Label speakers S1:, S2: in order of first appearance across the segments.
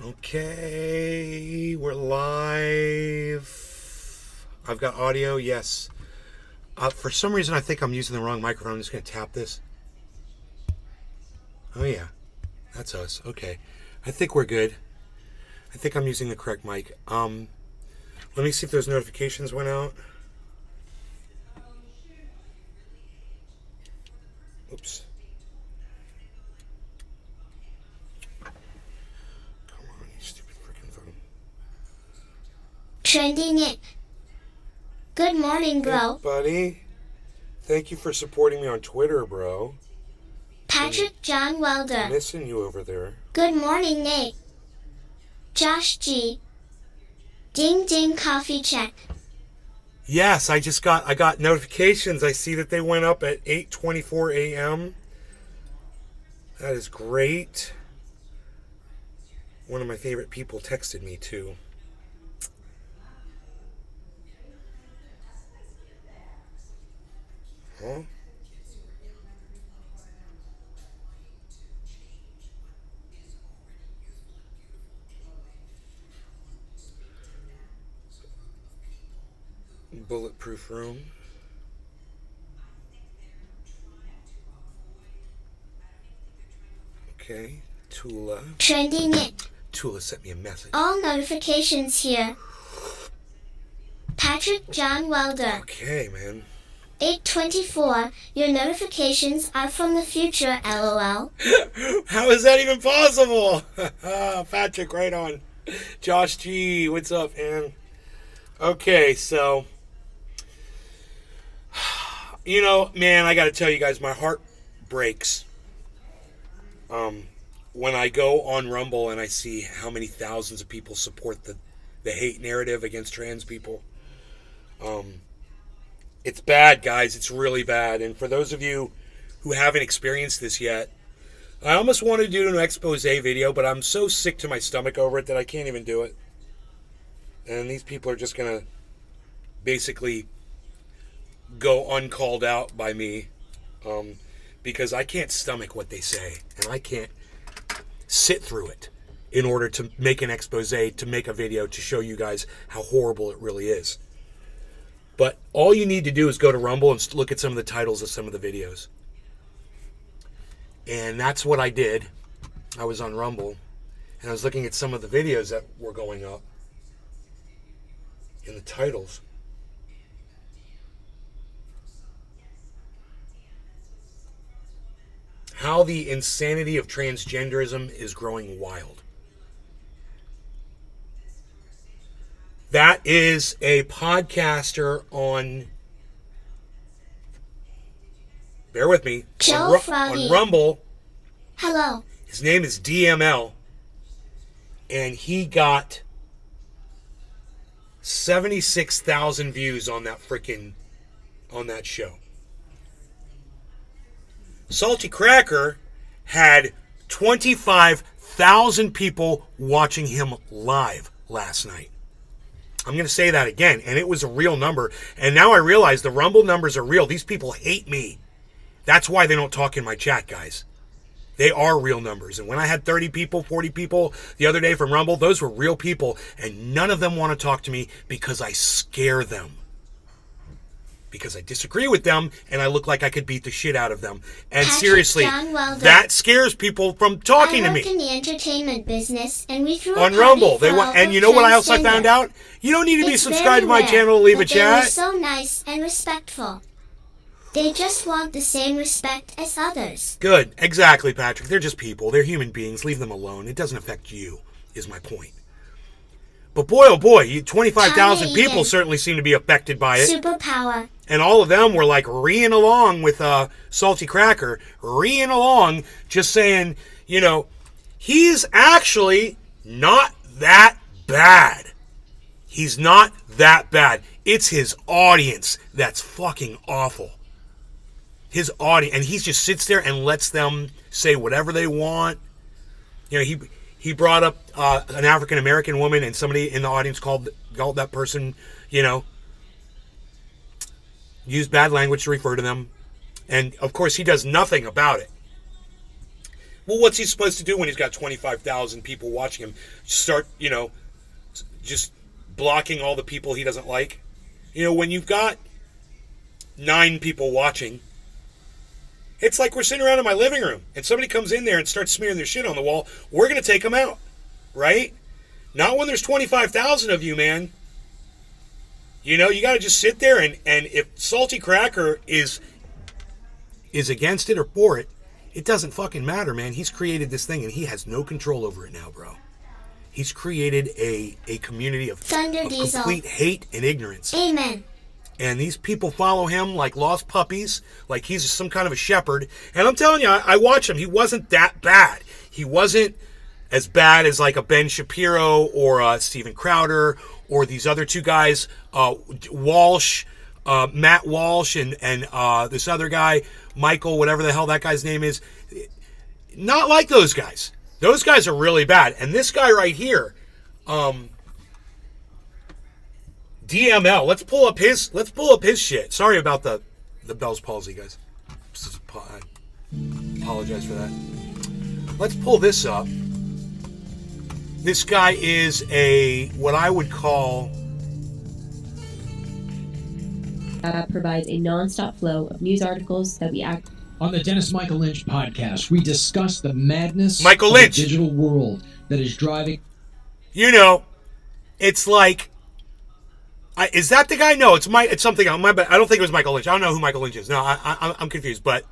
S1: Okay, we're live. I've got audio, yes. For some reason, I think I'm using the wrong microphone. I'm just going to tap this. Oh, yeah. That's us. Okay. I think we're good. I think I'm using the correct mic. Let me see if those notifications went out. Oops. Come on, you stupid freaking phone.
S2: Trendy Nick. Good morning, bro.
S1: Hey, buddy. Thank you for supporting me on Twitter, bro.
S2: Patrick John Welder.
S1: Missing you over there.
S2: Good morning, Nate. Josh G. Ding ding coffee check.
S1: Yes, I got notifications. I see that they went up at 8:24 a.m. That is great. One of my favorite people texted me too. Huh? Bulletproof room. Okay. Tula.
S2: Trendy Nick.
S1: Tula sent me a message.
S2: All notifications here. Patrick John Welder.
S1: Okay, man.
S2: 8:24. Your notifications are from the future, LOL.
S1: How is that even possible? Patrick, right on. Josh G, what's up, man? Okay, so, you know, man, I got to tell you guys, my heart breaks when I go on Rumble and I see how many thousands of people support the hate narrative against trans people. It's bad, guys. It's really bad. And for those of you who haven't experienced this yet, I almost wanted to do an expose video, but I'm so sick to my stomach over it that I can't even do it. And these people are just going to basically go uncalled out by me because I can't stomach what they say. And I can't sit through it in order to make an expose, to make a video, to show you guys how horrible it really is. But all you need to do is go to Rumble and look at some of the titles of some of the videos. And that's what I did. I was on Rumble, and I was looking at some of the videos that were going up in the titles. How the insanity of transgenderism is growing wild. That is a podcaster on, bear with me, on Rumble.
S2: Hello.
S1: His name is DML, and he got 76,000 views on that show. Salty Cracker had 25,000 people watching him live last night. I'm going to say that again, and it was a real number. And now I realize the Rumble numbers are real. These people hate me. That's why they don't talk in my chat, guys. They are real numbers. And when I had 30 people, 40 people the other day from Rumble, those were real people. And none of them want to talk to me because I scare them. Because I disagree with them, and I look like I could beat the shit out of them. And
S2: Patrick
S1: seriously, that scares people from talking to me.
S2: I work in the entertainment business, and we threw
S1: on Rumble. And you know what else I found out? You don't need to be subscribed to my channel to leave a chat.
S2: They were so nice and respectful. They just want the same respect as others.
S1: Good, exactly, Patrick. They're just people. They're human beings. Leave them alone. It doesn't affect you, is my point. But boy, oh boy, 25,000 people certainly seem to be affected by it.
S2: Superpower.
S1: And all of them were like reeing along with Salty Cracker, reeing along, just saying, you know, he's actually not that bad. He's not that bad. It's his audience that's fucking awful. His audience, and he just sits there and lets them say whatever they want. You know, he brought up an African American woman, and somebody in the audience called that person, you know, used bad language to refer to them. And of course, he does nothing about it. Well, what's he supposed to do when he's got 25,000 people watching him? Start, just blocking all the people he doesn't like? When you've got 9 people watching, it's like we're sitting around in my living room and somebody comes in there and starts smearing their shit on the wall. We're going to take them out, right? Not when there's 25,000 of you, man. You got to just sit there and if Salty Cracker is against it or for it, it doesn't fucking matter, man. He's created this thing and he has no control over it now, bro. He's created a community of complete hate and ignorance.
S2: Amen.
S1: And these people follow him like lost puppies, like he's some kind of a shepherd. And I'm telling you, I watch him. He wasn't that bad. He wasn't as bad as like a Ben Shapiro or Steven Crowder or these other 2 guys, Walsh, Matt Walsh, and this other guy, Michael, whatever the hell that guy's name is. Not like those guys. Those guys are really bad. And this guy right here, DML. Let's pull up his shit. Sorry about the Bell's palsy, guys. I apologize for that. Let's pull this up. This guy is what I would call
S3: provides a non-stop flow of news articles that we act.
S4: On the Dennis Michael Lynch podcast, we discuss the madness
S1: Michael
S4: of
S1: Lynch.
S4: the digital world that is driving.
S1: It's like, is that the guy? No, it's something else. I don't think it was Michael Lynch. I don't know who Michael Lynch is. No, I'm confused. But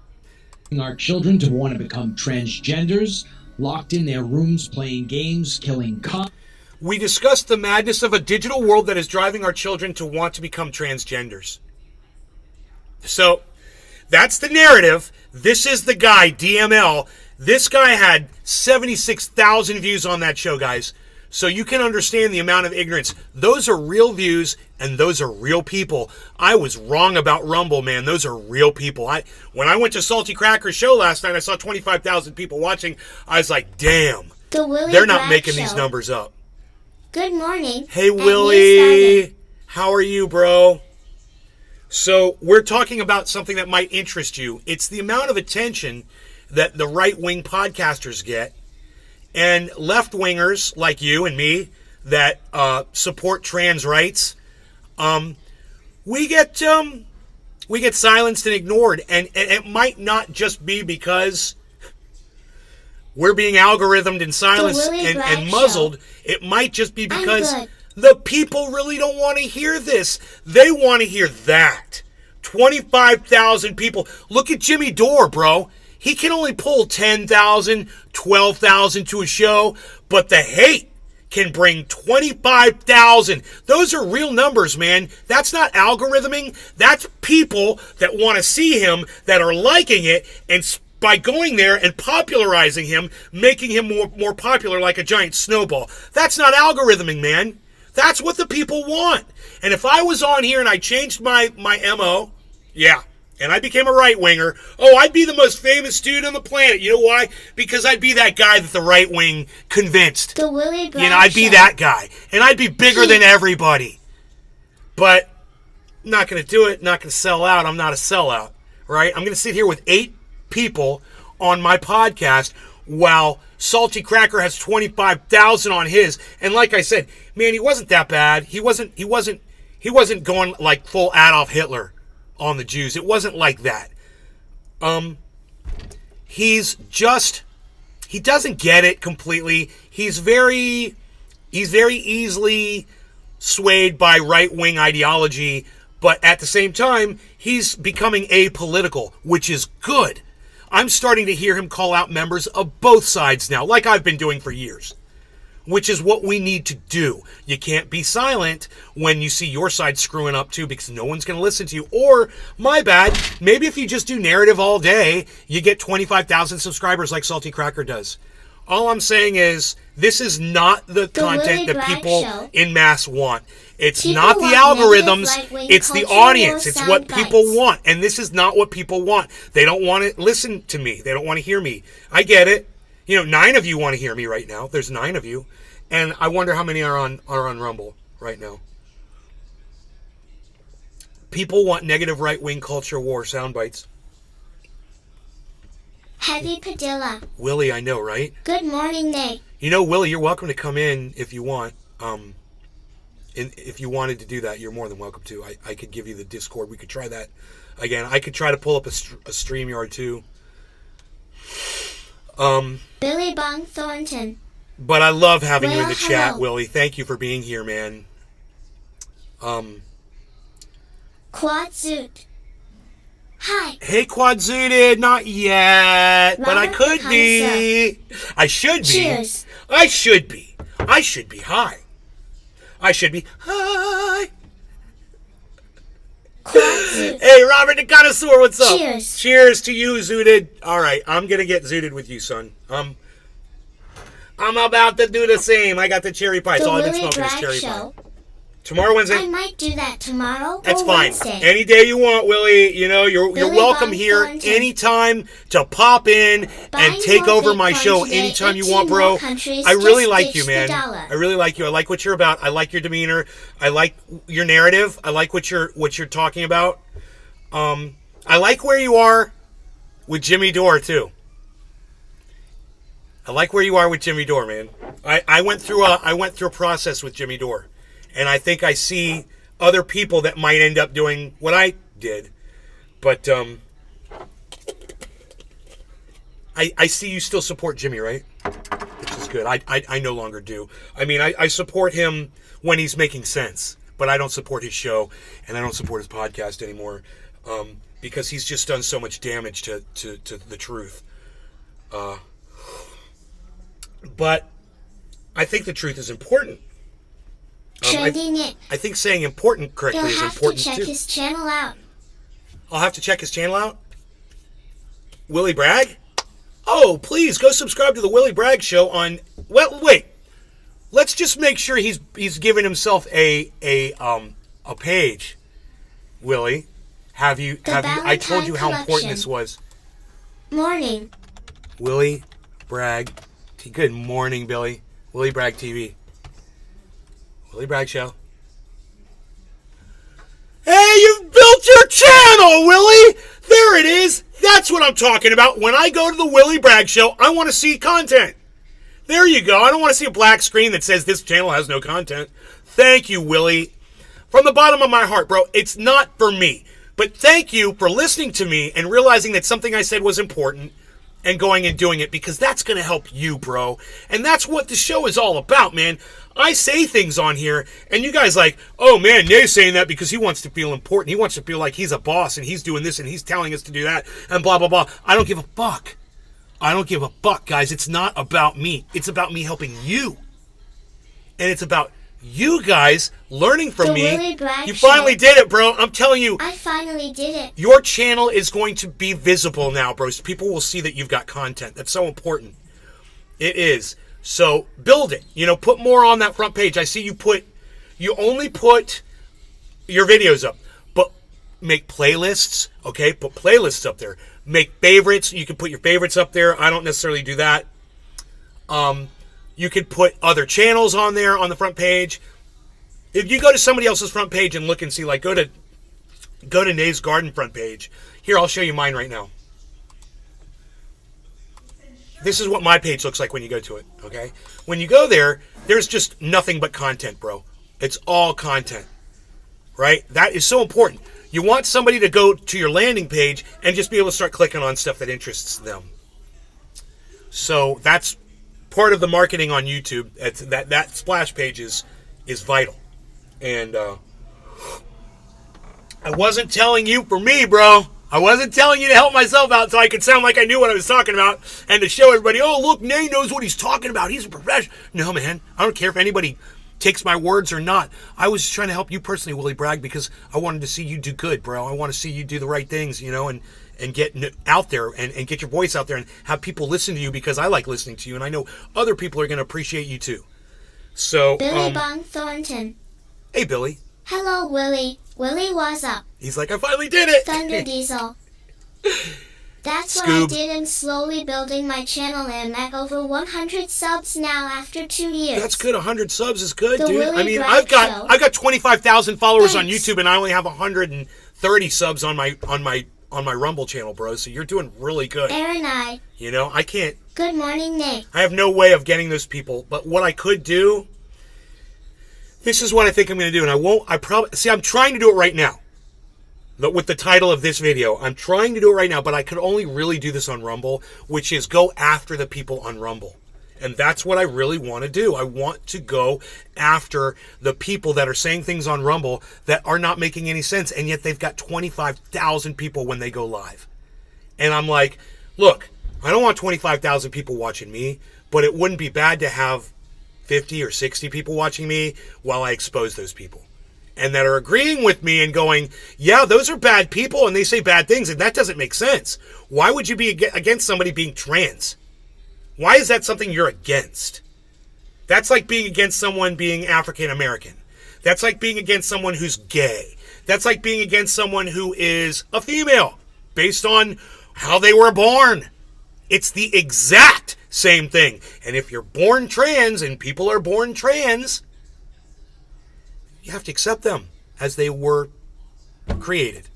S4: our children to want to become transgenders, locked in their rooms playing games, killing cops.
S1: We discussed the madness of a digital world that is driving our children to want to become transgenders. So, that's the narrative. This is the guy, DML. This guy had 76,000 views on that show, guys. So you can understand the amount of ignorance. Those are real views, and those are real people. I was wrong about Rumble, man. Those are real people. When I went to Salty Cracker's show last night, I saw 25,000 people watching. I was like, damn. They're not making these numbers up.
S2: Good morning.
S1: Hey, Willie. How are you, bro? So we're talking about something that might interest you. It's the amount of attention that the right-wing podcasters get, and left-wingers like you and me that support trans rights. We get silenced and ignored, and it might not just be because we're being algorithmed and silenced and muzzled. It might just be because the people really don't want to hear this. They want to hear that. 25,000 people. Look at Jimmy Dore, bro. He can only pull 10,000, 12,000 to a show, but the hate can bring 25,000. Those are real numbers, man. That's not algorithming. That's people that want to see him, that are liking it, and by going there and popularizing him, making him more popular like a giant snowball. That's not algorithming, man. That's what the people want. And if I was on here and I changed my MO, and I became a right-winger, I'd be the most famous dude on the planet. You know why? Because I'd be that guy that the right wing convinced.
S2: The Willie Bragg
S1: I'd be that guy. And I'd be bigger than everybody. But I'm not going to do it, not going to sell out. I'm not a sellout, right? I'm going to sit here with 8 people on my podcast while Salty Cracker has 25,000 on his. And like I said, man, he wasn't that bad. He wasn't going like full Adolf Hitler on the Jews. It wasn't like that. He doesn't get it completely. He's very easily swayed by right-wing ideology, but at the same time, he's becoming apolitical, which is good. I'm starting to hear him call out members of both sides now, like I've been doing for years, which is what we need to do. You can't be silent when you see your side screwing up too, because no one's going to listen to you. Or, my bad, maybe if you just do narrative all day, you get 25,000 subscribers like Salty Cracker does. All I'm saying is, this is not the content that people in mass want. It's not the algorithms, it's the audience. It's what people want. And this is not what people want. They don't want to listen to me. They don't want to hear me. I get it. 9 of you want to hear me right now. There's 9 of you. And I wonder how many are on Rumble right now. People want negative right-wing culture war sound bites.
S2: Heavy Padilla.
S1: Willie, I know, right?
S2: Good morning, Nate.
S1: You know, Willie, you're welcome to come in if you want. And if you wanted to do that, you're more than welcome to. I could give you the Discord. We could try that again. I could try to pull up a StreamYard too.
S2: Billy Bong Thornton.
S1: But I love having you in the
S2: Well,
S1: chat,
S2: hello.
S1: Willie. Thank you for being here, man.
S2: Quad Zoot. Hi.
S1: Hey, Quadzooted, not yet, but I
S2: Robert
S1: could be. I should be.
S2: Cheers.
S1: I should be. I should be high. I should be high.
S2: Quad Zoot.
S1: Hey, Robert the Connoisseur, what's up?
S2: Cheers.
S1: Cheers to you, Zooted. All right, I'm gonna get Zooted with you, son. I'm about to do the same. I got the cherry pie.
S2: The
S1: So all I've been
S2: Willie
S1: smoking is
S2: Bragg
S1: cherry
S2: Show.
S1: pie. Tomorrow, Wednesday.
S2: I might do that tomorrow
S1: That's
S2: or
S1: fine.
S2: Wednesday.
S1: Any day you want, Willie. You know, you're
S2: Billy
S1: welcome
S2: Bob
S1: here
S2: Thornton.
S1: anytime to pop in
S2: Buying
S1: and take
S2: more
S1: over my
S2: Bitcoin
S1: show
S2: today,
S1: anytime you
S2: 18
S1: want, bro.
S2: more countries
S1: I really
S2: just
S1: like
S2: ditched
S1: you,
S2: the
S1: man.
S2: dollar.
S1: I really like you. I like what you're about. I like your demeanor. I like your narrative. I like what you're talking about. I like where you are with Jimmy Dore too. I like where you are with Jimmy Dore, man. I went through a process with Jimmy Dore, and I think I see other people that might end up doing what I did, but I see you still support Jimmy, right? Which is good. I no longer do. I mean, I support him when he's making sense, but I don't support his show, and I don't support his podcast anymore, because he's just done so much damage to the truth. But I think the truth is important.
S2: Trendy Nick.
S1: I think saying important correctly
S2: He'll
S1: is
S2: have to
S1: important
S2: check
S1: too.
S2: his channel out.
S1: I'll have to check his channel out. Willie Bragg? Oh, please go subscribe to the Willie Bragg Show on. Well, wait. Let's just make sure he's given himself a page. Willie, have you? I told you how
S2: Valentine
S1: important this was.
S2: Morning.
S1: Willie Bragg. Good morning, Billy. Willie Bragg TV. Willie Bragg Show. Hey, you've built your channel, Willie! There it is. That's what I'm talking about. When I go to the Willie Bragg Show, I want to see content. There you go. I don't want to see a black screen that says this channel has no content. Thank you, Willie. From the bottom of my heart, bro. It's not for me. But thank you for listening to me and realizing that something I said was important and going and doing it, because that's going to help you, bro. And that's what the show is all about, man. I say things on here, and you guys like, oh, man, Nay's saying that because he wants to feel important. He wants to feel like he's a boss, and he's doing this, and he's telling us to do that, and blah, blah, blah. I don't give a fuck. I don't give a fuck, guys. It's not about me. It's about me helping you. And it's about you guys learning from
S2: The
S1: me.
S2: Willie Bragg
S1: You finally
S2: Show.
S1: did it, bro. I'm telling you.
S2: I finally did it.
S1: Your channel is going to be visible now, bros. People will see that you've got content. That's so important. It is. So build it. You know, put more on that front page. I see you only put your videos up, but make playlists, okay? Put playlists up there. Make favorites. You can put your favorites up there. I don't necessarily do that. You could put other channels on there on the front page. If you go to somebody else's front page and look and see, like, go to Nay's Garden front page. Here, I'll show you mine right now. This is what my page looks like when you go to it, okay? When you go there, there's just nothing but content, bro. It's all content, right? That is so important. You want somebody to go to your landing page and just be able to start clicking on stuff that interests them. So that's part of the marketing on YouTube. It's that splash page is vital. And I wasn't telling you for me, bro. I wasn't telling you to help myself out so I could sound like I knew what I was talking about and to show everybody, oh, look, Nay knows what he's talking about. He's a professional. No, man. I don't care if anybody takes my words or not. I was trying to help you personally, Willie Bragg, because I wanted to see you do good, bro. I want to see you do the right things, you know, and get out there and get your voice out there and have people listen to you, because I like listening to you, and I know other people are going to appreciate you too. So,
S2: Billy Bong Thornton.
S1: Hey, Billy.
S2: Hello, Willie. Willie, what's up?
S1: He's like, I finally did it.
S2: Thunder Diesel. That's what
S1: Scoob.
S2: I did. I'm slowly building my channel, and I'm at over 100 subs now after 2 years.
S1: That's good. 100 subs is good,
S2: The
S1: dude.
S2: Willie
S1: I mean,
S2: Bragg Show.
S1: I've got 25,000 followers on
S2: Thanks.
S1: YouTube, and I only have 130 subs on my on my Rumble channel, bro. So you're doing really good.
S2: Aaron I.
S1: You know, I can't.
S2: Good morning, Nick.
S1: I have no way of getting those people. But what I could do, this is what I think I'm going to do. And I won't, I probably, see, I'm trying to do it right now. With the title of this video, I'm trying to do it right now, but I could only really do this on Rumble, which is go after the people on Rumble. And that's what I really want to do. I want to go after the people that are saying things on Rumble that are not making any sense, and yet they've got 25,000 people when they go live. And I'm like, look, I don't want 25,000 people watching me, but it wouldn't be bad to have 50 or 60 people watching me while I expose those people. And that are agreeing with me and going, yeah, those are bad people and they say bad things and that doesn't make sense. Why would you be against somebody being trans? Why is that something you're against? That's like being against someone being African American. That's like being against someone who's gay. That's like being against someone who is a female based on how they were born. It's the exact same thing. And if you're born trans and people are born trans, you have to accept them as they were created.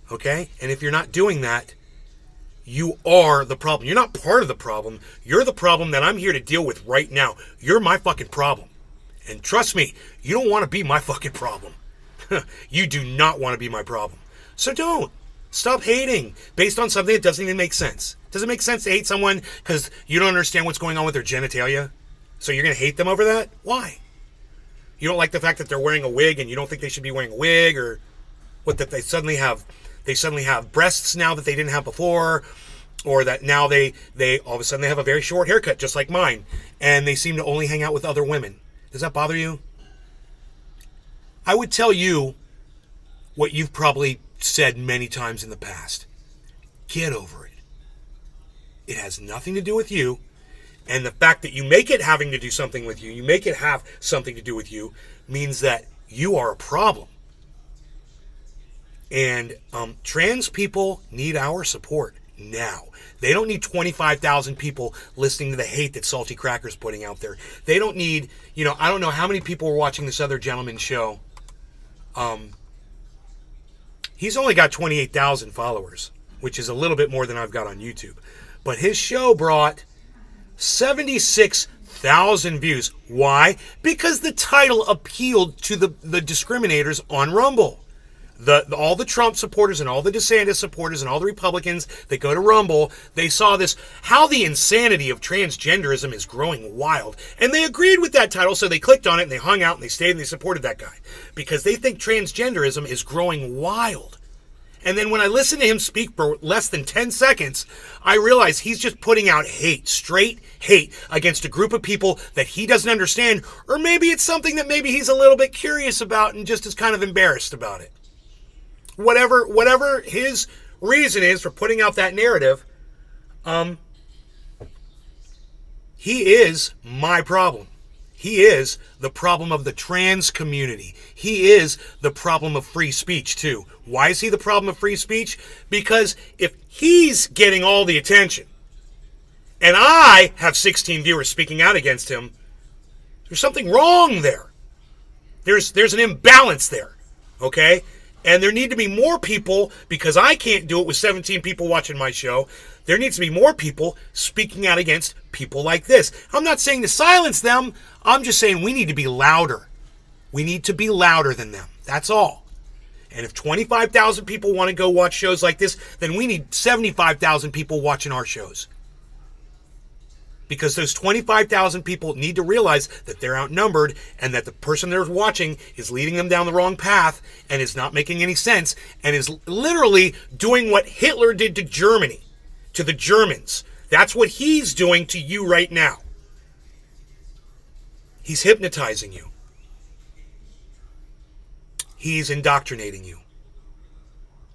S1: Okay? And if you're not doing that, you are the problem. You're not part of the problem. You're the problem that I'm here to deal with right now. You're my fucking problem. And trust me, you don't want to be my fucking problem. You do not want to be my problem. So don't. Stop hating based on something that doesn't even make sense. Does it make sense to hate someone because you don't understand what's going on with their genitalia? So you're going to hate them over that? Why? You don't like the fact that they're wearing a wig and you don't think they should be wearing a wig, or what, that they suddenly have breasts now that they didn't have before, or that now they all of a sudden they have a very short haircut just like mine and they seem to only hang out with other women. Does that bother you? I would tell you what you've probably said many times in the past. Get over it. It has nothing to do with you. And the fact that you make it having to do something with you, you make it have something to do with you, means that you are a problem. And trans people need our support now. They don't need 25,000 people listening to the hate that Salty Cracker's putting out there. They don't need, I don't know how many people were watching this other gentleman's show. He's only got 28,000 followers, which is a little bit more than I've got on YouTube. But his show brought 76,000 views. Why? Because the title appealed to the discriminators on Rumble. All the Trump supporters and all the DeSantis supporters and all the Republicans that go to Rumble, they saw this, how the insanity of transgenderism is growing wild. And they agreed with that title, so they clicked on it and they hung out and they stayed and they supported that guy. Because they think transgenderism is growing wild. And then when I listen to him speak for less than 10 seconds, I realize he's just putting out hate, straight hate, against a group of people that he doesn't understand, or maybe it's something that maybe he's a little bit curious about and just is kind of embarrassed about it. Whatever his reason is for putting out that narrative, he is my problem. He is the problem of the trans community. He is the problem of free speech, too. Why is he the problem of free speech? Because if he's getting all the attention, and I have 16 viewers speaking out against him, there's something wrong there. There's an imbalance there, okay? And there need to be more people, because I can't do it with 17 people watching my show. There needs to be more people speaking out against people like this. I'm not saying to silence them. I'm just saying we need to be louder. We need to be louder than them. That's all. And if 25,000 people want to go watch shows like this, then we need 75,000 people watching our shows. Because those 25,000 people need to realize that they're outnumbered and that the person they're watching is leading them down the wrong path and is not making any sense and is literally doing what Hitler did to Germany, to the Germans. That's what he's doing to you right now. He's hypnotizing you. He's indoctrinating you.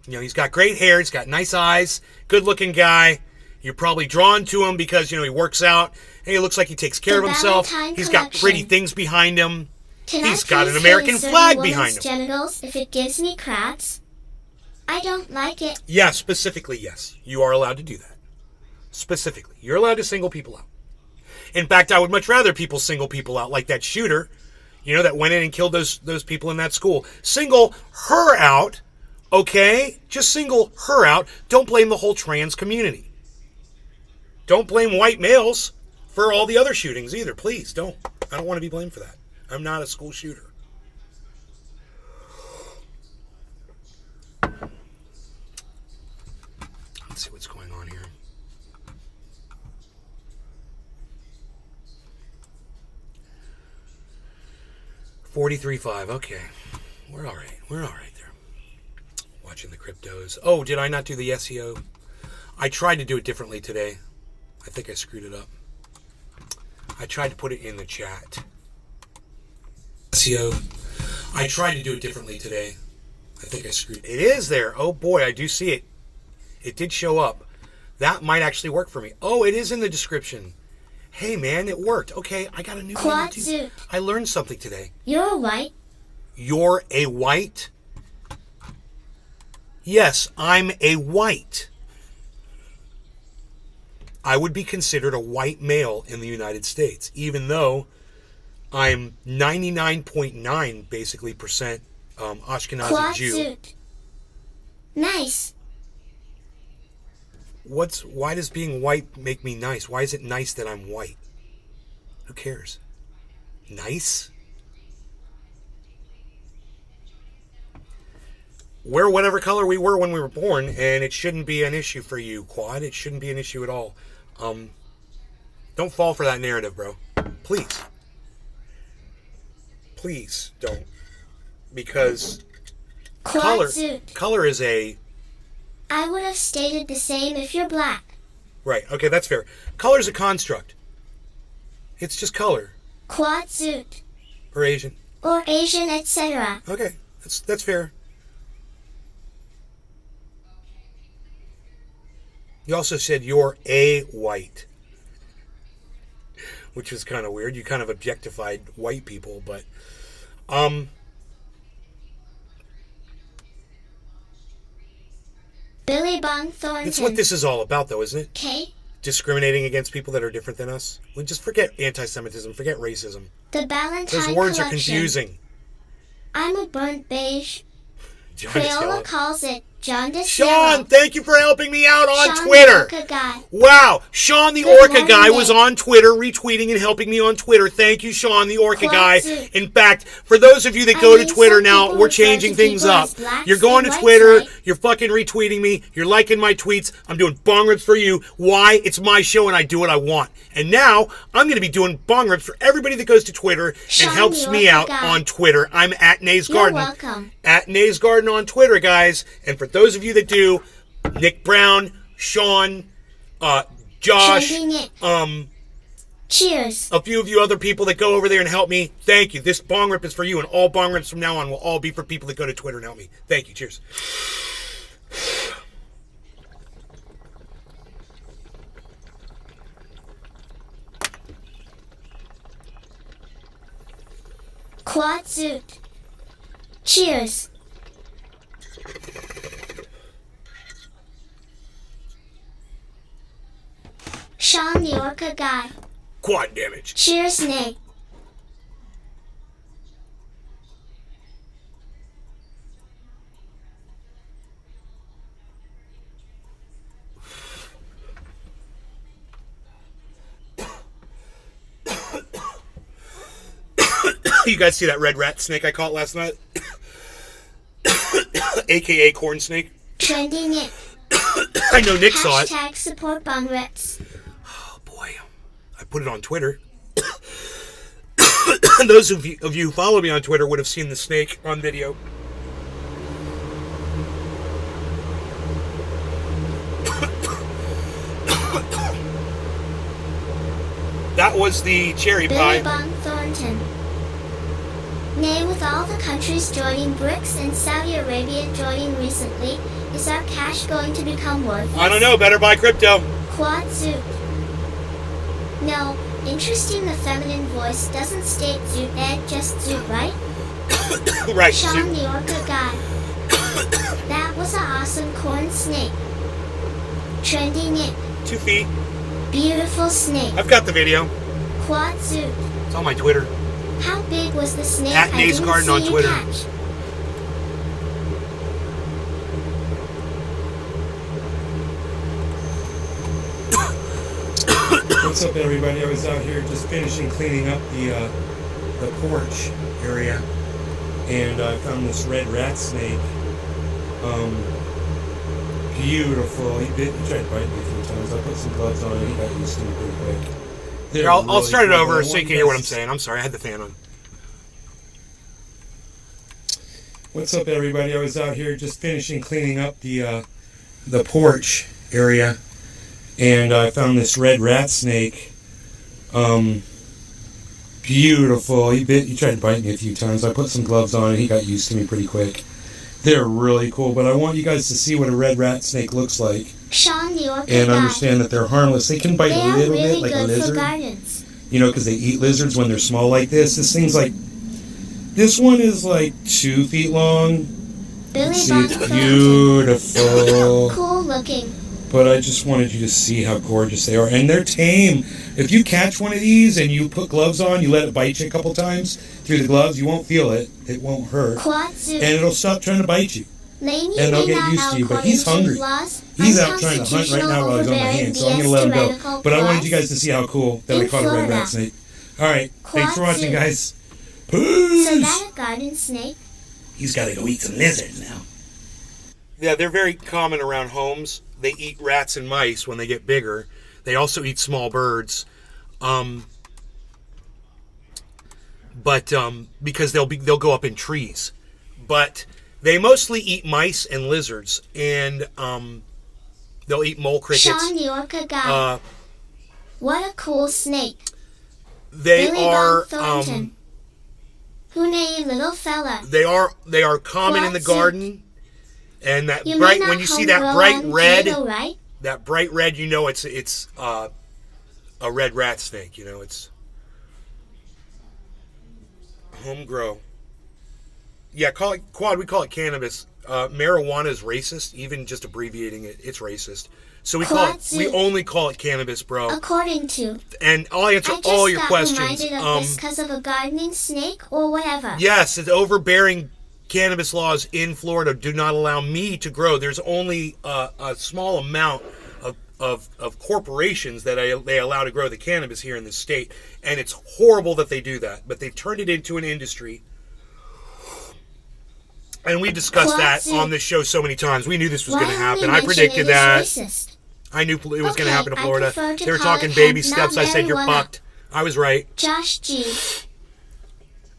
S1: He's got great hair, he's got nice eyes, good-looking guy. You're probably drawn to him because, he works out. And he looks like he takes care of himself. He's got pretty things behind him. He's got an American flag behind him.
S2: Genitals if it gives me crabs? I don't like it.
S1: Yeah, specifically, yes. You are allowed to do that. Specifically. You're allowed to single people out. In fact, I would much rather people single people out, like that shooter, that went in and killed those people in that school. Single her out Okay? Just single her out. Don't blame the whole trans community. Don't blame white males for all the other shootings either. Please, don't. I don't want to be blamed for that. I'm not a school shooter. Let's see what's going on here. 43.5. Okay. We're all right. We're all right there. Watching the cryptos. Oh, did I not do the SEO? I tried to do it differently today. I think I screwed it up. I tried to put it in the chat. SEO. I tried to do it differently today. I think I screwed it. It is there. Oh boy, I do see it. It did show up. That might actually work for me. Oh, it is in the description. Hey man, it worked. Okay, I got a new one too.
S2: Quad suit.
S1: I learned something today.
S2: You're white.
S1: You're a white? Yes, I'm a white. I would be considered a white male in the United States, even though I'm 99.9 basically percent Ashkenazi
S2: Quad
S1: Jew.
S2: suit. Nice.
S1: Why does being white make me nice? Why is it nice that I'm white? Who cares? Nice? Wear whatever color we were when we were born, and it shouldn't be an issue for you, Quad. It shouldn't be an issue at all. Don't fall for that narrative, bro. Please. Please don't. Because
S2: Quad suit.
S1: color is a...
S2: I would have stated the same if you're black.
S1: Right, okay, that's fair. Color is a construct. It's just color.
S2: Quad suit.
S1: Or Asian.
S2: Or Asian, etc.
S1: Okay, that's fair. You also said you're a white, which is kind of weird. You kind of objectified white people, but
S2: Billy Bong Thornton.
S1: it's what this is all about, though, isn't it?
S2: K.
S1: Discriminating against people that are different than us. We just forget anti-Semitism, forget racism.
S2: The Ballantine
S1: Those words
S2: collection.
S1: are confusing.
S2: I'm a burnt beige.
S1: Jaundice
S2: Crayola
S1: yellow.
S2: calls it jaundice
S1: Sean,
S2: yellow.
S1: thank you for helping me out on
S2: Sean
S1: Twitter.
S2: the Orca guy.
S1: Wow, Sean the
S2: Good
S1: Orca
S2: morning,
S1: guy was
S2: Dave.
S1: on Twitter retweeting and helping me on Twitter. Thank you, Sean the Orca
S2: Quad
S1: guy.
S2: suit.
S1: In fact, for those of you that
S2: I
S1: go
S2: mean,
S1: to Twitter
S2: some
S1: now,
S2: people
S1: we're
S2: refer
S1: changing
S2: to
S1: things
S2: people
S1: up.
S2: as blacks
S1: You're going to
S2: and whites,
S1: Twitter,
S2: right?
S1: you're fucking retweeting me, you're liking my tweets. I'm doing bong rips for you. Why? It's my show and I do what I want. And now I'm going to be doing bong rips for everybody that goes to Twitter
S2: Sean
S1: and helps
S2: the
S1: me
S2: Orca
S1: out
S2: guy.
S1: on Twitter. I'm at Nays
S2: You're
S1: Garden.
S2: welcome.
S1: At Nays Garden on Twitter, guys. And for those of you that do, Nick Brown, Sean, Josh,
S2: Trending it. Cheers.
S1: a few of you other people that go over there and help me. Thank you. This bong rip is for you, and all bong rips from now on will all be for people that go to Twitter and help me. Thank you. Cheers.
S2: Quad suit. Cheers. Sean the Orca guy.
S1: Quad damage.
S2: Cheers, Nate.
S1: You guys see that red rat snake I caught last night? AKA corn snake.
S2: Trending it.
S1: I know Nick saw it.
S2: Hashtag support bong rips.
S1: Oh boy, I put it on Twitter. Those of you who follow me on Twitter would have seen the snake on video. That was the cherry
S2: Billy
S1: pie.
S2: Bong Thornton. Nay, with all the countries joining BRICS and Saudi Arabia joining recently, is our cash going to become worthless?
S1: I don't know. Better buy crypto.
S2: Quad suit. No, interesting the feminine voice doesn't state zoot ed, just zoot, right?
S1: Right.
S2: Sean the Orca guy. That was an awesome corn snake. Trending it.
S1: 2 feet.
S2: Beautiful snake.
S1: I've got the video.
S2: Quad suit.
S1: It's on my Twitter.
S2: How big was the snake
S1: At
S2: I
S1: Nays
S2: didn't
S1: Garden
S2: see
S1: on
S2: you
S1: Twitter.
S2: catch?
S1: What's up, everybody? I was out here just finishing cleaning up the porch area, and I found this red rat snake. Beautiful. He tried to bite me a few times. I put some gloves on and he got used to me pretty quick. Here, I'll start it over so you can hear what I'm saying. I'm sorry, I had the fan on. What's up, everybody? I was out here just finishing cleaning up the porch area, and I found this red rat snake. Beautiful. He tried to bite me a few times. I put some gloves on and he got used to me pretty quick. They're really cool, but I want you guys to see what a red rat snake looks like.
S2: Sean, the orchid
S1: and
S2: guy.
S1: Understand that they're harmless. They can bite a little
S2: really
S1: bit like a lizard.
S2: For gardens.
S1: You know, because they eat lizards when they're small like this. This thing's like, this one is like 2 feet long.
S2: Billy
S1: See, it's beautiful.
S2: Cool looking.
S1: But I just wanted you to see how gorgeous they are. And they're tame. If you catch one of these and you put gloves on, you let it bite you a couple times through the gloves, you won't feel it. It won't hurt. And it'll stop trying to bite you. And they'll get used to you. But he's hungry. He's out trying to hunt right now while he's on my hand, so I'm going to let him go. But I wanted you guys to see how cool that I caught a red rat snake. Alright, thanks for watching, guys. Peace!
S2: So that a garden snake?
S1: He's got to go eat some lizards now. Yeah, they're very common around homes. They eat rats and mice when they get bigger. They also eat small birds. Because they'll go up in trees. But they mostly eat mice and lizards, and they'll eat mole crickets.
S2: Sean, the orchid guy. What a cool snake.
S1: They
S2: Billy
S1: are
S2: Who named little fella?
S1: They are common in the garden, and that
S2: you
S1: bright when you see that bright red,
S2: potato, right?
S1: that bright red, you know it's a red rat snake. You know it's home grow. Yeah, Quad. We call it cannabis. Marijuana is racist. Even just abbreviating it, it's racist. So we only call it cannabis, bro.
S2: According to.
S1: And I'll answer all your questions.
S2: I just got reminded of this because of a gardening snake or whatever.
S1: Yes, it's overbearing cannabis laws in Florida do not allow me to grow. There's only a small amount of corporations that they allow to grow the cannabis here in this state, and it's horrible that they do that. But they've turned it into an industry. And we discussed that on this show so many times. We knew this was going to happen. I predicted that.
S2: Racist?
S1: I knew it was going to happen in Florida. They were talking baby steps. I said, you're fucked. I was right.
S2: Josh G.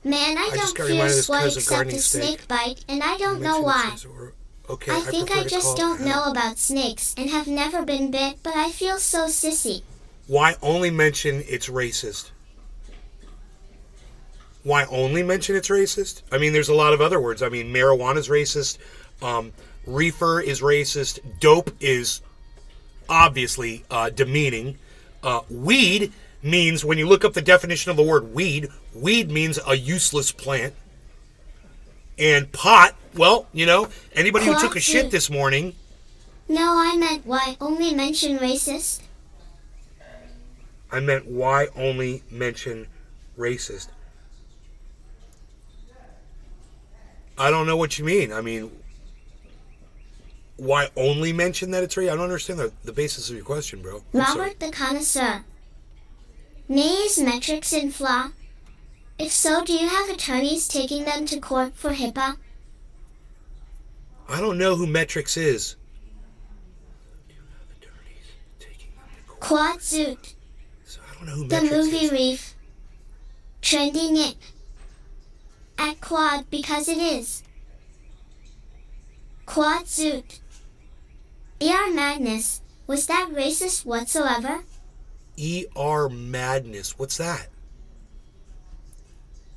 S2: Man, I don't fear what except a snake bite, and I don't know why.
S1: Okay,
S2: I think I just don't know about snakes and have never been bit, but I feel so sissy.
S1: Why only mention it's racist? Why only mention it's racist? I mean, there's a lot of other words. I mean, marijuana is racist. Reefer is racist. Dope is obviously demeaning. Weed means, when you look up the definition of the word weed means a useless plant. And pot, well, you know, anybody who took a shit this morning.
S2: No, I meant why only mention racist.
S1: I meant why only mention racist. I don't know what you mean. I mean, why only mention that it's racist? I don't understand the basis of your question, bro.
S2: Robert the Connoisseur. Nays, metrics, and flaw. If so, do you have attorneys taking them to court for HIPAA?
S1: I don't know who Metrix is.
S2: Quad Zoot.
S1: So I don't know who
S2: the
S1: Metrix
S2: movie
S1: is.
S2: Reef. Trending it. At Quad because it is. Quad Zoot. ER Madness. Was that racist whatsoever?
S1: ER Madness. What's that?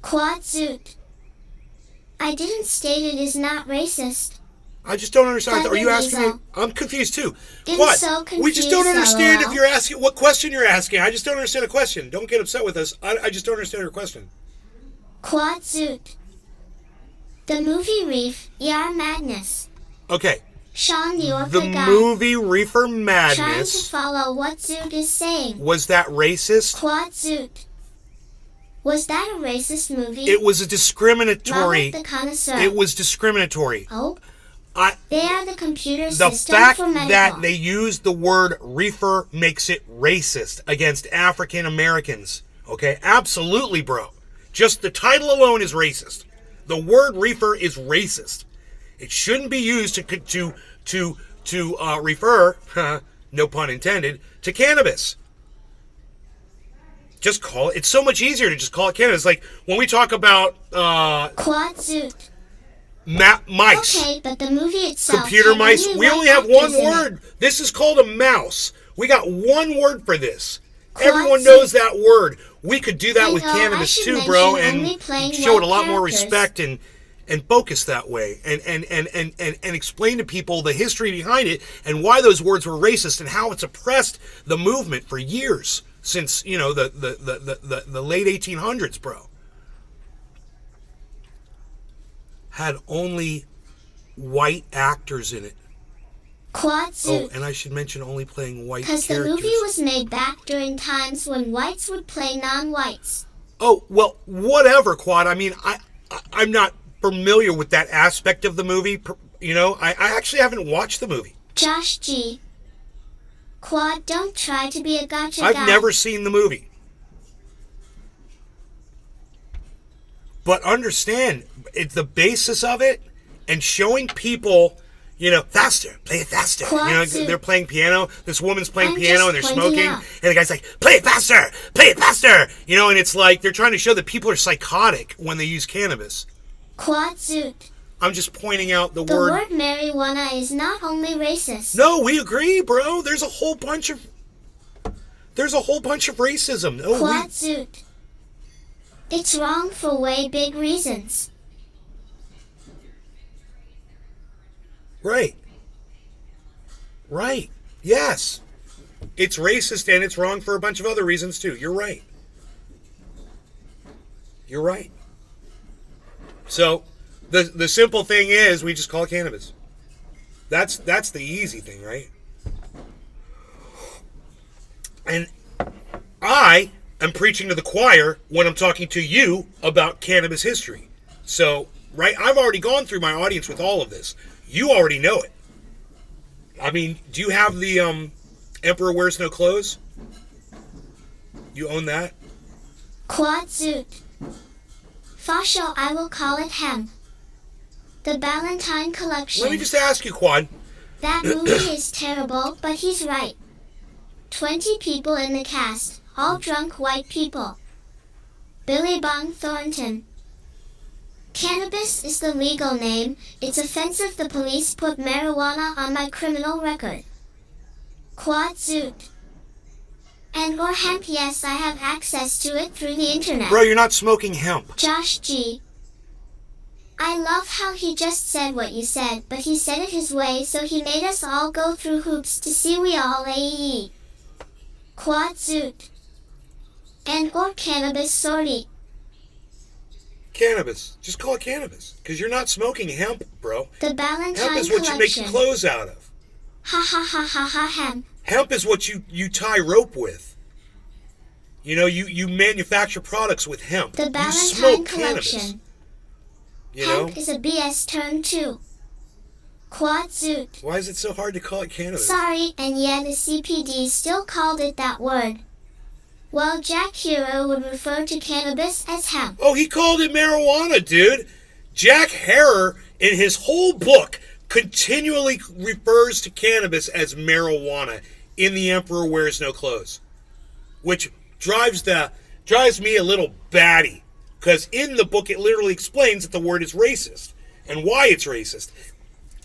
S2: Quad Zoot. I didn't state it is not racist.
S1: I just don't understand. Are you asking me? I'm confused too. What?
S2: So confused,
S1: we just don't understand
S2: LOL.
S1: if you're asking what question you're asking. I just don't understand a question. Don't get upset with us. I just don't understand your question.
S2: Quad Zoot. The movie Reef. ER Madness.
S1: Okay.
S2: Sean the Orca
S1: The
S2: guy.
S1: movie Reefer
S2: Trying to
S1: Madness.
S2: follow what Zoot is saying.
S1: Was that racist?
S2: Quad Zoot. Was that a racist movie?
S1: It was a discriminatory.
S2: Robert the Connoisseur.
S1: It was discriminatory.
S2: Oh? They are the computer
S1: The
S2: system
S1: fact
S2: for medical.
S1: that they use the word reefer makes it racist against African Americans. Okay, absolutely, bro. Just the title alone is racist. The word reefer is racist. It shouldn't be used to refer, no pun intended, to cannabis. Just call it. It's so much easier to just call it cannabis. Like when we talk about
S2: Quad zoot.
S1: Mice.
S2: Okay, but the movie itself.
S1: Computer
S2: had
S1: mice.
S2: only
S1: We
S2: white
S1: only have
S2: actors
S1: one
S2: in it.
S1: word. This is called a mouse. We got one word for this.
S2: Quad
S1: Everyone
S2: zoot.
S1: knows that word. We could do that
S2: I
S1: with
S2: know, I
S1: cannabis
S2: should
S1: too, bro,
S2: mention only
S1: and
S2: playing
S1: show it a
S2: white
S1: lot more
S2: characters.
S1: respect and focus that way, and explain to people the history behind it and why those words were racist and how it's oppressed the movement for years since the late 1800s, bro. Had only white actors in it.
S2: Quad
S1: Oh,
S2: zoot.
S1: and I should mention only playing white
S2: Because the
S1: characters.
S2: movie was made back during times when whites would play non-whites.
S1: Oh, well, whatever, Quad. I mean, I'm not familiar with that aspect of the movie. I actually haven't watched the movie.
S2: Josh G. Quad, don't try to be a gotcha
S1: I've
S2: guy.
S1: never seen the movie. But understand, it's the basis of it and showing people, faster, play it faster.
S2: Quad
S1: They're playing piano. This woman's playing
S2: I'm
S1: piano and they're
S2: just pointing
S1: smoking.
S2: out.
S1: And the guy's like, play it faster, play it faster. And it's like they're trying to show that people are psychotic when they use cannabis.
S2: Quad zoot.
S1: I'm just pointing out the
S2: The
S1: word.
S2: word marijuana is not only racist.
S1: No, we agree, bro. There's a whole bunch of racism. No,
S2: Quad zoot. It's wrong for way big reasons.
S1: Right. Yes. It's racist and it's wrong for a bunch of other reasons too. You're right. So, the simple thing is we just call it cannabis. That's the easy thing, right? And I am preaching to the choir when I'm talking to you about cannabis history. So, right, I've already gone through my audience with all of this. You already know it. I mean, do you have the Emperor Wears No Clothes? You own that?
S2: Quad zoot. Fascio, I will call it hemp. The Ballantine collection.
S1: Let me just ask you, Quad.
S2: That movie is terrible, but he's right. 20 people in the cast, all drunk white people. Billy Bong Thornton. Cannabis is the legal name. It's offensive the police put marijuana on my criminal record. Quad zoot. And or hemp, yes, I have access to it through the internet.
S1: Bro, you're not smoking hemp.
S2: Josh G. I love how he just said what you said, but he said it his way, so he made us all go through hoops to see we all AE. Quad zoot. And or cannabis sorry.
S1: Cannabis. Just call it cannabis. Because you're not smoking hemp, bro.
S2: The Ballantine
S1: Hemp is what
S2: collection.
S1: you make clothes out of.
S2: Ha ha ha ha ha hemp.
S1: Hemp is what you tie rope with. You manufacture products with hemp.
S2: The
S1: You
S2: Ballantine
S1: smoke cannabis.
S2: collection.
S1: You know?
S2: Hemp is a BS term too. Quad zoot.
S1: Why is it so hard to call it cannabis?
S2: Sorry, and yeah, the CPD still called it that word. Well, Jack Hero would refer to cannabis as hemp.
S1: Oh, he called it marijuana, dude. Jack Harrer, in his whole book, continually refers to cannabis as marijuana in The Emperor Wears No Clothes. Which drives me a little batty. Because in the book, it literally explains that the word is racist. And why it's racist.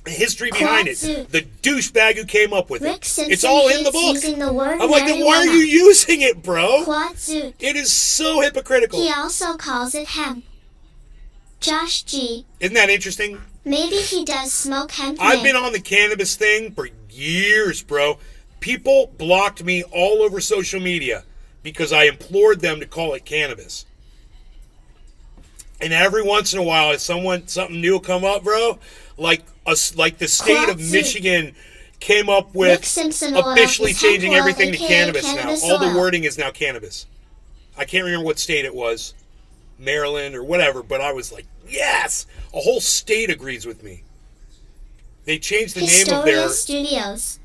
S1: The history behind it. The douchebag who came up with
S2: Rick
S1: it.
S2: Simpson
S1: It's all in the
S2: hates
S1: book.
S2: using the word
S1: I'm like, then why are
S2: marijuana.
S1: you using it, bro?
S2: Quad zoot.
S1: It is so hypocritical.
S2: He also calls it hemp. Josh G.
S1: Isn't that interesting?
S2: Maybe he does smoke hemp.
S1: I've been on the cannabis thing for years, bro. People blocked me all over social media because I implored them to call it cannabis. And every once in a while, if something new will come up, bro, like the state of Michigan came up with
S2: Rick Simpson oil
S1: officially
S2: is
S1: changing
S2: hemp oil,
S1: everything to
S2: aka
S1: cannabis now.
S2: cannabis
S1: All the
S2: oil.
S1: wording is now cannabis. I can't remember what state it was, Maryland or whatever, but I was like, yes! A whole state agrees with me. They changed the name of
S2: Historia
S1: their...
S2: Studios.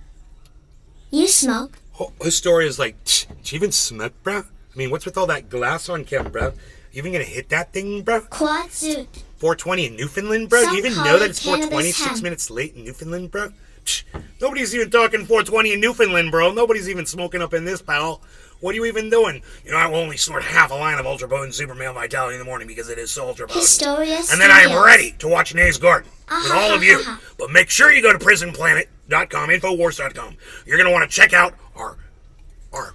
S2: You smoke?
S1: Historia's like, "Tch, do you even smoke, bro? I mean, what's with all that glass on camera, bro? You even gonna hit that thing, bro?
S2: Quad Zoot.
S1: 420 in Newfoundland, bro?
S2: Some
S1: You even
S2: call
S1: know that
S2: it
S1: it's 420
S2: cannabis
S1: 6
S2: hemp.
S1: minutes late in Newfoundland, bro? Psh, nobody's even talking 420 in Newfoundland, bro. Nobody's even smoking up in this, pal. What are you even doing? You know, I will only snort half a line of Ultra Potent Super Male Vitality in the morning because it is so ultra potent.
S2: Historia
S1: And then I am
S2: Studios.
S1: ready to watch Nays Garden with all of you. But make sure you go to prisonplanet.com, Infowars.com. You're going to want to check out our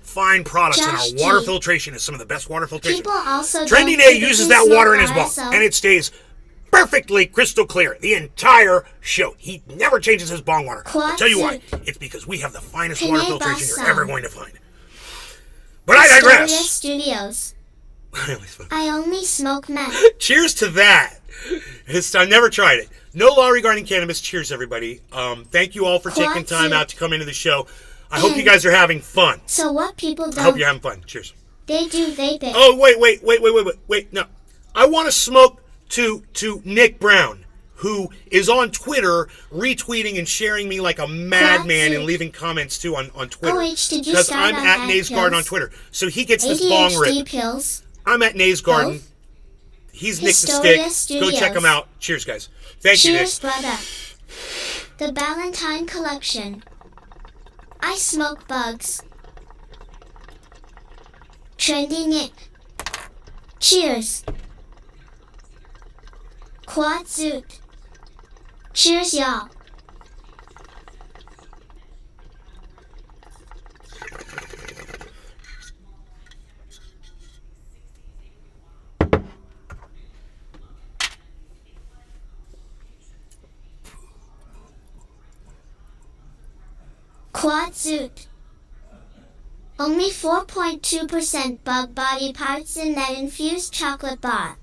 S1: fine products,
S2: Josh
S1: and our
S2: G.
S1: water filtration is some of the best water filtration.
S2: People also
S1: Trendy
S2: don't
S1: Nay
S2: typically
S1: uses that
S2: smoke
S1: water in his bong,
S2: RSO.
S1: and it stays perfectly crystal clear the entire show. He never changes his bong water. I'll tell you why. It's because we have the finest water
S2: Panay
S1: filtration you're
S2: Balsam.
S1: ever going to find. But I
S2: Historia
S1: digress.
S2: Studios.
S1: I only smoke.
S2: I only smoke meth.
S1: Cheers to that. I never tried it. No law regarding cannabis. Cheers, everybody. Thank you all for taking time out to come into the show. I hope you guys are having fun.
S2: So what people
S1: I hope
S2: don't,
S1: you're having fun. Cheers.
S2: they do vaping.
S1: Oh, wait. No. I want to smoke to Nick Brown, who is on Twitter retweeting and sharing me like a madman and leaving comments too on Twitter.
S2: OH, did you
S1: Because
S2: start
S1: I'm
S2: on
S1: at
S2: ad
S1: Nays Garden on
S2: pills?
S1: Twitter. So he gets this bong
S2: ADHD
S1: rip.
S2: pills.
S1: I'm at Nays Garden.
S2: Both?
S1: He's Nick the
S2: Historia
S1: Stick. Go check
S2: Studios.
S1: him out. Cheers, guys. Thank you, Nick.
S2: Cheers, brother. The Valentine Collection. I smoke bugs. Trendy Nick. Cheers. Quad Zoot. Cheers, y'all. Quad Zoot. Only 4.2% bug body parts in that infused chocolate bar.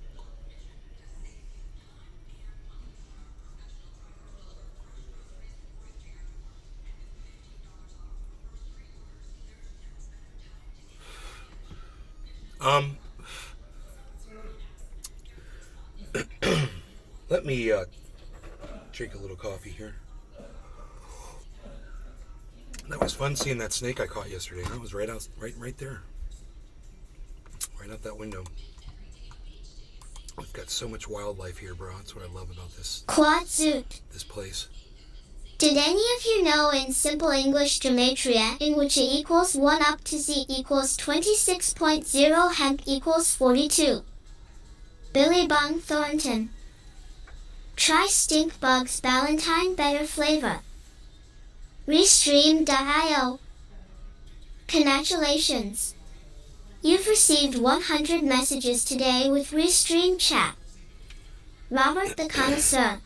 S1: Let me drink a little coffee here. That was fun seeing that snake I caught yesterday. That was right there. Right out that window. We've got so much wildlife here, bro. That's what I love about this
S2: Quad Zoot.
S1: place.
S2: Did any of you know in simple English gematria, in which A equals 1 up to Z equals 26.0 hemp equals 42? Billy Bong Thornton. Try Stink Bugs Valentine Better Flavor. Restream.io. Congratulations. You've received 100 messages today with Restream Chat. Robert the Connoisseur.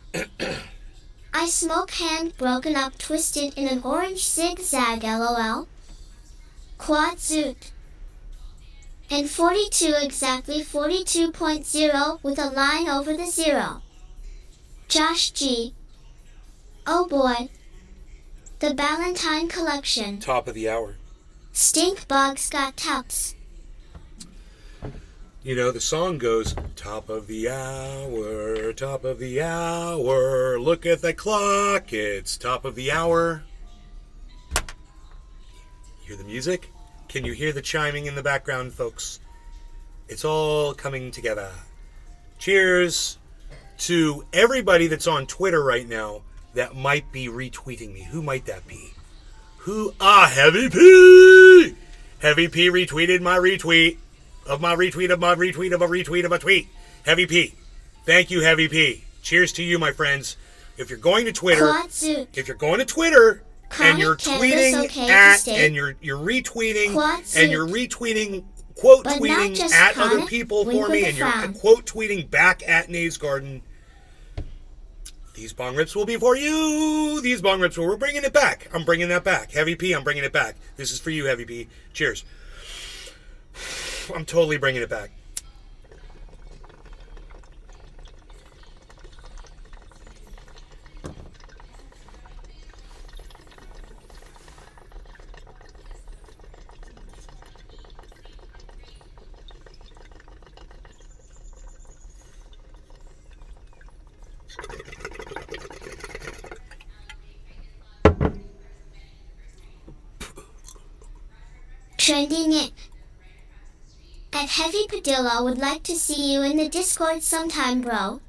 S2: I smoke hand broken up twisted in an orange zigzag LOL. Quad Zoot. And 42 exactly 42.0 with a line over the zero. Josh G. Oh boy. The Valentine Collection.
S1: Top of the hour.
S2: Stink bugs got tups.
S1: You know, the song goes, top of the hour, look at the clock, it's top of the hour. Hear the music? Can you hear the chiming in the background, folks? It's all coming together. Cheers to everybody that's on Twitter right now that might be retweeting me. Who might that be? Heavy P! Heavy P retweeted my retweet of my retweet of my retweet of a retweet of a tweet. Heavy P. Thank you, Heavy P. Cheers to you, my friends. If you're going to Twitter,
S2: Quad Zoot.
S1: if you're going to Twitter and
S2: Chronic
S1: you're
S2: cannabis
S1: tweeting
S2: okay to
S1: at
S2: state?
S1: and you're retweeting
S2: Quad
S1: and
S2: Zoot.
S1: you're retweeting, quote
S2: But not
S1: tweeting
S2: just
S1: at other
S2: chronic,
S1: people
S2: wink
S1: for
S2: with
S1: me
S2: a
S1: and you're
S2: frown.
S1: quote tweeting back at Nays Garden, these bong rips will be for you. These bong rips we're bringing it back. I'm bringing that back. Heavy P, I'm bringing it back. This is for you, Heavy P. Cheers. I'm totally bringing it back.
S2: Trending it. At Heavy Padilla would like to see you in the Discord sometime, bro.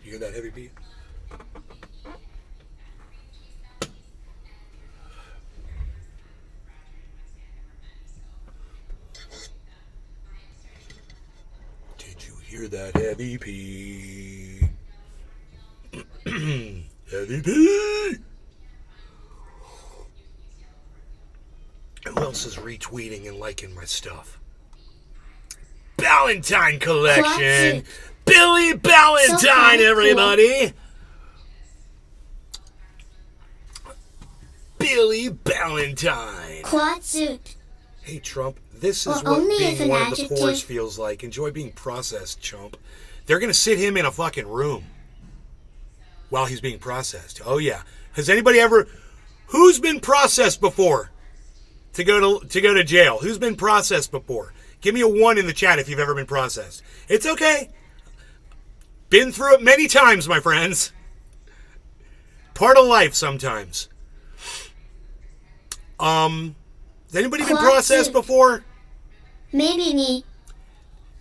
S1: You hear that, Heavy P? Did you hear that, Heavy P? Heavy P! Who else is retweeting and liking my stuff? Ballantine Collection! Billy Ballantine,
S2: So
S1: everybody! Billy Ballantine!
S2: Quad suit.
S1: Hey, Trump, this is
S2: Or
S1: what
S2: only
S1: being
S2: if an
S1: one of the
S2: adjective-
S1: poors feels like. Enjoy being processed, chump. They're going to sit him in a fucking room while he's being processed. Oh, yeah. Has anybody ever... Who's been processed before to go to jail? Who's been processed before? Give me a 1 in the chat if you've ever been processed. It's okay. Been through it many times, my friends. Part of life sometimes. Has anybody been processed before?
S2: Maybe me.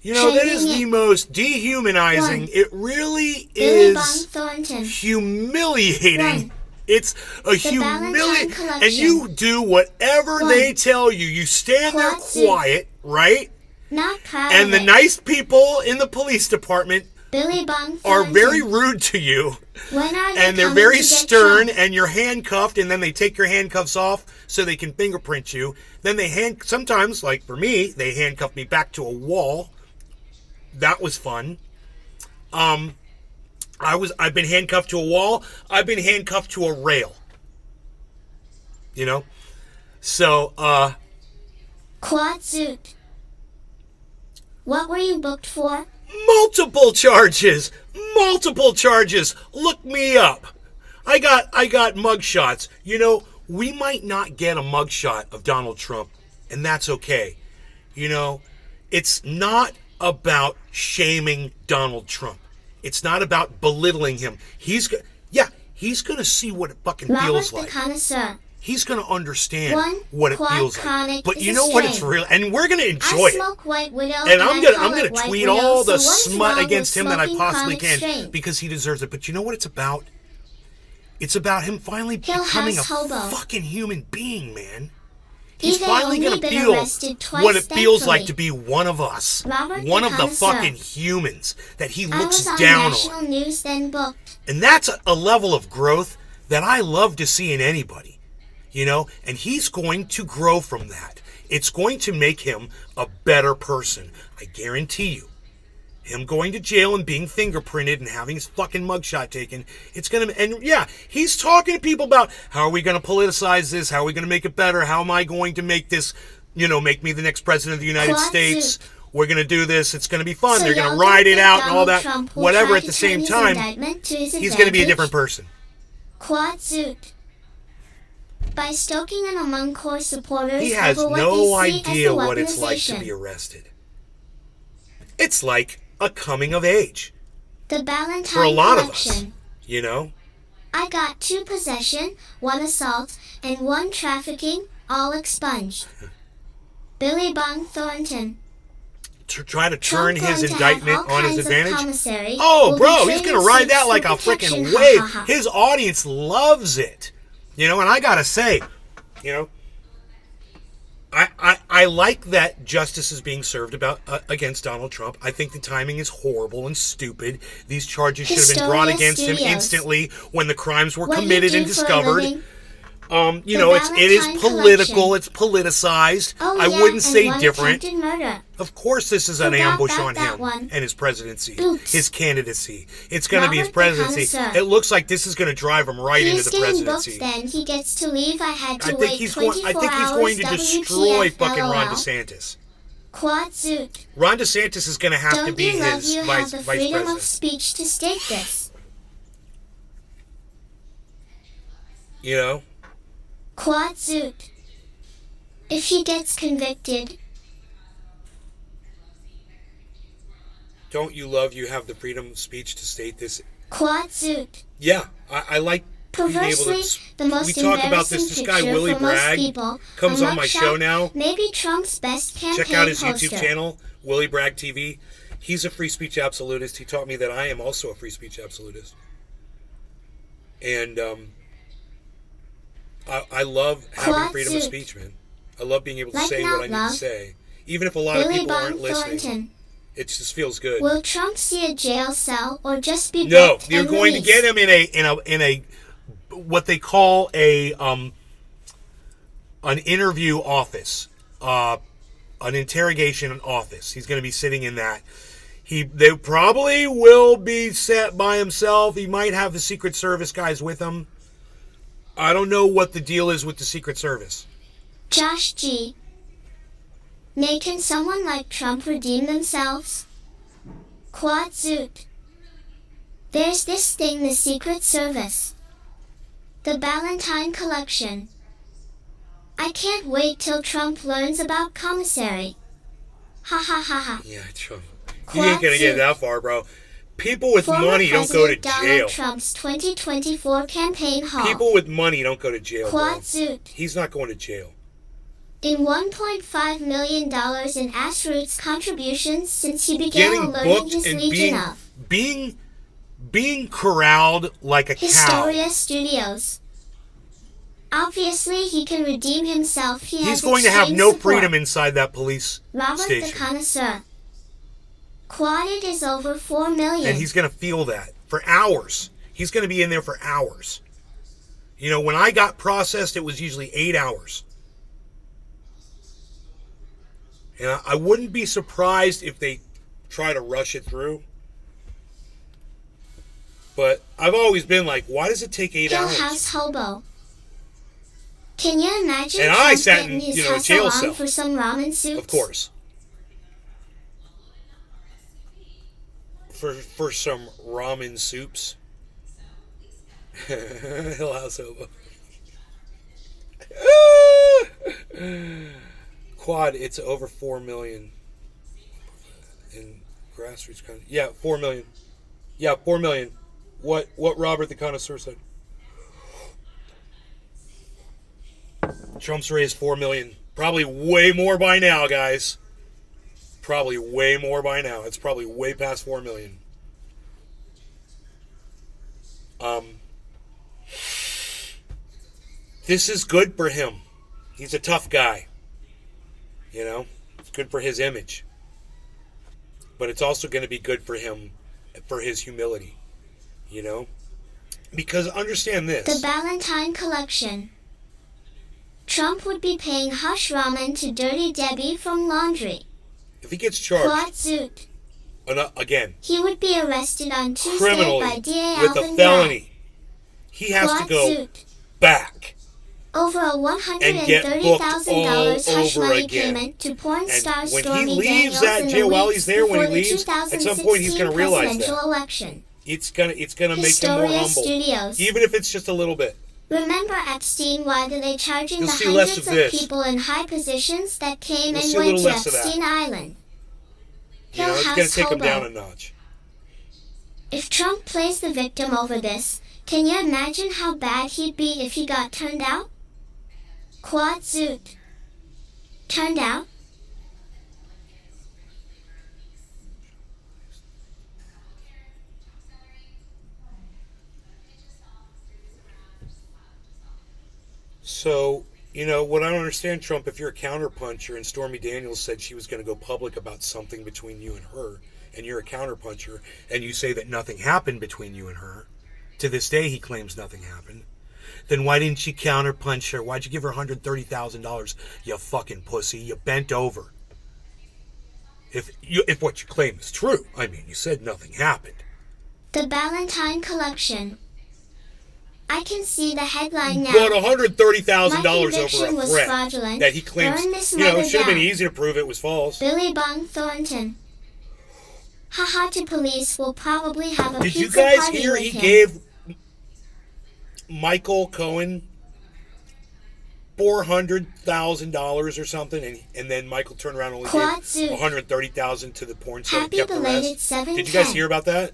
S1: You know, that is
S2: Trending
S1: the
S2: it.
S1: most dehumanizing.
S2: One.
S1: It really
S2: Billy Bong
S1: is
S2: Thornton.
S1: humiliating.
S2: One.
S1: It's a
S2: Ballantine
S1: humiliating.
S2: Collection.
S1: And you do whatever
S2: One.
S1: they tell you. You stand there
S2: Quad suit.
S1: quiet, right?
S2: Not proud
S1: And
S2: of
S1: the
S2: it.
S1: nice people in the police department
S2: Billy Bong
S1: are
S2: Thornton.
S1: very rude to you.
S2: When are they
S1: And they're
S2: coming
S1: very
S2: to get
S1: stern,
S2: Trump?
S1: and you're handcuffed, and then they take your handcuffs off so they can fingerprint you. Then sometimes, like for me, they handcuff me back to a wall. That was fun. I've been handcuffed to a wall. I've been handcuffed to a rail. You know? So,
S2: Quad suit. What were you booked for?
S1: multiple charges. Multiple charges. Look me up. I got mugshots. You know, we might not get a mugshot of Donald Trump, and that's okay. You know, it's not about shaming Donald Trump. It's not about belittling him. He's going to see what it fucking
S2: Robert
S1: feels
S2: the
S1: like.
S2: Connoisseur.
S1: He's going to understand
S2: One
S1: what it
S2: quad
S1: feels like.
S2: chronic
S1: But
S2: is
S1: you
S2: a
S1: know what? It's
S2: strain.
S1: real, and we're going to
S2: I
S1: enjoy it.
S2: smoke White Widow,
S1: And I'm gonna
S2: call it White
S1: tweet
S2: Widow,
S1: all the
S2: so what's
S1: smut
S2: wrong
S1: against
S2: with
S1: him that I
S2: smoking
S1: possibly
S2: chronic
S1: can
S2: strain?
S1: because he deserves it. But you know what it's about? It's about him finally
S2: Hill
S1: becoming a
S2: House Hobo.
S1: fucking human being, man. He's
S2: Even
S1: finally
S2: only
S1: gonna
S2: been
S1: feel
S2: arrested twice,
S1: what it feels like
S2: thankfully.
S1: to be one of us,
S2: Robert
S1: one
S2: the
S1: of the
S2: Connoisseur.
S1: fucking humans that he
S2: I
S1: looks
S2: was on
S1: down
S2: national
S1: on.
S2: news, then booked.
S1: And that's a level of growth that I love to see in anybody, you know? And he's going to grow from that. It's going to make him a better person. I guarantee you. Him going to jail and being fingerprinted and having his fucking mugshot taken, it's going to... And yeah, he's talking to people about how are we going to politicize this? How are we going to make it better? How am I going to make this, you know, make me the next president of the United
S2: Quad
S1: States?
S2: suit.
S1: We're going to do this. It's going to be fun.
S2: So
S1: They're going
S2: y'all
S1: to ride
S2: don't
S1: it
S2: think
S1: out and all
S2: Donald
S1: that.
S2: Trump will
S1: Whatever
S2: try
S1: at
S2: to
S1: the
S2: turn
S1: same
S2: his
S1: time,
S2: indictment to his
S1: he's going to be a
S2: advantage?
S1: different person.
S2: Quad suit. By stoking an among core supporters
S1: He has
S2: over what
S1: no
S2: they see
S1: idea
S2: as the
S1: what it's like to
S2: weaponization.
S1: be arrested. It's like a coming of age
S2: The Ballantine
S1: for a lot of us,
S2: Collection.
S1: you know?
S2: I got 2 possession, 1 assault, and 1 trafficking, all expunged. Billy Bong Thornton.
S1: To try to
S2: Trump
S1: turn his
S2: going to have
S1: indictment
S2: all
S1: on his
S2: kinds of
S1: advantage.
S2: commissary
S1: Oh,
S2: will be
S1: bro, he's
S2: trading
S1: going to ride that
S2: suits
S1: like
S2: for
S1: a freaking
S2: protection,
S1: wave.
S2: ha, ha, ha.
S1: His audience loves it. You know, and I got to say, you know, I like that justice is being served against Donald Trump. I think the timing is horrible and stupid. These charges should have been brought
S2: Historia
S1: against him
S2: Studios.
S1: instantly when the crimes were
S2: What you
S1: committed
S2: do
S1: and
S2: for a
S1: discovered.
S2: living?
S1: You
S2: The
S1: know, it is
S2: Ballantine
S1: political,
S2: Collection.
S1: it's politicized.
S2: Oh,
S1: I
S2: yeah,
S1: wouldn't
S2: and
S1: say
S2: 1
S1: different.
S2: attempted murder.
S1: Of course, this is an
S2: Forgot
S1: ambush
S2: about
S1: on
S2: that
S1: him
S2: one.
S1: and his presidency,
S2: Oops.
S1: his candidacy. It's going to be his
S2: Robert the
S1: presidency.
S2: Connoisseur.
S1: It looks like this is going to drive him right into
S2: He's
S1: the
S2: getting
S1: presidency.
S2: booked then. He gets to leave. I had
S1: I
S2: to
S1: think
S2: wait
S1: he's
S2: 24
S1: going to
S2: hours.
S1: destroy
S2: WTF,
S1: fucking Ron
S2: LOL.
S1: DeSantis.
S2: Quad suit.
S1: Ron DeSantis is going to have to
S2: Don't
S1: be
S2: you love
S1: his
S2: you have
S1: vice
S2: the freedom
S1: president.
S2: of speech to state this?
S1: You know?
S2: Quad suit. If he gets convicted,
S1: Don't you love you have the freedom of speech to state this
S2: Quad suit.
S1: Yeah, I like being able
S2: Perversely,
S1: to.
S2: the most
S1: We talk about
S2: embarrassing
S1: this. This guy
S2: picture
S1: Willie
S2: for most
S1: Bragg
S2: people,
S1: comes
S2: a
S1: on my
S2: mugshot,
S1: show now.
S2: Maybe Trump's best campaign
S1: Check out his
S2: poster.
S1: YouTube channel, Willie Bragg TV. He's a free speech absolutist. He taught me that I am also a free speech absolutist. And I love having
S2: Quad
S1: freedom of
S2: suit.
S1: speech, man. I love being able to
S2: Like
S1: say
S2: not
S1: what I need
S2: love.
S1: to say. Even if a lot of
S2: Billy
S1: people aren't
S2: Bob
S1: listening.
S2: Thornton.
S1: It just feels good.
S2: Will Trump see a jail cell or just be
S1: No,
S2: booked
S1: you're
S2: and
S1: going to
S2: released?
S1: get him in a what they call an interview office, an interrogation office. He's going to be sitting in that. They probably will be set by himself. He might have the Secret Service guys with him. I don't know what the deal is with the Secret Service.
S2: Josh G. May can someone like Trump redeem themselves? Quad suit. There's this thing, the Secret Service. The Ballantine Collection. I can't wait till Trump learns about commissary. Ha ha ha ha.
S1: Yeah, Trump. You
S2: Quad
S1: ain't going to get
S2: suit.
S1: that far, bro. People with
S2: Former
S1: money don't go to
S2: President
S1: jail.
S2: Donald Trump's 2024 campaign haul.
S1: People with money don't go to jail, bro.
S2: Quad suit.
S1: He's not going to jail.
S2: In $1.5 million in grassroots contributions since he began
S1: Getting
S2: alerting
S1: booked
S2: his
S1: and
S2: legion of
S1: being corralled like a cow.
S2: Historia Studios. Obviously, he can redeem himself. He
S1: He's
S2: has
S1: going to have
S2: extreme
S1: no
S2: support.
S1: freedom inside that police
S2: Robert the
S1: station.
S2: Connoisseur. Quadded is over 4 million.
S1: And he's going to feel that for hours. He's going to be in there for hours. You know, when I got processed, it was usually 8 hours. And I wouldn't be surprised if they try to rush it through. But I've always been like, why does it take 8
S2: Hill
S1: hours?
S2: House Hobo. Can you imagine
S1: And
S2: Trump
S1: I sat
S2: getting
S1: in,
S2: his
S1: you know, a
S2: hustle
S1: jail
S2: on
S1: cell.
S2: for some ramen soups?
S1: Of course. For some ramen soups. Hill House Hobo. Quad, it's over 4 million in grassroots kind of, yeah, 4 million. Yeah, 4 million. What Robert the Connoisseur said. Trump's raised 4 million. Probably way more by now, guys. Probably way more by now. It's probably way past 4 million. This is good for him. He's a tough guy. You know, it's good for his image. But it's also going to be good for him, for his humility. You know? Because understand this.
S2: The Ballantine Collection. Trump would be paying hush ramen to Dirty Debbie from Laundry.
S1: If he gets charged,
S2: Quad suit.
S1: again,
S2: He would be arrested on Tuesday
S1: criminally,
S2: by DA
S1: with
S2: Alvin
S1: a felony, he has
S2: Quad
S1: to go
S2: suit.
S1: back.
S2: Over a
S1: And get booked
S2: $130,000
S1: all
S2: hush
S1: over
S2: money
S1: again.
S2: payment to porn star
S1: And when
S2: Stormy
S1: he leaves
S2: Daniels
S1: that
S2: in the
S1: jail, while
S2: weeks
S1: he's there, when he
S2: before the
S1: leaves, at some point he's
S2: 2016
S1: going to realize
S2: presidential
S1: that.
S2: election.
S1: It's gonna make him more
S2: Historia
S1: humble,
S2: Studios.
S1: even if it's just a little bit.
S2: Remember Epstein? Why are they charging
S1: You'll
S2: the
S1: see less
S2: hundreds
S1: of
S2: of
S1: this.
S2: people in high positions that came
S1: You'll
S2: and
S1: see a
S2: went
S1: little
S2: to
S1: less of that.
S2: Epstein Island?
S1: You know,
S2: Hill
S1: it's
S2: House
S1: going to take him
S2: Hobo.
S1: down a notch.
S2: If Trump plays the victim over this, can you imagine how bad he'd be if he got turned out? Quad suit. Turned out?
S1: So, you know, what I don't understand, Trump, if you're a counterpuncher and Stormy Daniels said she was going to go public about something between you and her, and you're a counterpuncher, and you say that nothing happened between you and her, to this day he claims nothing happened, then why didn't you counterpunch her? Why'd you give her $130,000, you fucking pussy? You bent over. If what you claim is true, I mean, you said nothing happened.
S2: The Ballantine Collection. I can see the headline now.
S1: But $130,000
S2: My
S1: over
S2: conviction
S1: a
S2: was
S1: threat
S2: fraudulent.
S1: that he claims,
S2: Burn this
S1: you know, it
S2: mother
S1: should have been
S2: down.
S1: easy to prove it was false.
S2: Billy Bong Thornton. Haha, to police will probably have a
S1: Did
S2: pizza
S1: you guys
S2: party
S1: hear
S2: with
S1: he
S2: him.
S1: gave Michael Cohen $400,000 or something, and then Michael turned around and only
S2: Quad
S1: gave
S2: suit.
S1: $130,000 to the porn star and
S2: Happy
S1: kept the
S2: belated
S1: rest?
S2: 710.
S1: Did you guys hear about that?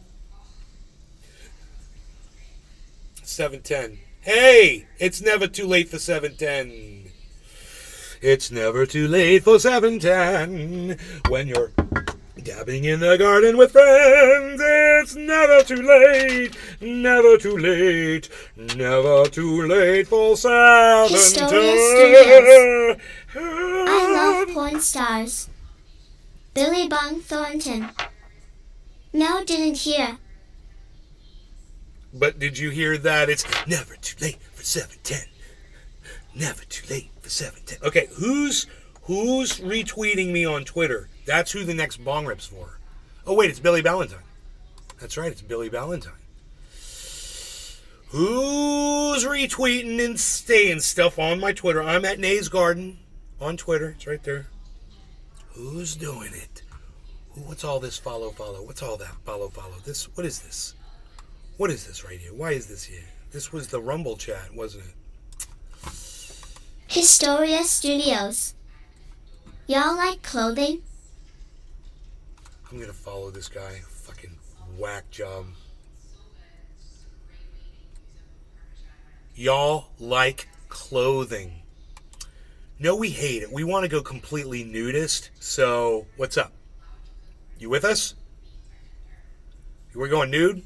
S1: 710. Hey, it's never too late for 710. It's never too late for 710. When you're dabbing in the garden with friends, it's never too late. Never too late. Never too late for 710.
S2: I love porn stars. Billy Bong Thornton. No, didn't hear.
S1: But did you hear that? It's never too late for 710. Never too late for 710. Okay, who's retweeting me on Twitter? That's who the next bong rip's for. Oh, wait, it's Billy Ballantyne. That's right, it's Billy Ballantyne. Who's retweeting and saying stuff on my Twitter? I'm at Nay's Garden on Twitter. It's right there. Who's doing it? What's all this follow? What's all that follow? This, what is this? What is this right here? Why is this here? This was the Rumble chat, wasn't it?
S2: Historia Studios. Y'all like clothing?
S1: I'm gonna follow this guy. Fucking whack job. Y'all like clothing. No, we hate it. We want to go completely nudist. So, what's up? You with us? We're going nude?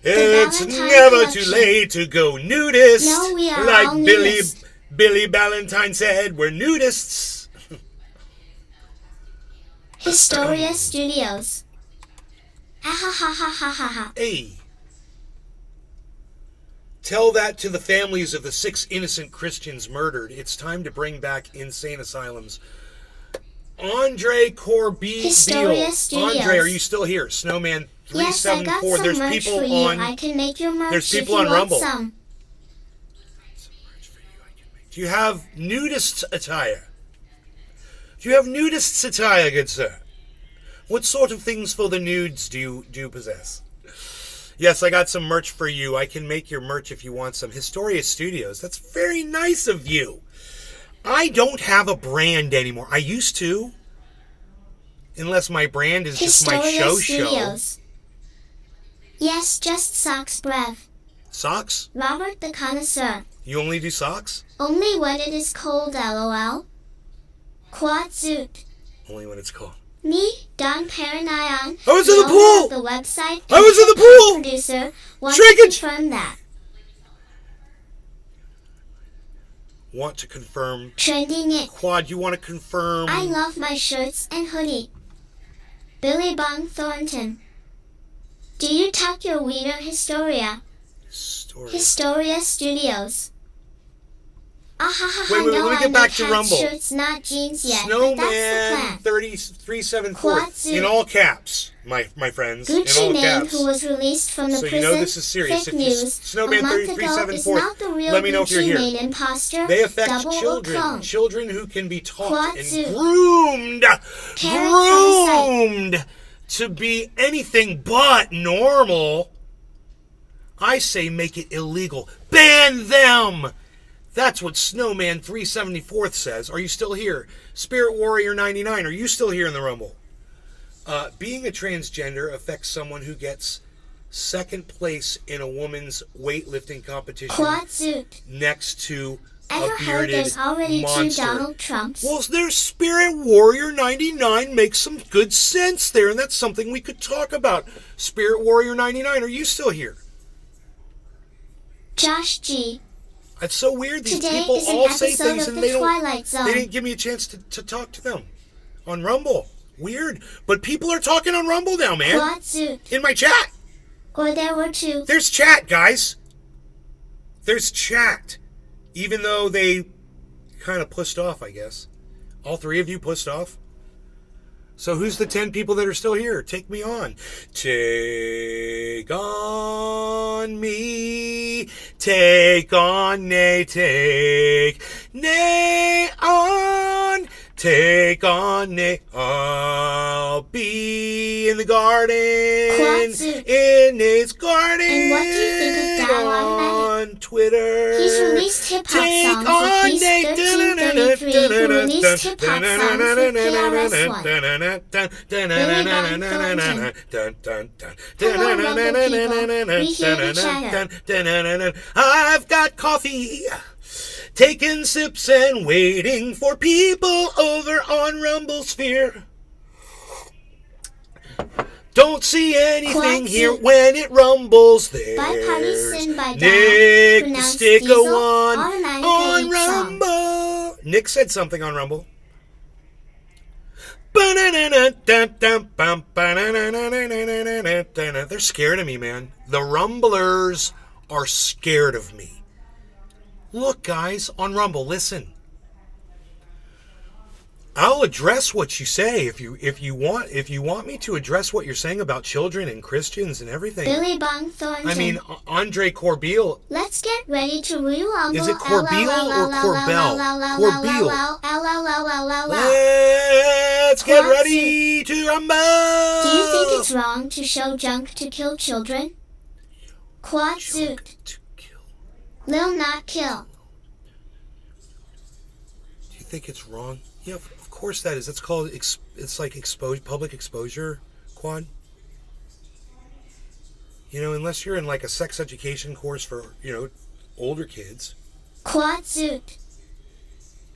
S1: It's never too late to go nudist.
S2: No, we are
S1: like
S2: all nudists.
S1: Billy Ballantyne said, we're nudists.
S2: Historia Studios. Ha.
S1: Hey. Tell that to the families of the 6 innocent Christians murdered. It's time to bring back insane asylums. Andre Corbeil.
S2: Historia Studios.
S1: Andre, are you still here? Snowman 374.
S2: Yes, I got some
S1: There's
S2: merch
S1: people
S2: for you.
S1: on.
S2: I can make your merch
S1: There's
S2: if
S1: people
S2: you
S1: on
S2: want
S1: Rumble.
S2: some.
S1: Do you have nudists attire? Do you have nudists attire, good sir? What sort of things for the nudes do you possess? Yes, I got some merch for you. I can make your merch if you want some. Historia Studios. That's very nice of you. I don't have a brand anymore. I used to. Unless my brand is just my show.
S2: Studios. Yes, just socks, brev.
S1: Socks?
S2: Robert the Connoisseur.
S1: You only do socks?
S2: Only when it is cold, lol. Quad Zoot.
S1: Only when it's cold.
S2: Me, Don Paranayan.
S1: I was in the
S2: owner
S1: pool!
S2: of the website.
S1: I was in the pool!
S2: Producer. Want
S1: Shrinkage!
S2: to confirm that.
S1: Want to confirm.
S2: Trending it.
S1: Quad, you want to confirm.
S2: I love my shirts and hoodie. Billy Bong Thornton. Do you tuck your wiener, Historia? Historia Studios.
S1: Wait, let me get back to Rumble.
S2: Shirts, not jeans yet, but that's the
S1: Snowman
S2: plan.
S1: 374
S2: Quatsu.
S1: in all caps, my friends.
S2: Gucci
S1: in all
S2: Mane,
S1: caps.
S2: who was released from the
S1: So
S2: prison,
S1: you know this is serious.
S2: fake
S1: If you
S2: news,
S1: Snowman
S2: a month ago, is
S1: 374,
S2: not the real
S1: let me know if you're
S2: Gucci
S1: here.
S2: Mane imposter,
S1: They affect
S2: double or
S1: children.
S2: clone.
S1: Children who can be taught
S2: Quatsu.
S1: and groomed to be anything but normal. I say make it illegal. Ban them! That's what Snowman 374 says. Are you still here? Spirit Warrior 99, are you still here in the Rumble? Being a transgender affects someone who gets second place in a woman's weightlifting competition
S2: Quad Zoot.
S1: next to
S2: Ever
S1: a
S2: heard
S1: bearded
S2: there's already
S1: monster.
S2: 2 Donald Trumps?
S1: Well, there's Spirit Warrior 99 makes some good sense there, and that's something we could talk about. Spirit Warrior 99, are you still here?
S2: Josh G.
S1: It's so weird. These
S2: Today
S1: people
S2: is an
S1: all say
S2: episode
S1: things
S2: of
S1: and
S2: the
S1: they don't.
S2: Twilight Zone.
S1: They didn't give me a chance to talk to them on Rumble. Weird, but people are talking on Rumble now, man.
S2: Quad Zoot.
S1: In my chat,
S2: Or there were 2.
S1: there's chat, guys. There's chat, even though they kind of pushed off, I guess. All 3 of you pushed off. So who's the 10 people that are still here? Take me on. Take on me. Take on Nay. Take Nay on. Take on Nay. I'll I'll be in the garden,
S2: Quadzoot.
S1: in his garden.
S2: And what do you think of Dial Automatic?
S1: On Twitter.
S2: He's released hip-hop
S1: Take
S2: songs
S1: on
S2: with these
S1: Nate.
S2: 1333 who released hip-hop songs with TR4N. Billy Bong Thornton. Hello, Rumble people. We here to chatter.
S1: I've got coffee, taking sips and waiting for people over on Rumble Sphere. Don't see anything
S2: Quadzoot.
S1: here when it rumbles there.
S2: Bipartisan by Dial.
S1: Nick, the
S2: Pronounced
S1: stick
S2: Diesel.
S1: on
S2: Automatically each song.
S1: Rumble. Nick said something on Rumble. They're scared of me, man. The Rumblers are scared of me. Look, guys, on Rumble, listen. I'll address what you say if you want me to address what you're saying about children and Christians and everything.
S2: Billy Bong Thornton.
S1: I mean, Andre Corbeil.
S2: Let's get ready to rumble.
S1: Is it Corbeil or Corbell? Corbeil. Let's get ready to rumble.
S2: Do you think it's wrong to show junk to kill children? Quadzoot.
S1: To kill.
S2: Lil not kill.
S1: Do you think it's wrong? Yeah, of course that is. That's called it's like public exposure, Quad. You know, unless you're in like a sex education course for, older kids.
S2: Quadzoot.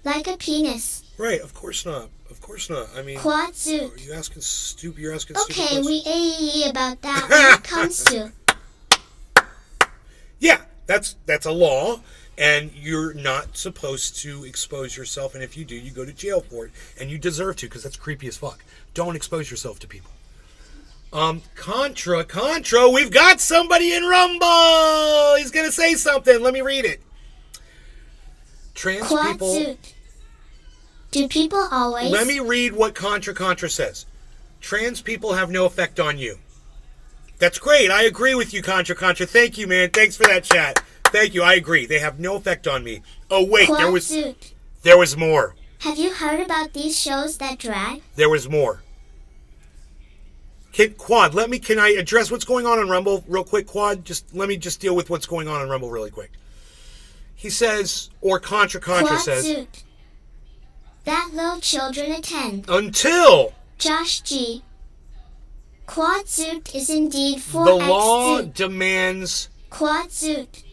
S2: Like a penis.
S1: Right, of course not. Of course not. I mean,
S2: Quadzoot.
S1: you're asking stupid
S2: Okay,
S1: questions.
S2: we about that when it comes to.
S1: Yeah, that's a law, and you're not supposed to expose yourself, and if you do, you go to jail for it, and you deserve to, because that's creepy as fuck. Don't expose yourself to people. Contra, we've got somebody in Rumble! He's gonna say something, let me read it. Trans people...
S2: Quadzoot. Do people always...
S1: Let me read what Contra says. Trans people have no effect on you. That's great. I agree with you, Contra. Thank you, man. Thanks for that chat. Thank you. I agree. They have no effect on me. Oh, wait.
S2: Quadzoot.
S1: There was more.
S2: Have you heard about these shows that drag?
S1: There was more. Quad, can I address what's going on Rumble real quick, Quad? Let me deal with what's going on Rumble really quick. He says, or Contra says...
S2: Quadzoot. That little children attend.
S1: Until...
S2: Josh G. Quadzoot is indeed 4x
S1: the law
S2: zoot.
S1: demands...
S2: Quadzoot.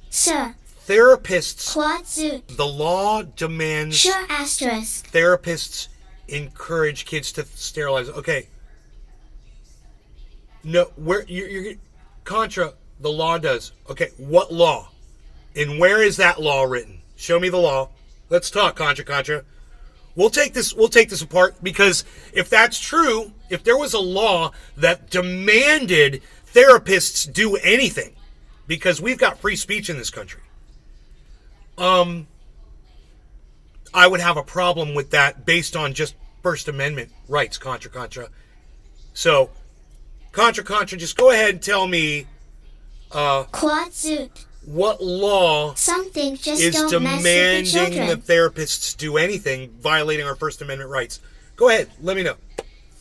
S2: Sir.
S1: Therapists...
S2: Quadzoot.
S1: The law demands...
S2: Sure asterisk.
S1: Therapists encourage kids to sterilize. Okay. No, where you're Contra, the law does. Okay, what law? And where is that law written? Show me the law. Let's talk, Contra. We'll take this apart, because if that's true, if there was a law that demanded therapists do anything, because we've got free speech in this country, I would have a problem with that based on just First Amendment rights, Contra. So, Contra, just go ahead and tell me
S2: Quadzoot.
S1: what law
S2: Something just
S1: is
S2: don't mess with the
S1: demanding
S2: children.
S1: that therapists do anything violating our First Amendment rights. Go ahead, let me know.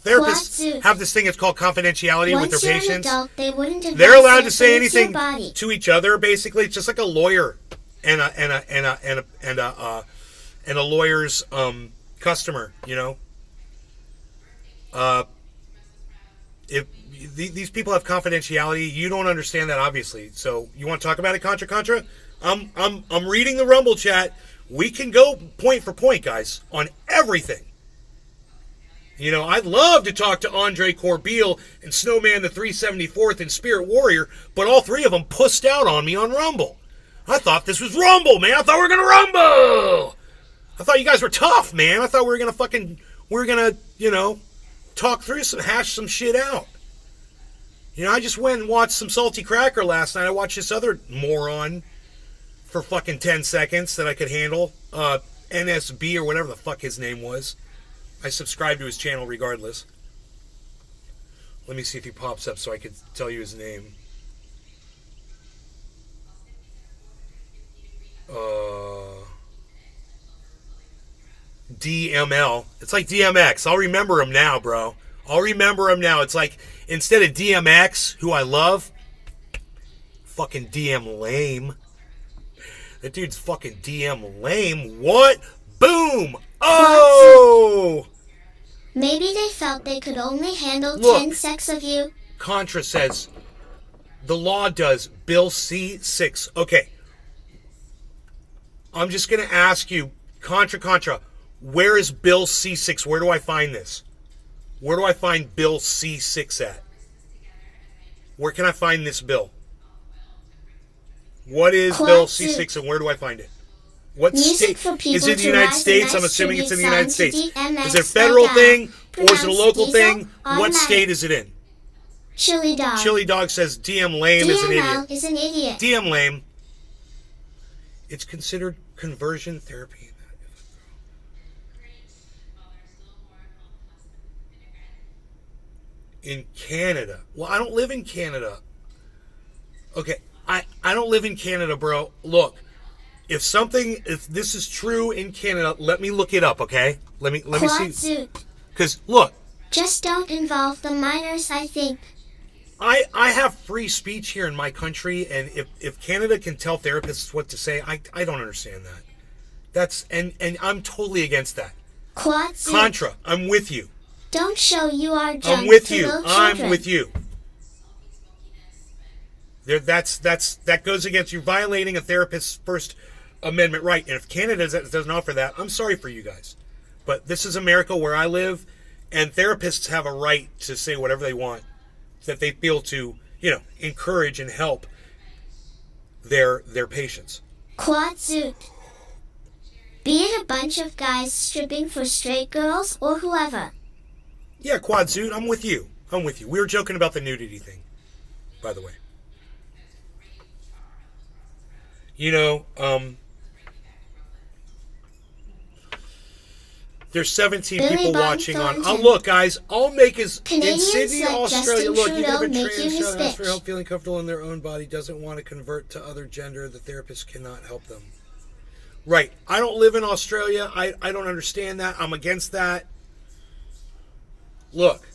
S1: Therapists
S2: Quadzoot.
S1: have this thing, it's called confidentiality with
S2: Once
S1: their
S2: you're an
S1: patients.
S2: adult, they wouldn't advise
S1: They're allowed to
S2: that
S1: say
S2: it's your
S1: anything
S2: body.
S1: to each other. Basically, it's just like a lawyer and a lawyer's customer. If these people have confidentiality, you don't understand that, obviously. So you want to talk about it, Contra? I'm reading the Rumble chat. We can go point for point, guys, on everything. I'd love to talk to Andre Corbeil and Snowman the 374th and Spirit Warrior, but all three of them pussed out on me on Rumble. I thought this was Rumble, man. I thought we were gonna rumble. I thought you guys were tough, man. I thought we were gonna talk through hash some shit out. I just went and watched some Salty Cracker last night. I watched this other moron for fucking 10 seconds that I could handle. NSB or whatever the fuck his name was. I subscribed to his channel regardless. Let me see if he pops up so I could tell you his name. DML. It's like DMX. I'll remember him now, bro. I'll remember him now. It's like, instead of DMX, who I love, fucking DM lame. That dude's fucking DM lame. What? Boom! Oh!
S2: Maybe they felt they could only handle
S1: Look.
S2: 10 sex of you.
S1: Contra says, the law does. Bill C6. Okay. I'm just going to ask you, Contra, where is Bill C6? Where do I find this? Where do I find Bill C6 at? Where can I find this bill? What is Bill C6 and where do I find it? What
S2: Music
S1: state?
S2: for people
S1: Is it the
S2: to
S1: United
S2: write a
S1: States?
S2: nice
S1: I'm assuming it's in the
S2: tribute
S1: United
S2: song to
S1: States.
S2: DMX
S1: Is it a federal
S2: by
S1: thing or is it a
S2: pronounced
S1: local
S2: Diesel
S1: thing? What
S2: automatic.
S1: state is it in?
S2: Chili dog.
S1: Chili Dog says DM lame is an idiot.
S2: DML is an idiot.
S1: DM lame. It's considered conversion therapy. In Canada. Well, I don't live in Canada. Okay, I don't live in Canada, bro. Look, if this is true in Canada, let me look it up, okay? Let me see.
S2: Suit.
S1: Because look,
S2: Just don't involve the minors, I think.
S1: I have free speech here in my country, and if Canada can tell therapists what to say, I don't understand that. That's and I'm totally against that.
S2: Quad suit.
S1: Contra, I'm with you.
S2: Don't show you are drunk
S1: I'm with
S2: to
S1: you.
S2: little
S1: I'm
S2: children.
S1: with you. That goes against you violating a therapist's First Amendment right. And if Canada doesn't offer that, I'm sorry for you guys. But this is America where I live, and therapists have a right to say whatever they want that they feel to, encourage and help their patients.
S2: Quad suit. Be it a bunch of guys stripping for straight girls or whoever.
S1: Yeah, Quad Suit, I'm with you. We were joking about the nudity thing, by the way. There's 17
S2: Billy
S1: people
S2: Bob
S1: watching on.
S2: Thornton.
S1: Oh, look, guys, I'll make in
S2: Canadians
S1: Sydney,
S2: like
S1: Australia.
S2: Justin
S1: Look, you
S2: Trudeau
S1: can have a
S2: make you his
S1: trans ask for
S2: bitch.
S1: help feeling comfortable in their own body, doesn't want to convert to other gender. The therapist cannot help them. Right. I don't live in Australia. I don't understand that. I'm against that. Look.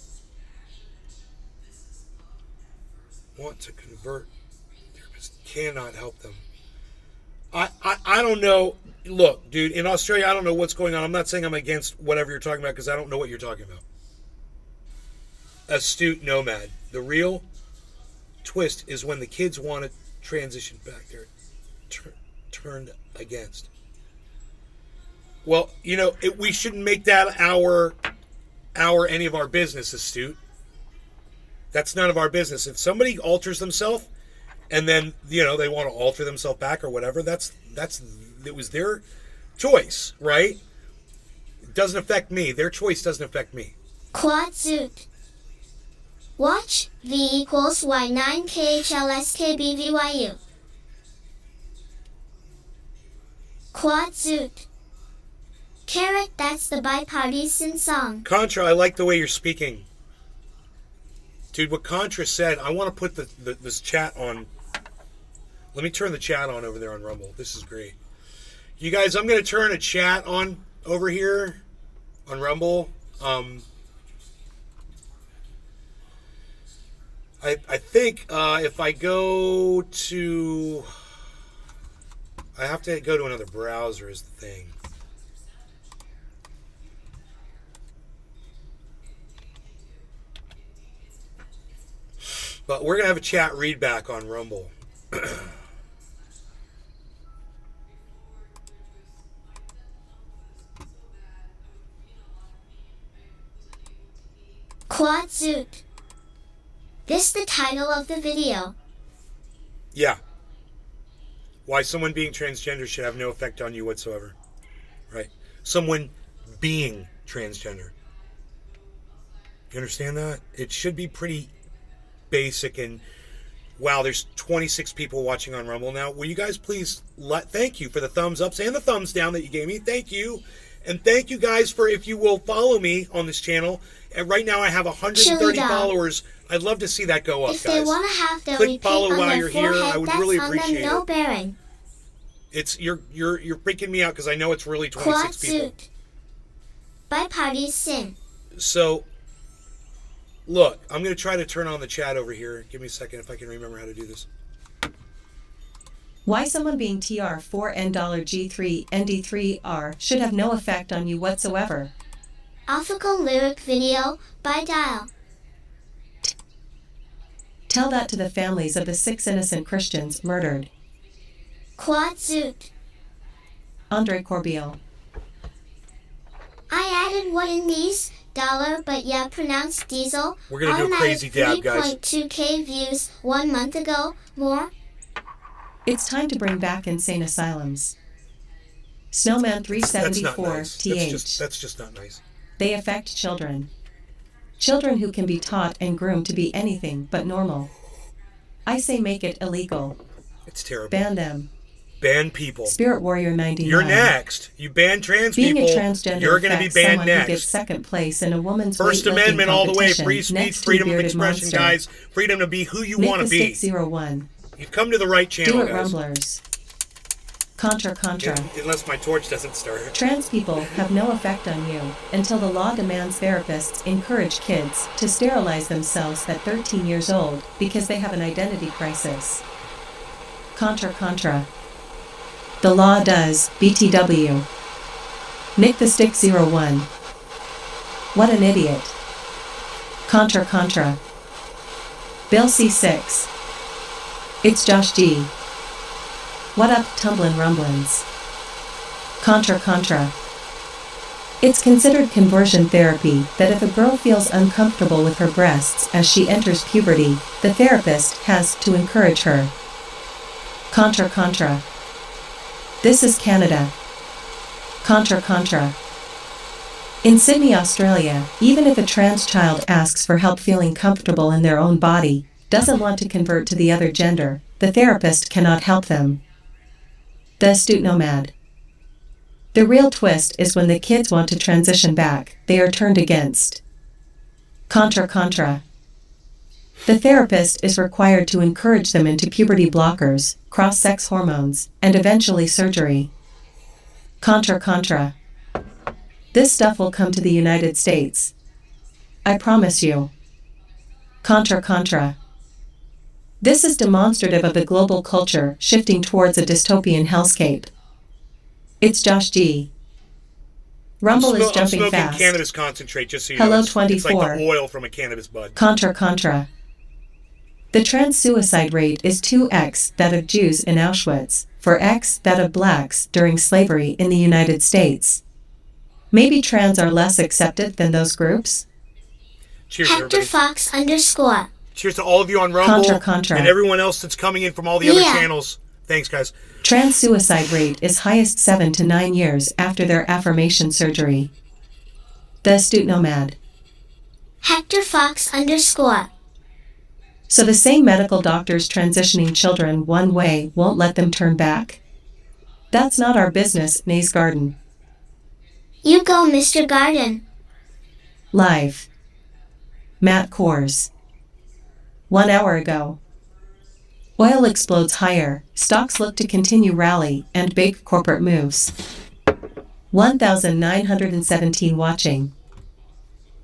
S1: Want to convert. Therapist cannot help them. I don't know. Look, dude, in Australia, I don't know what's going on. I'm not saying I'm against whatever you're talking about because I don't know what you're talking about. Astute nomad. The real twist is when the kids want to transition back. They're turned against. Well, we shouldn't make that any of our business, Astute. That's none of our business. If somebody alters themselves and then, they want to alter themselves back or whatever, it was their choice, right? It doesn't affect me. Their choice doesn't affect me.
S2: Quad suit. Watch V equals Y9KHLSKBVYU. Quad suit. Carrot, that's the bipartisan song.
S1: Contra, I like the way you're speaking. Dude, what Contra said, I want to put this chat on. Let me turn the chat on over there on Rumble. This is great. You guys, I'm going to turn a chat on over here on Rumble. I think if I go to... I have to go to another browser is the thing. But we're going to have a chat read back on Rumble.
S2: Quad suit. This the title of the video.
S1: Yeah. Why someone being transgender should have no effect on you whatsoever. Right. Someone being transgender. You understand that? It should be pretty basic. And wow, there's 26 people watching on Rumble now. Will you guys please thank you for the thumbs ups and the thumbs down that you gave me. Thank you. And thank you guys for, if you will follow me on this channel. And right now I have 130 followers. I'd love to see that go up,
S2: if
S1: guys.
S2: they want to have their
S1: Click
S2: repeat
S1: follow
S2: on
S1: while
S2: their
S1: you're here.
S2: forehead,
S1: I would
S2: that's
S1: really
S2: on
S1: appreciate
S2: them, no
S1: it.
S2: bearing.
S1: It's you're freaking me out because I know it's really 26
S2: Quad
S1: people.
S2: suit. by parties sin.
S1: So, look, I'm going to try to turn on the chat over here. Give me a second if I can remember how to do this.
S5: Why someone being TR4N G3ND3R should have no effect on you whatsoever.
S2: Alphical lyric video by Dial.
S5: Tell that to the families of the 6 innocent Christians murdered.
S2: Quad Zoot.
S5: Andre Corbiel.
S2: I added what in these dollar, but yeah, pronounced diesel.
S1: We're gonna do a crazy dab, guys.
S2: 3.2K views 1 month ago. More.
S5: It's time to bring back insane asylums. Snowman
S1: That's not
S5: 374
S1: nice.
S5: TH.
S1: That's just not nice.
S5: They affect children. Children who can be taught and groomed to be anything but normal. I say make it illegal.
S1: It's terrible.
S5: Ban them.
S1: Ban people.
S5: Spirit Warrior 99.
S1: You're next. You ban trans
S5: Being
S1: people.
S5: a transgender
S1: You're going to be
S5: affects
S1: banned
S5: someone who gets
S1: next.
S5: second place in a woman's
S1: First
S5: weightlifting
S1: Amendment all the way.
S5: competition
S1: Free speech,
S5: next to
S1: freedom of
S5: bearded
S1: expression,
S5: monster.
S1: guys. Freedom to be who you
S5: Make
S1: want to
S5: the
S1: be.
S5: stick 01.
S1: You've come to the right channel,
S5: Do it,
S1: guys.
S5: Rumblers. Contra.
S1: Unless my torch doesn't start.
S5: Trans people have no effect on you until the law demands therapists encourage kids to sterilize themselves at 13 years old because they have an identity crisis. Contra. The law does, BTW. Nick the Stick 01. What an idiot. Contra. Bill C6. It's Josh G. What up, tumblin' rumblins? Contra. It's considered conversion therapy that if a girl feels uncomfortable with her breasts as she enters puberty, the therapist has to encourage her. Contra. This is Canada. Contra. In Sydney, Australia, even if a trans child asks for help feeling comfortable in their own body, doesn't want to convert to the other gender, the therapist cannot help them. The Astute Nomad. The real twist is when the kids want to transition back, they are turned against. Contra. The therapist is required to encourage them into puberty blockers, cross-sex hormones, and eventually surgery. Contra. This stuff will come to the United States. I promise you. Contra. This is demonstrative of the global culture shifting towards a dystopian hellscape. It's Josh G. Rumble is jumping
S1: I'm smoking
S5: fast.
S1: cannabis concentrate, just so you
S5: Hello,
S1: know. It's like
S5: 24.
S1: the oil from a cannabis bud.
S5: Contra. The trans suicide rate is 2x that of Jews in Auschwitz, 4x that of blacks during slavery in the United States. Maybe trans are less accepted than those groups?
S1: Cheers,
S2: Hector
S1: everybody.
S2: Fox _
S1: Cheers to all of you on Rumble
S5: Contra.
S1: and everyone else that's coming in from all the other channels. Thanks, guys.
S5: Trans suicide rate is highest 7 to 9 years after their affirmation surgery. The Astute Nomad.
S2: Hector Fox _
S5: So the same medical doctors transitioning children one way won't let them turn back? That's not our business, Nays Garden.
S2: You go, Mr. Garden.
S5: Live. Matt Kors. 1 hour ago. Oil explodes higher, stocks look to continue rally, and big corporate moves. 1,917 watching.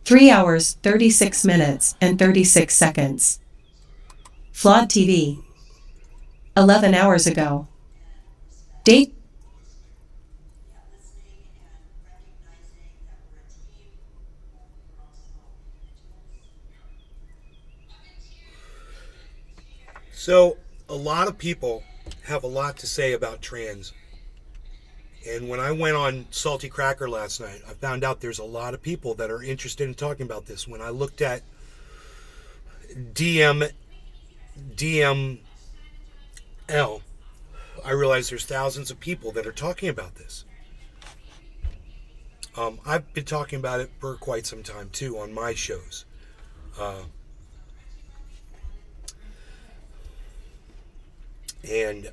S5: 3 hours, 36 minutes, and 36 seconds. Flawed TV. 11 hours ago. Date.
S1: So, a lot of people have a lot to say about trans. And when I went on Salty Cracker last night, I found out there's a lot of people that are interested in talking about this. When I looked at DML, I realized there's thousands of people that are talking about this. I've been talking about it for quite some time too on my shows. And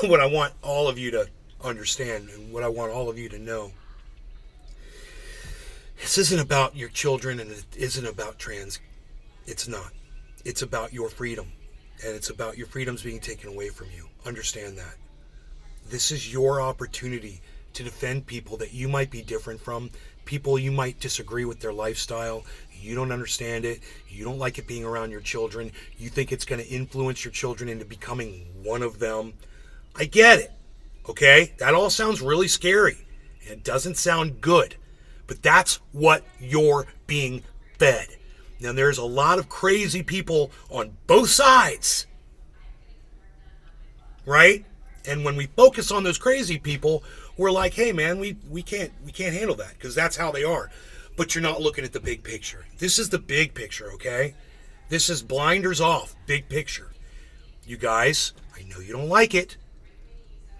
S1: what I want all of you to understand and what I want all of you to know, this isn't about your children and it isn't about trans. It's not. It's about your freedom. And it's about your freedoms being taken away from you. Understand that. This is your opportunity to defend people that you might be different from, people you might disagree with their lifestyle. You don't understand it. You don't like it being around your children. You think it's going to influence your children into becoming one of them. I get it. Okay? That all sounds really scary. And it doesn't sound good. But that's what you're being fed. Now, there's a lot of crazy people on both sides. Right? And when we focus on those crazy people, we're like, hey man, we can't handle that because that's how they are. But you're not looking at the big picture. This is the big picture, okay? This is blinders off, big picture. You guys, I know you don't like it,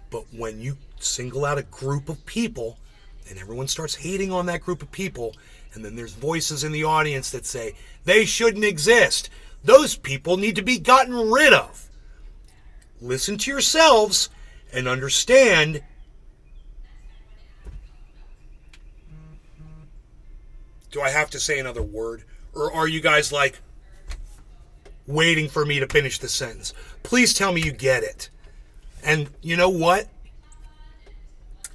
S1: but when you single out a group of people and everyone starts hating on that group of people, and then there's voices in the audience that say they shouldn't exist, those people need to be gotten rid of. Listen to yourselves and understand do I have to say another word? Or are you guys like waiting for me to finish the sentence? Please tell me you get it. And you know what?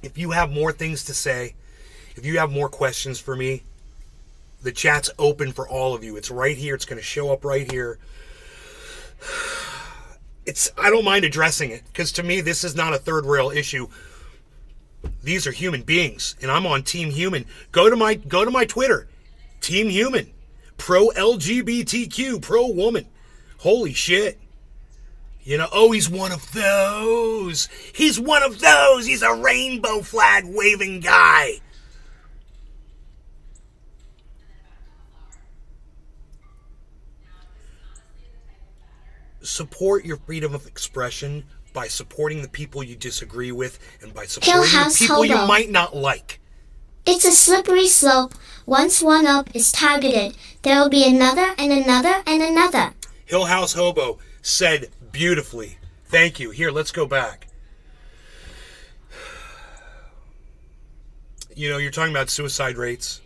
S1: If you have more things to say, if you have more questions for me, the chat's open for all of you. It's right here. It's going to show up right here. I don't mind addressing it because to me, this is not a third rail issue. These are human beings, and I'm on Team Human. Go to my Twitter, Team Human, pro LGBTQ, pro woman. Holy shit! You know, oh, he's one of those. He's one of those. He's a rainbow flag waving guy. Support your freedom of expression by supporting the people you disagree with and by supporting the people you might not like.
S2: It's a slippery slope. Once one up is targeted, there will be another and another and another.
S1: Hill House Hobo said beautifully. Thank you. Here, let's go back. You know, you're talking about suicide rates.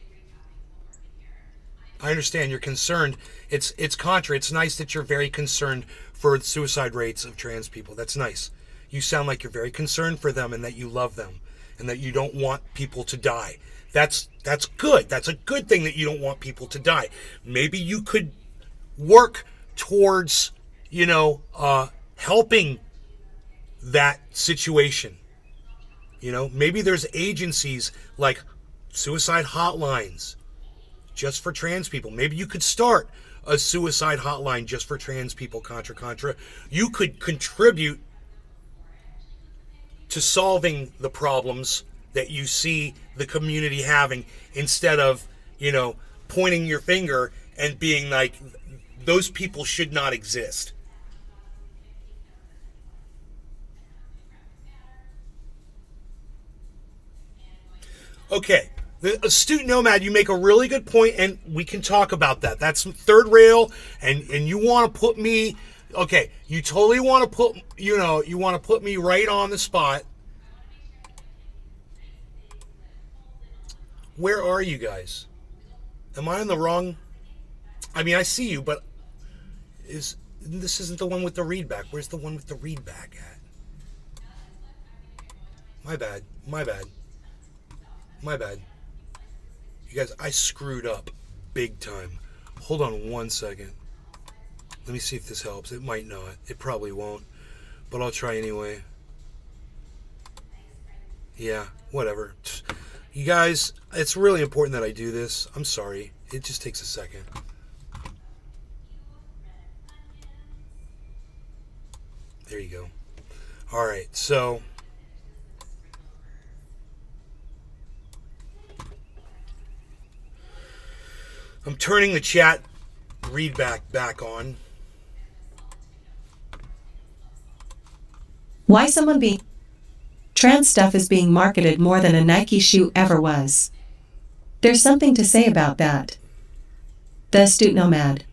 S1: I understand you're concerned. It's contra. It's nice that you're very concerned for the suicide rates of trans people. That's nice. You sound like you're very concerned for them and that you love them and that you don't want people to die. That's good. That's a good thing that you don't want people to die. Maybe you could work towards, helping that situation. Maybe there's agencies like suicide hotlines just for trans people. Maybe you could start a suicide hotline just for trans people, contra. You could contribute to solving the problems that you see the community having instead of, pointing your finger and being like, those people should not exist. Okay. The astute nomad, you make a really good point, and we can talk about that. That's third rail, and you want to put me, okay, you totally want to put, you want to put me right on the spot. Where are you guys? Am I on the wrong? I mean, I see you, but this isn't the one with the readback. Where's the one with the readback at? My bad. You guys, I screwed up big time. Hold on one second. Let me see if this helps. It might not. It probably won't. But I'll try anyway. Yeah, whatever. You guys, it's really important that I do this. I'm sorry. It just takes a second. There you go. All right, so I'm turning the chat readback back on.
S5: Why someone being trans stuff is being marketed more than a Nike shoe ever was. There's something to say about that. The astute nomad.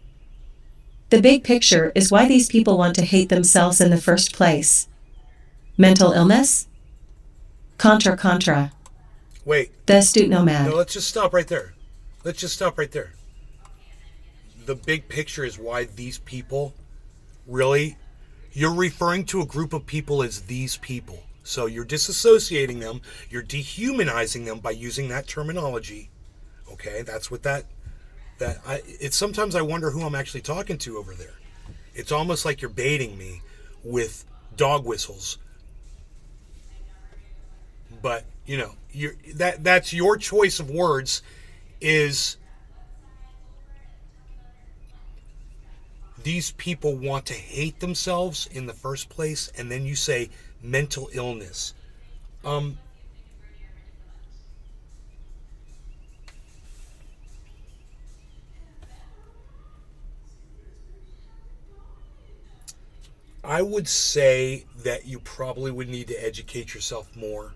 S5: The big picture is why these people want to hate themselves in the first place. Mental illness? Contra.
S1: Wait.
S5: The astute nomad.
S1: No, let's just stop right there. The big picture is why these people, really, you're referring to a group of people as these people. So you're disassociating them, you're dehumanizing them by using that terminology. Okay, that's what it's sometimes I wonder who I'm actually talking to over there. It's almost like you're baiting me with dog whistles. But, that's your choice of words is these people want to hate themselves in the first place, and then you say mental illness. I would say that you probably would need to educate yourself more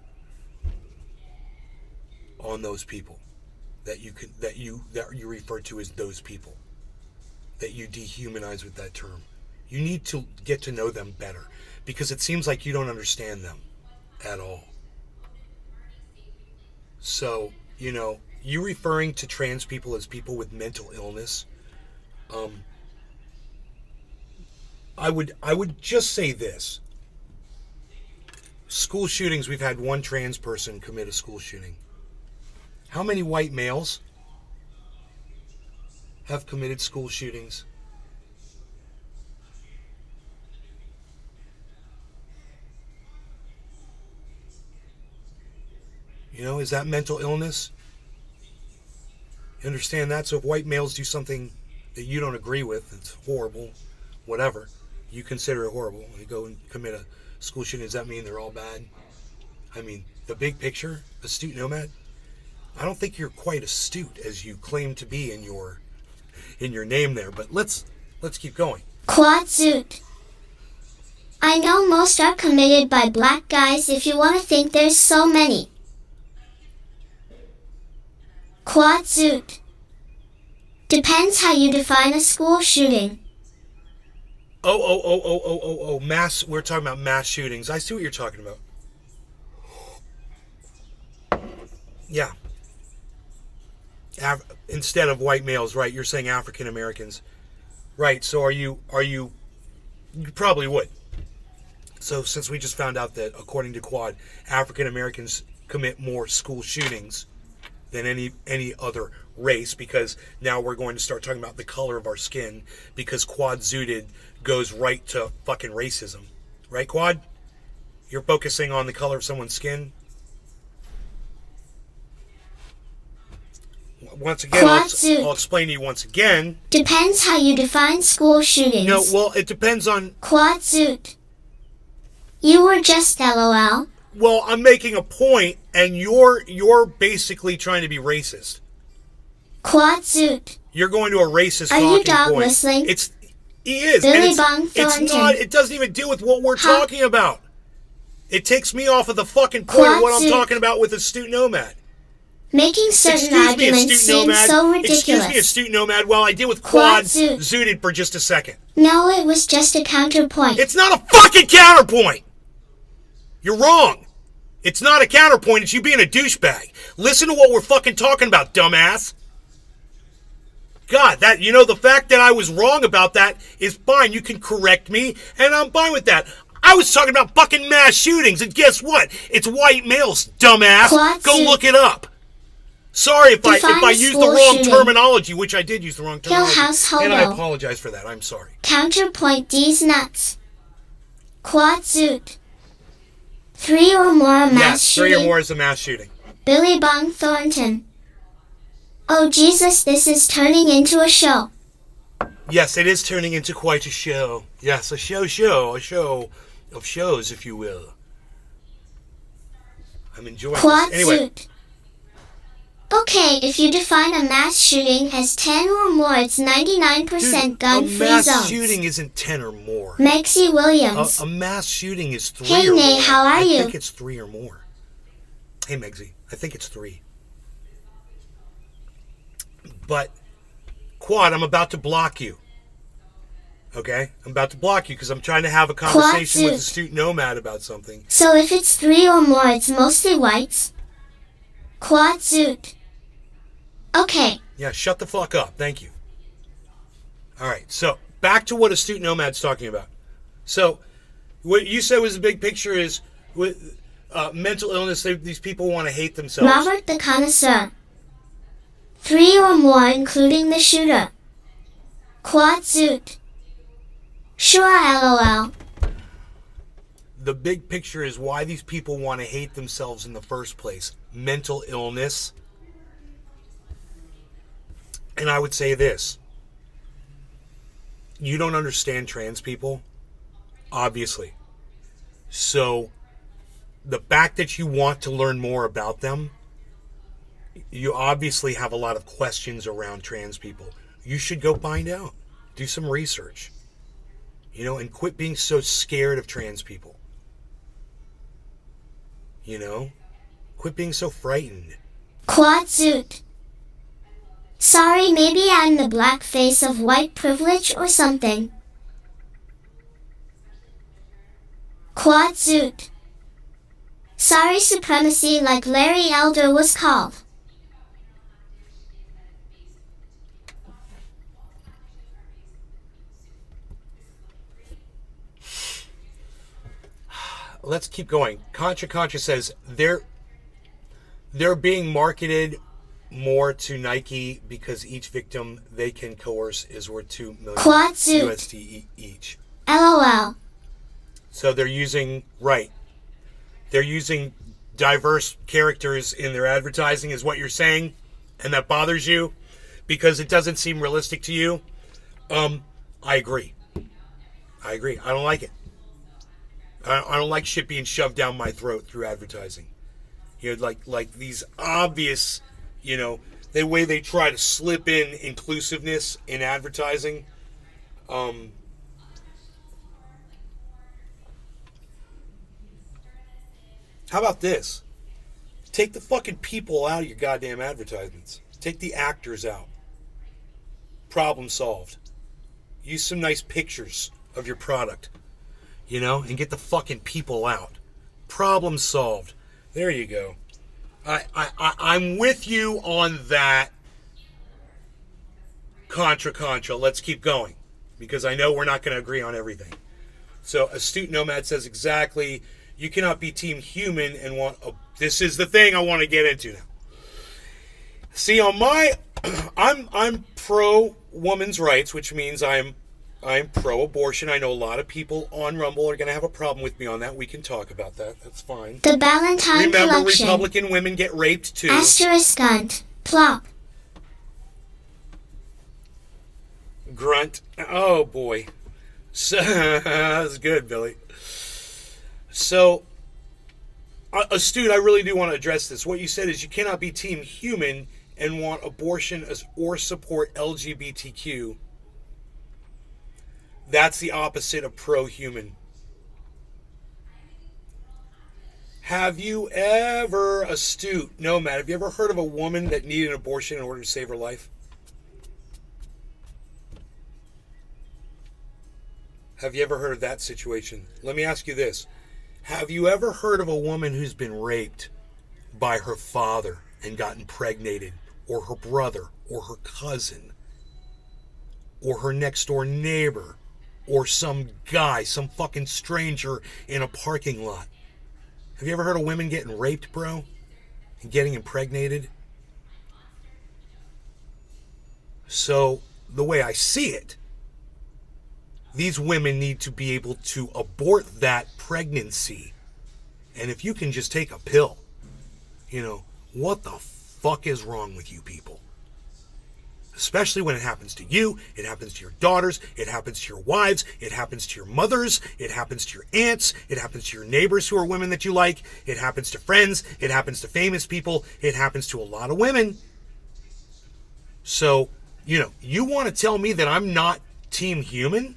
S1: on those people that you refer to as those people that you dehumanize with that term. You need to get to know them better because it seems like you don't understand them at all. So, you referring to trans people as people with mental illness, I would just say this. School shootings, we've had one trans person commit a school shooting. How many white males have committed school shootings? Is that mental illness? You understand that? So if white males do something that you don't agree with, it's horrible, whatever, you consider it horrible, they go and commit a school shooting, does that mean they're all bad? I mean, the big picture, astute nomad, I don't think you're quite astute as you claim to be in your name there, but let's keep going.
S2: Quad Zoot. I know most are committed by black guys if you want to think there's so many. Quad Zoot. Depends how you define a school shooting.
S1: Mass, we're talking about mass shootings. I see what you're talking about. Yeah. Instead of white males, right? You're saying African Americans. Right, so you probably would. So since we just found out that according to Quad, African Americans commit more school shootings than any other race, because now we're going to start talking about the color of our skin, because Quad Zooted goes right to fucking racism. Right, Quad? You're focusing on the color of someone's skin? Once again, I'll explain to you once again.
S2: Depends how you define school shootings.
S1: No, well, it depends on...
S2: Quad Zoot. You were just LOL.
S1: Well, I'm making a point, and you're basically trying to be racist.
S2: Quad Zoot.
S1: You're going to a racist
S2: talking point. Are you dog
S1: point.
S2: Whistling?
S1: He is.
S2: Billy Bong Thornton.
S1: It's not. It doesn't even deal with what we're talking about. It takes me off of the fucking point of what I'm talking about with Astute Nomad.
S2: Making certain arguments seem so ridiculous.
S1: Excuse me, Astute Nomad, while I deal with Quad Zooted for just a second.
S2: No, it was just a counterpoint.
S1: It's not a fucking counterpoint! You're wrong. It's not a counterpoint, it's you being a douchebag. Listen to what we're fucking talking about, dumbass. God, the fact that I was wrong about that is fine. You can correct me, and I'm fine with that. I was talking about fucking mass shootings, and guess what? It's white males, dumbass. Go look it up. Sorry if I used the wrong terminology, which I did use the wrong terminology.
S2: Kill House Hobo.
S1: And I apologize for that. I'm sorry.
S2: Counterpoint D's nuts. Quad Zoot. 3 or more mass shooting.
S1: Yes, 3 or more is a mass shooting.
S2: Billy Bong Thornton. Oh Jesus, this is turning into a show.
S1: Yes, it is turning into quite a show. Yes, a show of shows, if you will. I'm enjoying
S2: Quad
S1: this. Anyway.
S2: Zoot. Okay, if you define a mass shooting as 10 or more, it's 99% gun-free zones.
S1: A mass shooting isn't 10 or more.
S2: Maxie Williams.
S1: A mass shooting is 3
S2: hey,
S1: or
S2: Nay,
S1: more.
S2: How are you?
S1: I think it's 3 or more. Hey, Megsy, I think it's 3. But, Quad, I'm about to block you. Okay? I'm about to block you because I'm trying to have a conversation with Astute Nomad about something.
S2: So if it's 3 or more, it's mostly whites? Quad Zoot. Okay.
S1: Yeah, shut the fuck up. Thank you. Alright, so back to what Astute Nomad's talking about. So, what you said was the big picture is mental illness. These people want to hate themselves.
S2: Robert the Connoisseur. 3 or more including the shooter. Quad Zoot. Sure, LOL.
S1: The big picture is why these people want to hate themselves in the first place. Mental illness. And I would say this. You don't understand trans people, obviously. So, the fact that you want to learn more about them, you obviously have a lot of questions around trans people. You should go find out. Do some research. You know, and quit being so scared of trans people. You know? Quit being so frightened.
S2: Quad Zoot. Sorry, maybe I'm the black face of white privilege or something. Quad Zoot. Sorry, supremacy like Larry Elder was called.
S1: Let's keep going. Contra says they're being marketed more to Nike because each victim they can coerce is worth $2 million
S2: Quad Zoot.
S1: USD each.
S2: LOL.
S1: So they're using diverse characters in their advertising is what you're saying, and that bothers you because it doesn't seem realistic to you. I agree. I don't like it. I don't like shit being shoved down my throat through advertising. You know, like these obvious, you know, the way they try to slip in inclusiveness in advertising. How about this? Take the fucking people out of your goddamn advertisements. Take the actors out. Problem solved. Use some nice pictures of your product. You know, and get the fucking people out. Problem solved. There you go. I'm with you on that. Contra. Let's keep going. Because I know we're not going to agree on everything. So, Astute Nomad says exactly, you cannot be Team Human and want a... This is the thing I want to get into now. See, on my... I'm pro women's rights, which means I'm pro-abortion. I know a lot of people on Rumble are going to have a problem with me on that. We can talk about that. That's fine.
S2: The Ballantine
S1: Remember,
S2: Collection.
S1: Republican women get raped too.
S2: Asterisk Gunt. Plop.
S1: Grunt. Oh, boy. So, that's good, Billy. So, Astute, I really do want to address this. What you said is you cannot be Team Human and want abortion or support LGBTQ. That's the opposite of pro-human. Have you ever, Astute Nomad, have you ever heard of a woman that needed an abortion in order to save her life? Have you ever heard of that situation? Let me ask you this. Have you ever heard of a woman who's been raped by her father and got impregnated, or her brother, or her cousin, or her next door neighbor, or some guy, some fucking stranger in a parking lot? Have you ever heard of women getting raped, bro? And getting impregnated? So, the way I see it, these women need to be able to abort that pregnancy. And if you can just take a pill, you know, what the fuck is wrong with you people? Especially when it happens to you, it happens to your daughters, it happens to your wives, it happens to your mothers, it happens to your aunts, it happens to your neighbors who are women that you like, it happens to friends, it happens to famous people, it happens to a lot of women. So, you know, you want to tell me that I'm not Team Human?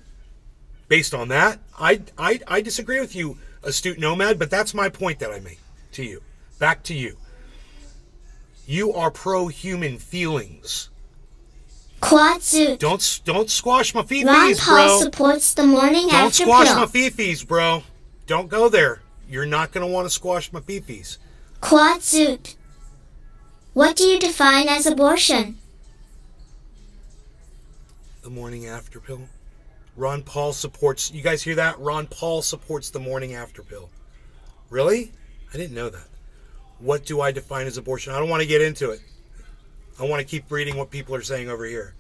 S1: Based on that, I disagree with you, Astute Nomad, but that's my point that I make to you. Back to you. You are pro-human feelings.
S2: Quad Zoot.
S1: Don't squash my
S2: Ron
S1: fifis,
S2: Paul
S1: bro.
S2: supports the morning
S1: Don't
S2: after
S1: squash
S2: pill.
S1: my fifis, bro. Don't go there. You're not going to want to squash my fifis.
S2: Quad Zoot. What do you define as abortion?
S1: The morning after pill. Ron Paul supports... You guys hear that? Ron Paul supports the morning after pill. Really? I didn't know that. What do I define as abortion? I don't want to get into it. I want to keep reading what people are saying over here.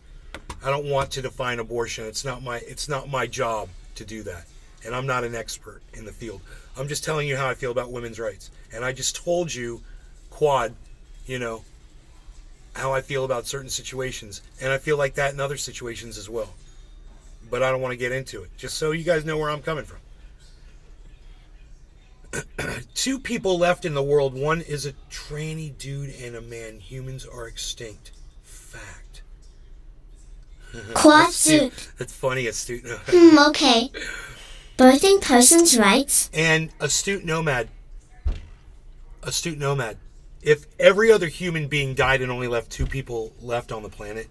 S1: I don't want to define abortion. It's not my job to do that. And I'm not an expert in the field. I'm just telling you how I feel about women's rights. And I just told you, Quad, how I feel about certain situations. And I feel like that in other situations as well. But I don't want to get into it. Just so you guys know where I'm coming from. 2 people left in the world. One is a tranny dude and a man. Humans are extinct. Fact.
S2: Quad suit.
S1: That's funny, astute.
S2: Okay. Birthing person's rights?
S1: And astute nomad. Astute nomad. If every other human being died and only left 2 people left on the planet,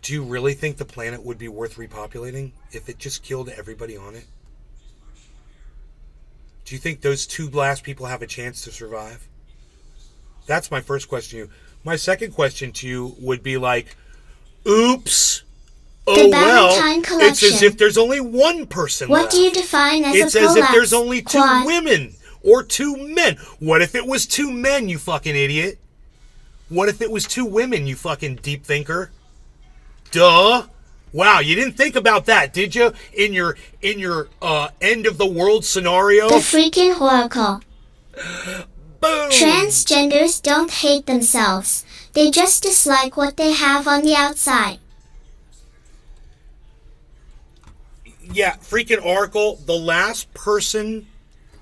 S1: do you really think the planet would be worth repopulating if it just killed everybody on it? Do you think those 2 last people have a chance to survive? That's my first question to you. My second question to you would be like, oops. Oh well, it's as if there's only one person left.
S2: What do you define as
S1: it's
S2: a prolapse?
S1: It's as if there's only 2
S2: Quad.
S1: women or 2 men. What if it was 2 men, you fucking idiot? What if it was 2 women, you fucking deep thinker? Duh. Wow, you didn't think about that, did you? In your end of the world scenario?
S2: The freaking oracle.
S1: Boom.
S2: Transgenders don't hate themselves. They just dislike what they have on the outside.
S1: Yeah, freaking Oracle, the last person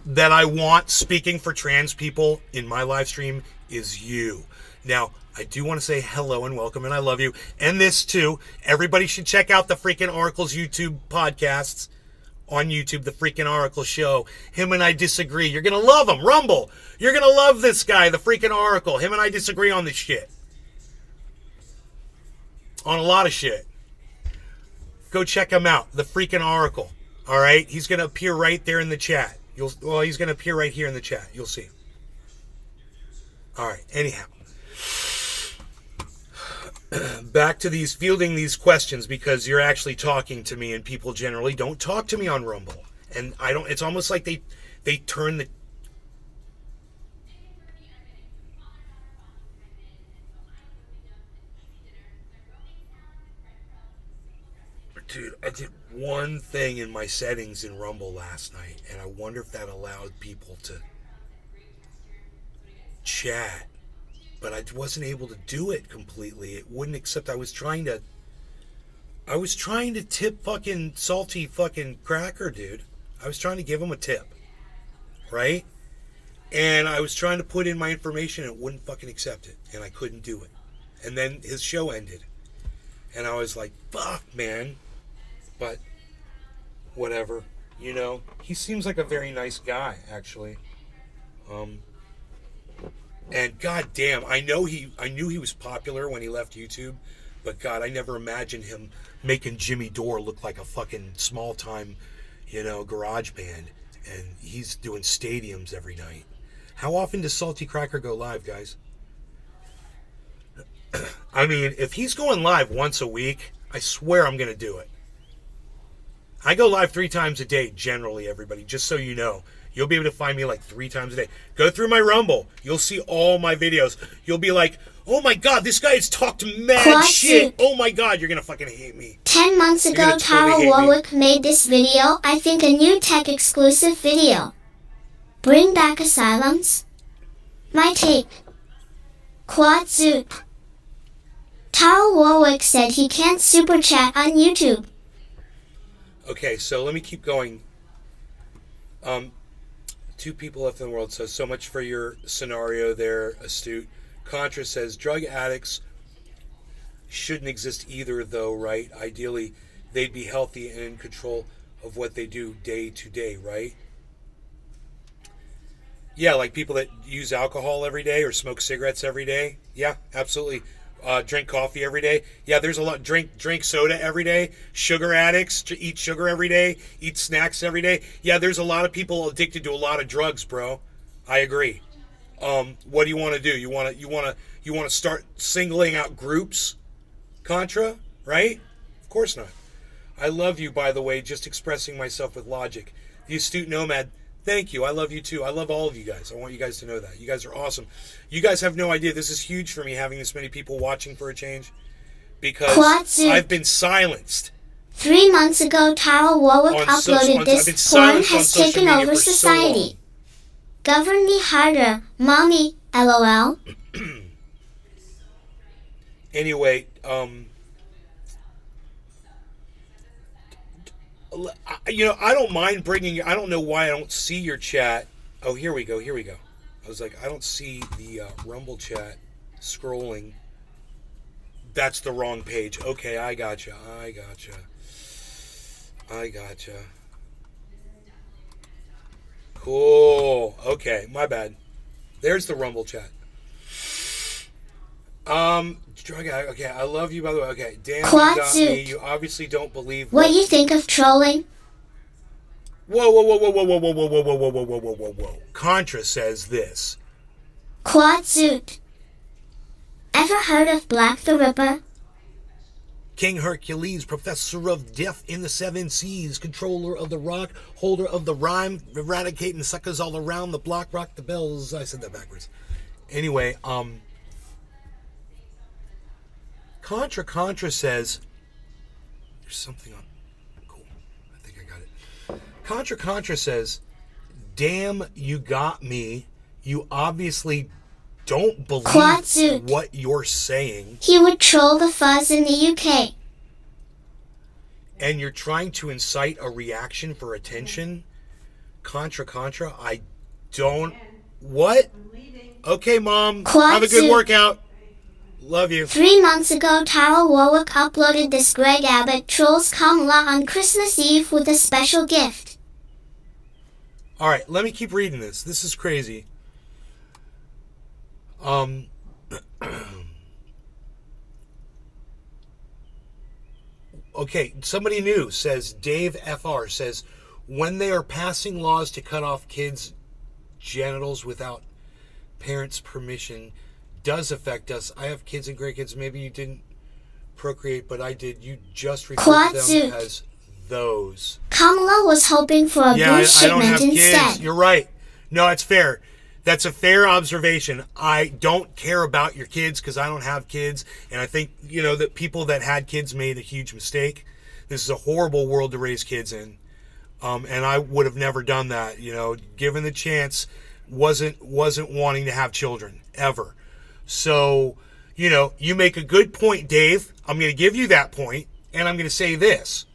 S1: that I want speaking for trans people in my live stream is you. Now, I do want to say hello and welcome, and I love you. And this, too. Everybody should check out the freaking Oracle's YouTube podcasts on YouTube, the freaking Oracle Show. Him and I disagree. You're going to love him. Rumble. You're going to love this guy, the freaking Oracle. Him and I disagree on this shit. On a lot of shit. Go check him out, the freaking Oracle. All right? He's going to appear right there in the chat. He's going to appear right here in the chat. You'll see. All right. Anyhow. Back to fielding these questions, because you're actually talking to me, and people generally don't talk to me on Rumble. And it's almost like they turn the... Dude, I did one thing in my settings in Rumble last night, and I wonder if that allowed people to chat. But I wasn't able to do it completely. It wouldn't accept. I was trying to tip fucking Salty fucking Cracker, dude. I was trying to give him a tip. Right? And I was trying to put in my information, and it wouldn't fucking accept it. And I couldn't do it. And then his show ended. And I was like, fuck, man. But whatever, he seems like a very nice guy, actually. And goddamn, I knew he was popular when he left YouTube, but God, I never imagined him making Jimmy Dore look like a fucking small time, garage band, and he's doing stadiums every night. How often does Salty Cracker go live, guys? I mean, if he's going live once a week, I swear I'm gonna do it. I go live 3 times a day, generally, everybody, just so you know. You'll be able to find me like 3 times a day. Go through my Rumble. You'll see all my videos. You'll be like, oh my God, this guy has talked mad shit. Oh my God, you're going to fucking hate me.
S2: 10 months ago, Tara Warwick made this video, I think a new tech exclusive video. Bring back asylums? My take. Quad Zoot. Tara Warwick said he can't super chat on YouTube.
S1: Okay, so let me keep going. 2 people left in the world, so much for your scenario there, Astute. Contra says, drug addicts shouldn't exist either, though, right? Ideally, they'd be healthy and in control of what they do day to day, right? Yeah, like people that use alcohol every day or smoke cigarettes every day. Yeah, absolutely. Drink coffee every day. Yeah, there's a lot. Drink soda every day. Sugar addicts eat sugar every day. Eat snacks every day. Yeah, there's a lot of people addicted to a lot of drugs, bro. I agree. What do you want to do? You want to start singling out groups? Contra, right? Of course not. I love you, by the way. Just expressing myself with logic. The astute nomad. Thank you. I love you too. I love all of you guys. I want you guys to know that. You guys are awesome. You guys have no idea. This is huge for me, having this many people watching for a change. Because
S2: Quatsu.
S1: I've been silenced.
S2: 3 months ago, Tara Warwick uploaded
S1: I've been
S2: this. Porn
S1: silenced on
S2: has
S1: social
S2: taken
S1: media
S2: over
S1: for so
S2: society. Govern me harder, mommy. LOL.
S1: Anyway, I don't mind bringing. I don't know why I don't see your chat. Oh, here we go. Here we go. I was like, I don't see the Rumble chat scrolling. That's the wrong page. Okay, I gotcha. Cool. Okay, my bad. There's the Rumble chat. Okay, I love you, by the way. Okay, damn, you got
S2: Quatsu.
S1: me. You obviously don't believe
S2: What you think of trolling?
S1: Whoa. Contra says this.
S2: Quatsuit. Ever heard of Black the Ripper?
S1: King Hercules, professor of death in the seven seas, controller of the rock, holder of the rhyme, eradicating suckers all around the block, rock the bells. I said that backwards. Anyway, Contra says, there's something on, cool, I think I got it. Contra says, damn, you got me. You obviously don't believe
S2: Quatsuit.
S1: what you're saying.
S2: He would troll the fuzz in the UK.
S1: And you're trying to incite a reaction for attention. Contra, I don't, what? Okay, Mom, have a good
S2: Quatsuit.
S1: workout. Love you.
S2: 3 months ago, Tara Warwick uploaded this. Greg Abbott trolls Kamala on Christmas Eve with a special gift.
S1: All right, let me keep reading this. This is crazy. Okay, somebody new says, Dave FR says, when they are passing laws to cut off kids' genitals without parents' permission, does affect us. I have kids and grandkids. Maybe you didn't procreate, but I did. You just refer to them
S2: Quatsuit.
S1: as those.
S2: Kamala was hoping for a
S1: Yeah,
S2: booze
S1: I don't have
S2: shipment
S1: kids.
S2: instead.
S1: You're right. No, it's fair. That's a fair observation. I don't care about your kids because I don't have kids. And I think, that people that had kids made a huge mistake. This is a horrible world to raise kids in. And I would have never done that, given the chance, wasn't wanting to have children ever. So, you make a good point, Dave. I'm going to give you that point, and I'm going to say this.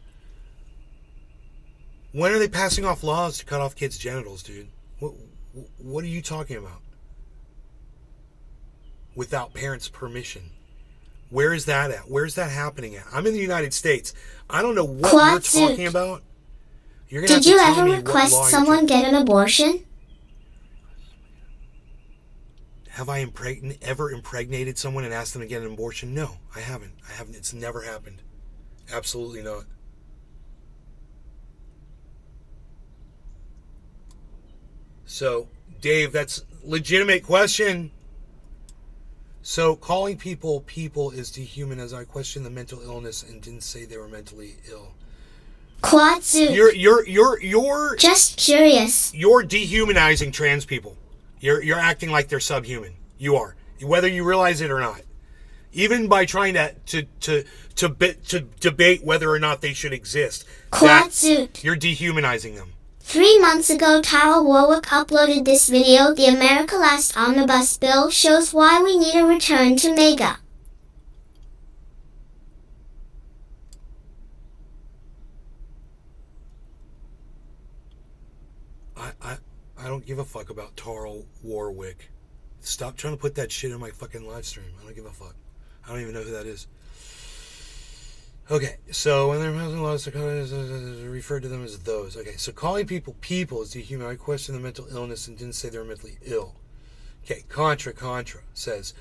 S1: When are they passing off laws to cut off kids' genitals, dude? What are you talking about? Without parents' permission. Where is that at? Where's that happening at? I'm in the United States. I don't know what
S2: Quatsuit.
S1: you're talking about. You're gonna have
S2: Did
S1: to
S2: you
S1: tell
S2: ever
S1: me what
S2: request
S1: law you're
S2: someone
S1: talking-
S2: get an abortion?
S1: Have I ever impregnated someone and asked them to get an abortion? No, I haven't. It's never happened. Absolutely not. So, Dave, that's a legitimate question. So, calling people is dehumanizing. I questioned the mental illness and didn't say they were mentally ill.
S2: Quatsuit.
S1: You're
S2: Just curious.
S1: You're dehumanizing trans people. You're acting like they're subhuman. You are, whether you realize it or not. Even by trying to debate whether or not they should exist,
S2: Quatsuit.
S1: you're dehumanizing them.
S2: 3 months ago, Tara Warwick uploaded this video. The America Last Omnibus Bill shows why we need a return to MAGA.
S1: I don't give a fuck about Tara Warwick. Stop trying to put that shit in my fucking live stream. I don't give a fuck. I don't even know who that is. Okay, so when they're passing laws to refer to them as those. Okay, so calling people is dehuman. I question the mental illness and didn't say they were mentally ill. Okay, Contra says,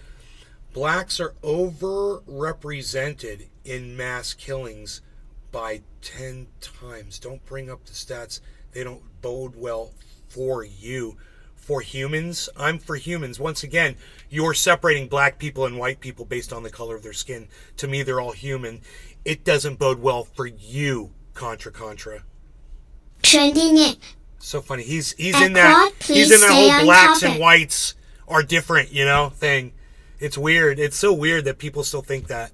S1: blacks are overrepresented in mass killings by 10 times. Don't bring up the stats. They don't bode well for you. For humans, I'm for humans. Once again, you're separating black people and white people based on the color of their skin. To me, they're all human. It doesn't bode well for you, Contra.
S2: Trending it.
S1: So funny. He's
S2: At
S1: in that
S2: Quad, please
S1: he's in that
S2: stay
S1: whole
S2: on
S1: blacks
S2: topic.
S1: and whites are different, thing. It's weird. It's so weird that people still think that.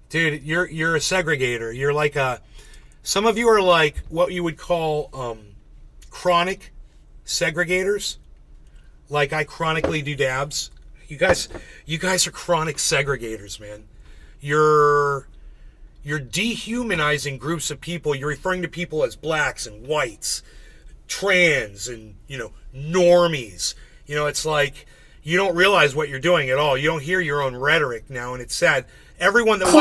S1: Dude, you're a segregator. You're like some of you are like what you would call chronic segregators. Like I chronically do dabs. You guys are chronic segregators, man. You're dehumanizing groups of people. You're referring to people as blacks and whites, trans and, normies. It's like you don't realize what you're doing at all. You don't hear your own rhetoric now, and it's sad. Everyone that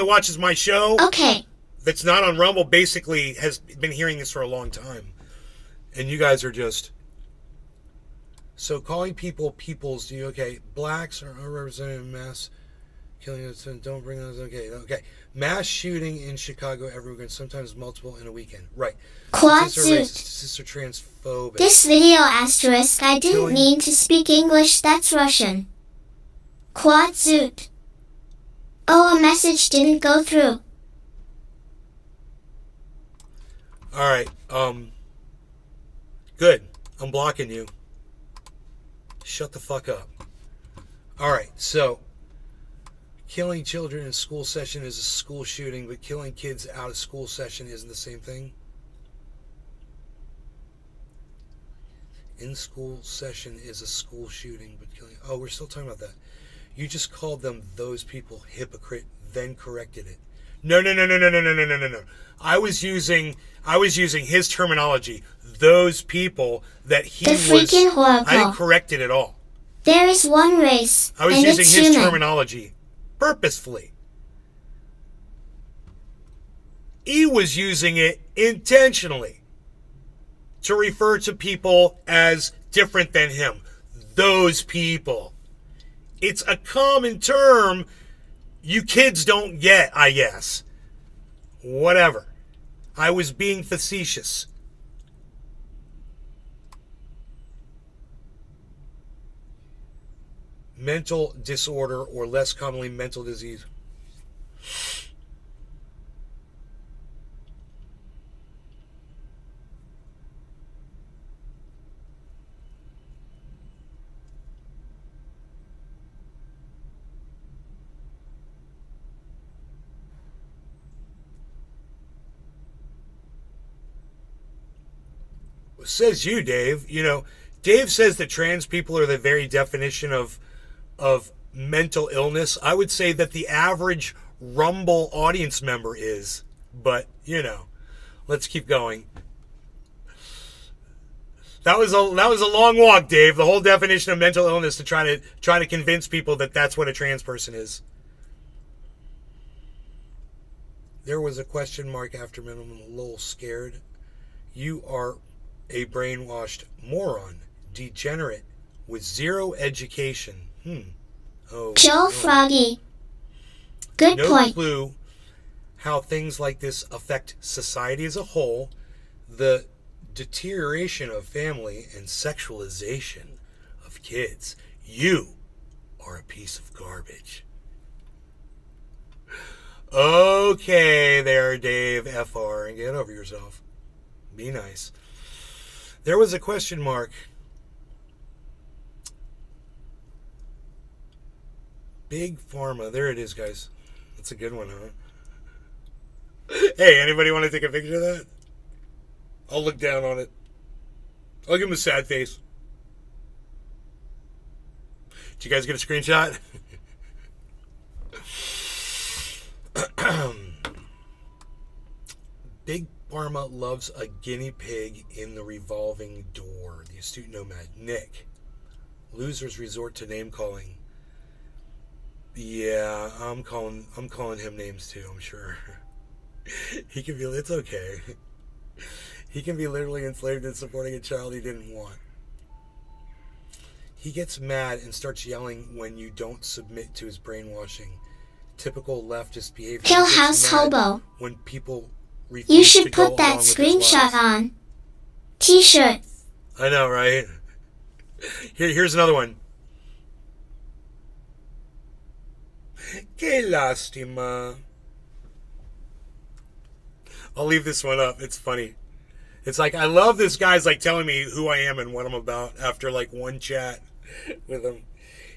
S1: watches my show
S2: Okay.
S1: that's not on Rumble basically has been hearing this for a long time. And you guys are just so calling people peoples, blacks are represented in mass killing, don't bring those, okay. Mass shooting in Chicago every weekend, sometimes multiple in a weekend. Right.
S2: Quad
S1: Statistics are transphobic.
S2: This video asterisk, I didn't
S1: Killing-
S2: mean to speak English, that's Russian. Quad zoot. Oh, a message didn't go through.
S1: Alright, good. I'm blocking you. Shut the fuck up. Alright, so killing children in school session is a school shooting, but killing kids out of school session isn't the same thing. In school session is a school shooting, but killing... Oh, we're still talking about that. You just called them, those people, hypocrite, then corrected it. No. I was using his terminology. Those people that he
S2: The freaking horrible.
S1: I didn't correct it at all.
S2: There is one race,
S1: I was
S2: and
S1: using
S2: it's
S1: his
S2: human.
S1: terminology purposefully. He was using it intentionally to refer to people as different than him. Those people. It's a common term you kids don't get, I guess. Whatever. I was being facetious. Mental disorder, or less commonly mental disease. Says you, Dave. Dave says that trans people are the very definition of mental illness. I would say that the average Rumble audience member is, but let's keep going. That was a long walk, Dave. The whole definition of mental illness to try to convince people that that's what a trans person is. There was a question mark after minimum. A little scared. You are a brainwashed moron, degenerate with zero education. Oh,
S2: Joe
S1: no.
S2: Froggy. Good
S1: No
S2: point.
S1: clue how things like this affect society as a whole. The deterioration of family and sexualization of kids. You are a piece of garbage. Okay, there, Dave FR, and get over yourself. Be nice. There was a question mark. Big Pharma. There it is, guys. That's a good one, huh? Hey, anybody want to take a picture of that? I'll look down on it. I'll give him a sad face. Did you guys get a screenshot? Big Pharma loves a guinea pig in the revolving door. The astute nomad. Nick. Losers resort to name calling. Yeah, I'm calling him names too, I'm sure. He can be, it's okay. He can be literally enslaved in supporting a child he didn't want. He gets mad and starts yelling when you don't submit to his brainwashing. Typical leftist behavior.
S2: Kill
S1: He gets
S2: House
S1: mad
S2: Hobo.
S1: when people refuse
S2: You
S1: to
S2: should
S1: go
S2: put that
S1: along with his
S2: screenshot
S1: lies.
S2: on T-shirt.
S1: I know, right? Here's another one. Que lástima. I'll leave this one up. It's funny. It's like, I love this guy's like telling me who I am and what I'm about after like one chat with him.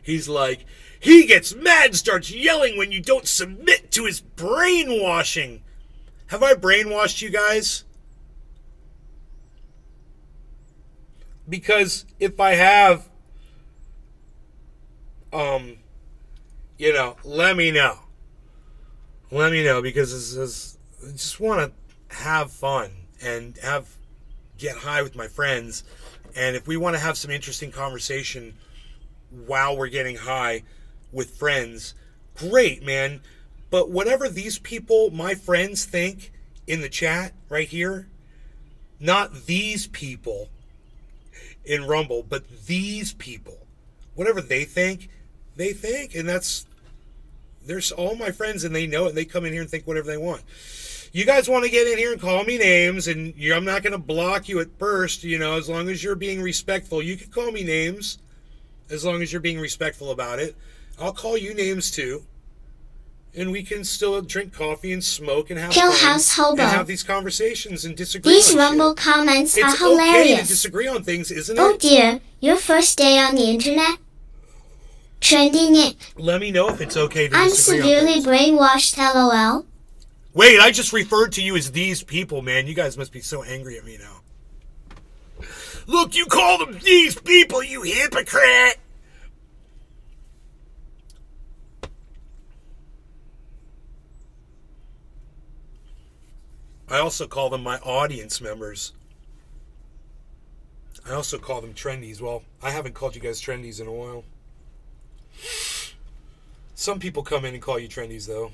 S1: He's like, he gets mad and starts yelling when you don't submit to his brainwashing. Have I brainwashed you guys? Because if I have, you know, let me know. Let me know, because I just want to have fun and get high with my friends. And if we want to have some interesting conversation while we're getting high with friends, great, man. But whatever these people, my friends, think in the chat right here, not these people in Rumble, but these people, whatever they think, and there's all my friends, and they know it, and they come in here and think whatever they want. You guys want to get in here and call me names, and I'm not going to block you at first, you know, as long as you're being respectful. You can call me names as long as you're being respectful about it. I'll call you names too. And we can still drink coffee and smoke and have
S2: Kill
S1: fun
S2: House Hobo.
S1: and have these conversations and disagree
S2: These
S1: on
S2: Rumble
S1: shit.
S2: comments are
S1: It's okay to
S2: hilarious.
S1: disagree on things, isn't
S2: Oh
S1: it?
S2: dear, your first day on the internet? Trendy Nick.
S1: Let me know if it's okay to
S2: I'm
S1: disagree on
S2: severely
S1: things.
S2: brainwashed, lol.
S1: Wait, I just referred to you as these people, man. You guys must be so angry at me now. Look, you call them these people, you hypocrite! I also call them my audience members. I also call them trendies. Well, I haven't called you guys trendies in a while. Some people come in and call you trendies, though.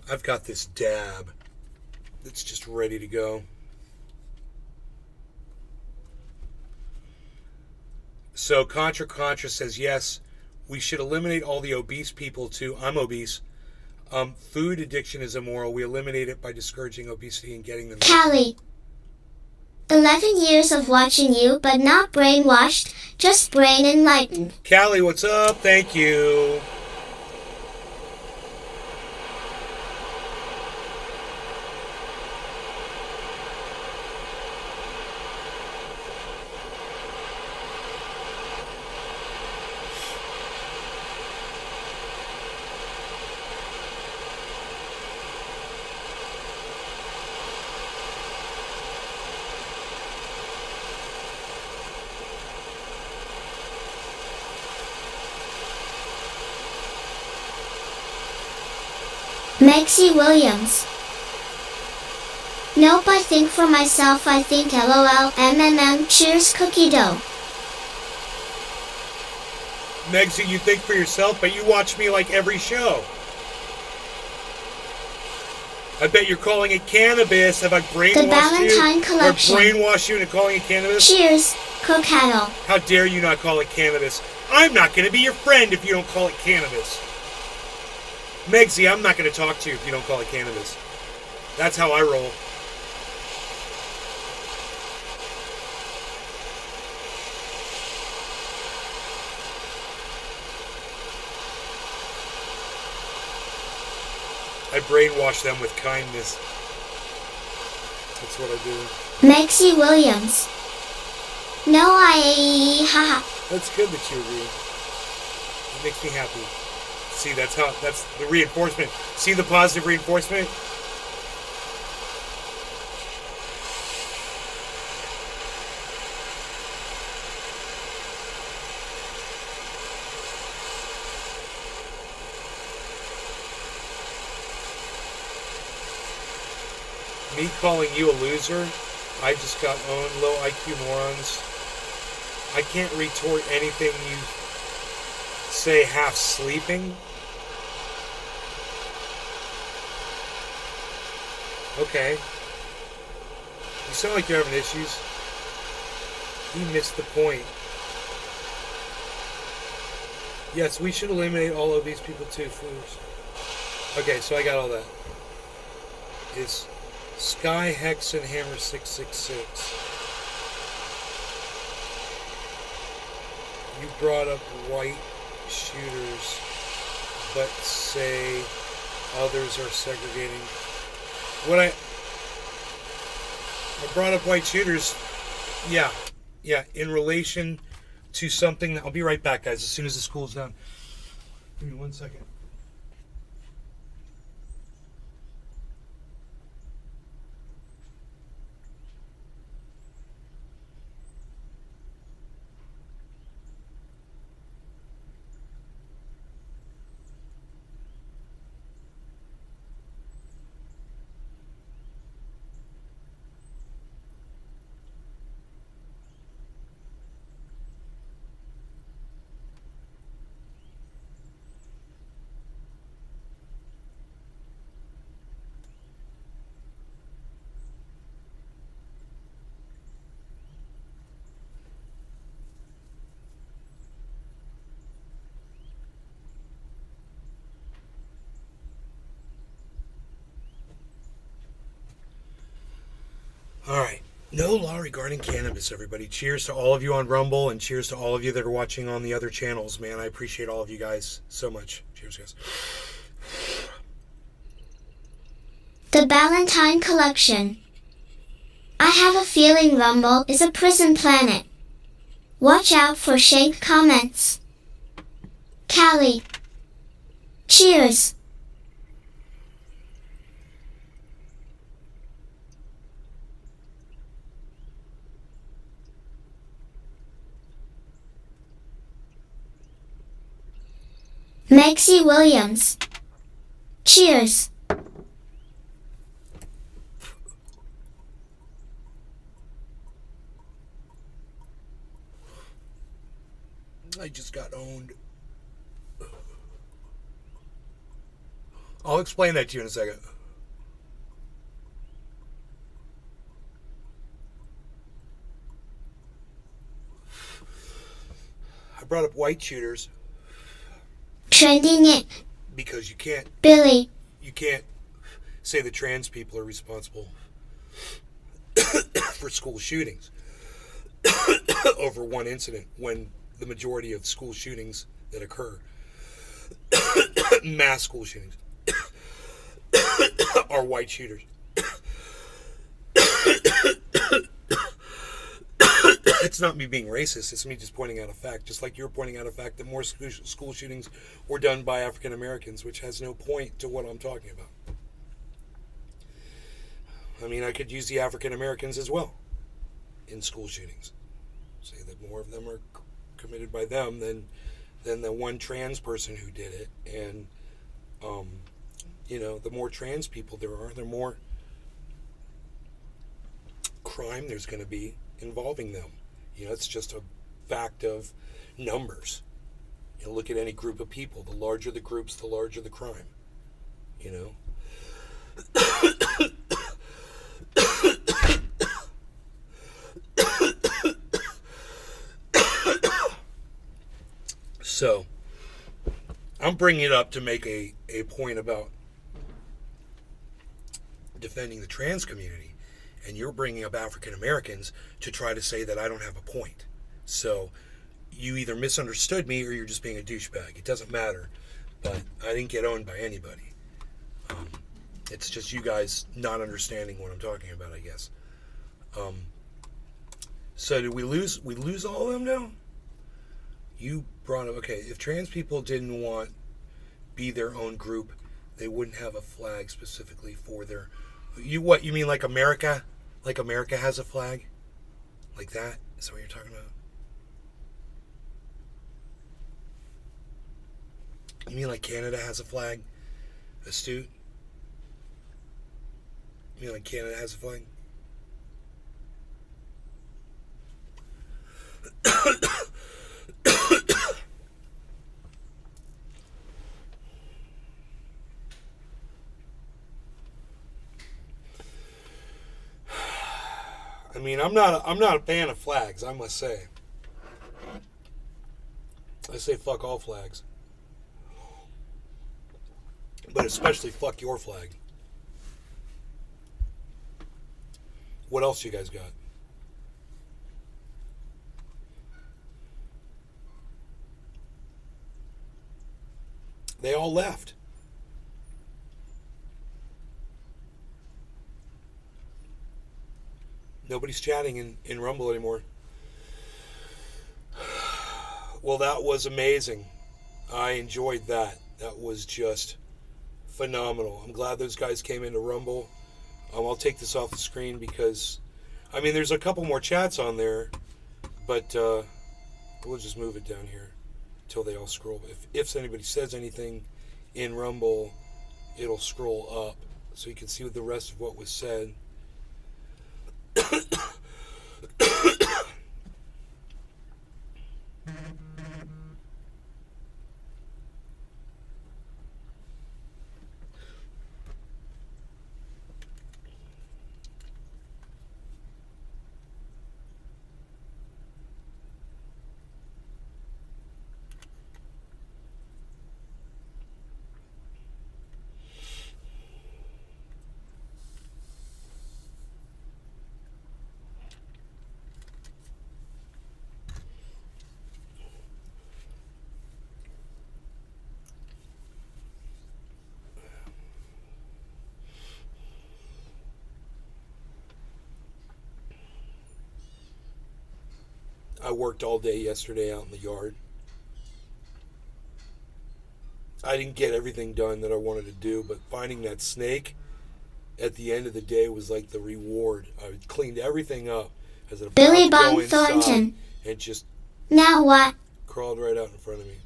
S1: I've got this dab that's just ready to go. So Contra says, yes, we should eliminate all the obese people too. I'm obese. Food addiction is immoral. We eliminate it by discouraging obesity and getting them.
S2: Callie. 11 years of watching you, but not brainwashed, just brain enlightened.
S1: Callie, what's up? Thank you.
S2: Maxie Williams. Nope, I think for myself, I think lol, cheers cookie dough.
S1: Megsy, you think for yourself, but you watch me like every show. I bet you're calling it cannabis. Have I brainwashed
S2: The Valentine
S1: you?
S2: Collection.
S1: Or brainwashed you into calling it cannabis?
S2: Cheers, cookadle.
S1: How dare you not call it cannabis? I'm not going to be your friend if you don't call it cannabis. Megsy, I'm not going to talk to you if you don't call it cannabis. That's how I roll. I brainwash them with kindness. That's what I do.
S2: Maxie Williams. No, haha.
S1: That's good that you agree. It makes me happy. See, that's the reinforcement. See the positive reinforcement? Me calling you a loser? I just got owned, low IQ morons. I can't retort anything you say half sleeping. Okay. You sound like you're having issues. You missed the point. Yes, we should eliminate all of these people too first. Okay, so I got all that. It's Sky Hex and Hammer 666. You brought up white shooters, but say Others are segregating. When I brought up white shooters, yeah, in relation to something that, I'll be right back, guys, as soon as the school's done. Give me 1 second. All right. No law regarding cannabis, everybody. Cheers to all of you on Rumble, and cheers to all of you that are watching on the other channels, man. I appreciate all of you guys so much. Cheers, guys.
S2: The Ballantine Collection. I have a feeling Rumble is a prison planet. Watch out for shank comments. Callie. Cheers. Maxie Williams. Cheers.
S1: I just got owned. I'll explain that to you in a second. I brought up white shooters
S2: Trending it.
S1: because you can't
S2: Billy.
S1: say the trans people are responsible for school shootings over one incident when the majority of school shootings that occur, mass school shootings, are white shooters. It's not me being racist, it's me just pointing out a fact, just like you're pointing out a fact that more school shootings were done by African Americans, which has no point to what I'm talking about. I mean, I could use the African Americans as well in school shootings. Say that more of them are committed by them than the one trans person who did it. And, the more trans people there are, the more crime there's going to be involving them. It's just a fact of numbers. Look at any group of people. The larger the groups, the larger the crime. So, I'm bringing it up to make a point about defending the trans community, and you're bringing up African Americans to try to say that I don't have a point. So, you either misunderstood me or you're just being a douchebag. It doesn't matter, but I didn't get owned by anybody. It's just you guys not understanding what I'm talking about, I guess. So did we lose all of them now? You brought up, okay, if trans people didn't be their own group, they wouldn't have a flag specifically for their, you mean like America? Like America has a flag? Like that? Is that what you're talking about? You mean like Canada has a flag? Astute? You mean like Canada has a flag? I mean, I'm not a fan of flags, I must say. I say fuck all flags. But especially fuck your flag. What else you guys got? They all left. Nobody's chatting in Rumble anymore. Well, that was amazing. I enjoyed that. That was just phenomenal. I'm glad those guys came into Rumble. I'll take this off the screen because, I mean, there's a couple more chats on there, but we'll just move it down here until they all scroll. If anybody says anything in Rumble, it'll scroll up so you can see the rest of what was said. I worked all day yesterday out in the yard. I didn't get everything done that I wanted to do, but finding that snake at the end of the day was like the reward. I cleaned everything up as I
S2: Billy
S1: about to go
S2: Bob
S1: inside,
S2: Thornton.
S1: and just
S2: Now what?
S1: crawled right out in front of me.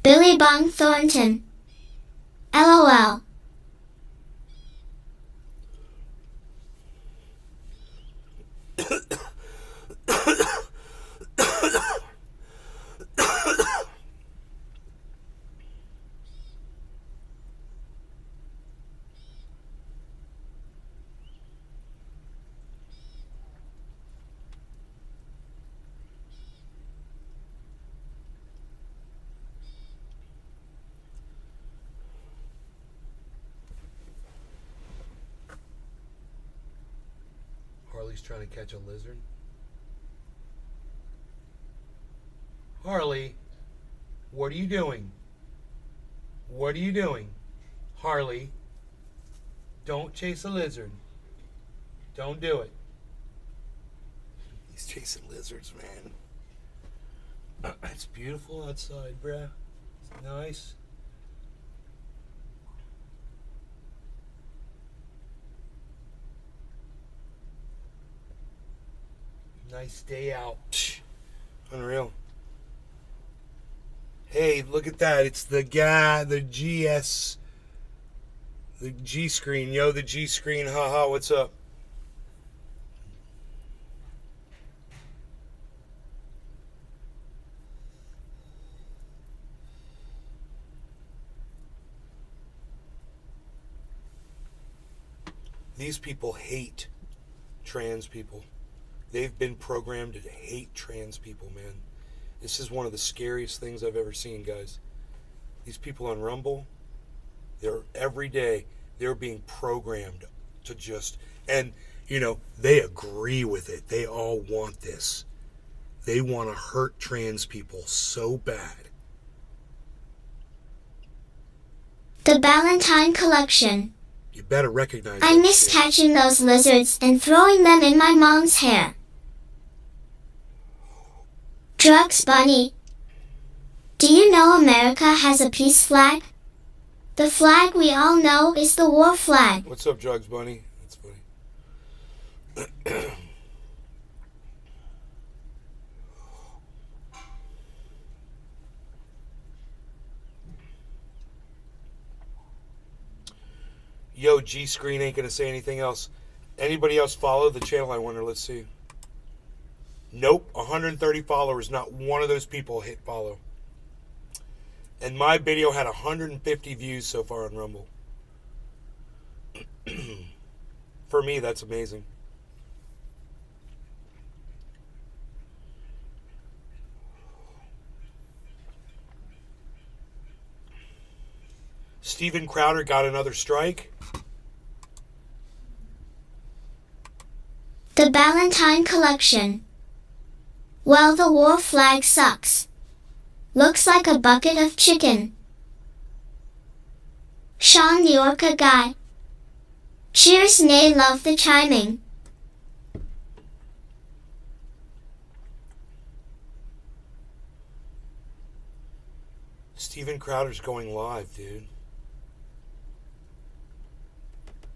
S2: Billy Bong Thornton. LOL.
S1: Harley's trying to catch a lizard. Harley, what are you doing? What are you doing? Harley, don't chase a lizard. Don't do it. He's chasing lizards, man. It's beautiful outside, bruh. It's nice. Nice day out. Psh, unreal. Hey, look at that. It's the guy, the GS, the G screen. Yo, the G screen. Haha, what's up? These people hate trans people. They've been programmed to hate trans people, man. This is one of the scariest things I've ever seen, guys. These people on Rumble, they're every day, they're being programmed to just, and, you know, they agree with it. They all want this. They want to hurt trans people so bad.
S2: The Valentine Collection.
S1: You better recognize
S2: I
S1: that
S2: miss
S1: shit.
S2: catching those lizards and throwing them in my mom's hair. Drugs Bunny. Do you know America has a peace flag? The flag we all know is the war flag.
S1: What's up, Drugs Bunny? That's funny. Yo, G Screen ain't gonna say anything else. Anybody else follow the channel? I wonder. Let's see. Nope, 130 followers. Not one of those people hit follow. And my video had 150 views so far on Rumble. For me, that's amazing. Steven Crowder got another strike.
S2: The Valentine Collection. Well, the war flag sucks. Looks like a bucket of chicken. Sean the Orca Guy. Cheers, nay, love the chiming.
S1: Steven Crowder's going live, dude.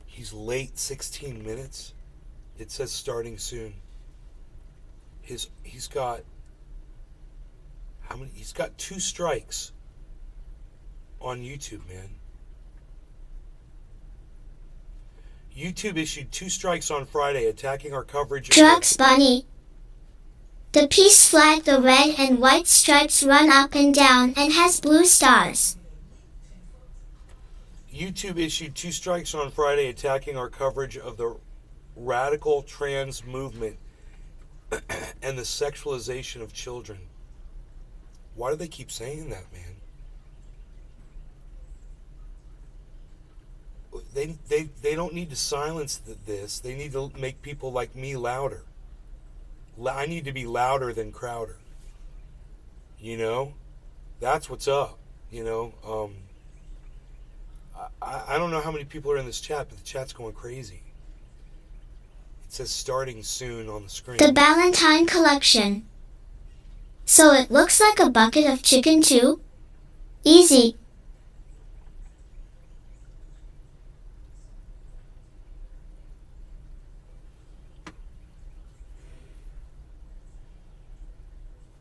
S1: He's late 16 minutes. It says starting soon. He's got how many? He's got 2 strikes on YouTube, man. YouTube issued 2 strikes on Friday attacking our coverage of
S2: Drugs Bunny. The peace flag, the red and white stripes run up and down and has blue stars.
S1: YouTube issued 2 strikes on Friday attacking our coverage of the radical trans movement and the sexualization of children. Why do they keep saying that, man? They don't need to silence this. They need to make people like me louder. I need to be louder than Crowder. You know? That's what's up. You know? I don't know how many people are in this chat, but the chat's going crazy. It says starting soon on the screen.
S2: The Valentine Collection. So it looks like a bucket of chicken too? Easy.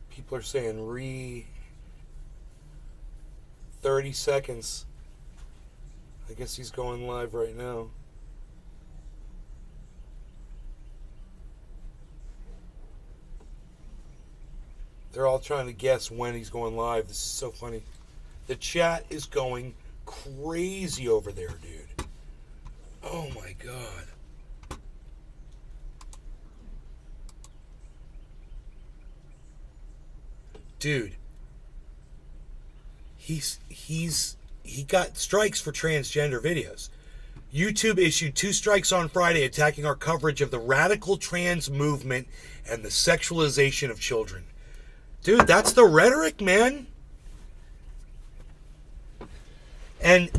S1: People are saying 30 seconds. I guess he's going live right now. They're all trying to guess when he's going live. This is so funny. The chat is going crazy over there, dude. Oh my god. Dude. He got strikes for transgender videos. YouTube issued 2 strikes on Friday attacking our coverage of the radical trans movement and the sexualization of children. Dude, that's the rhetoric, man. And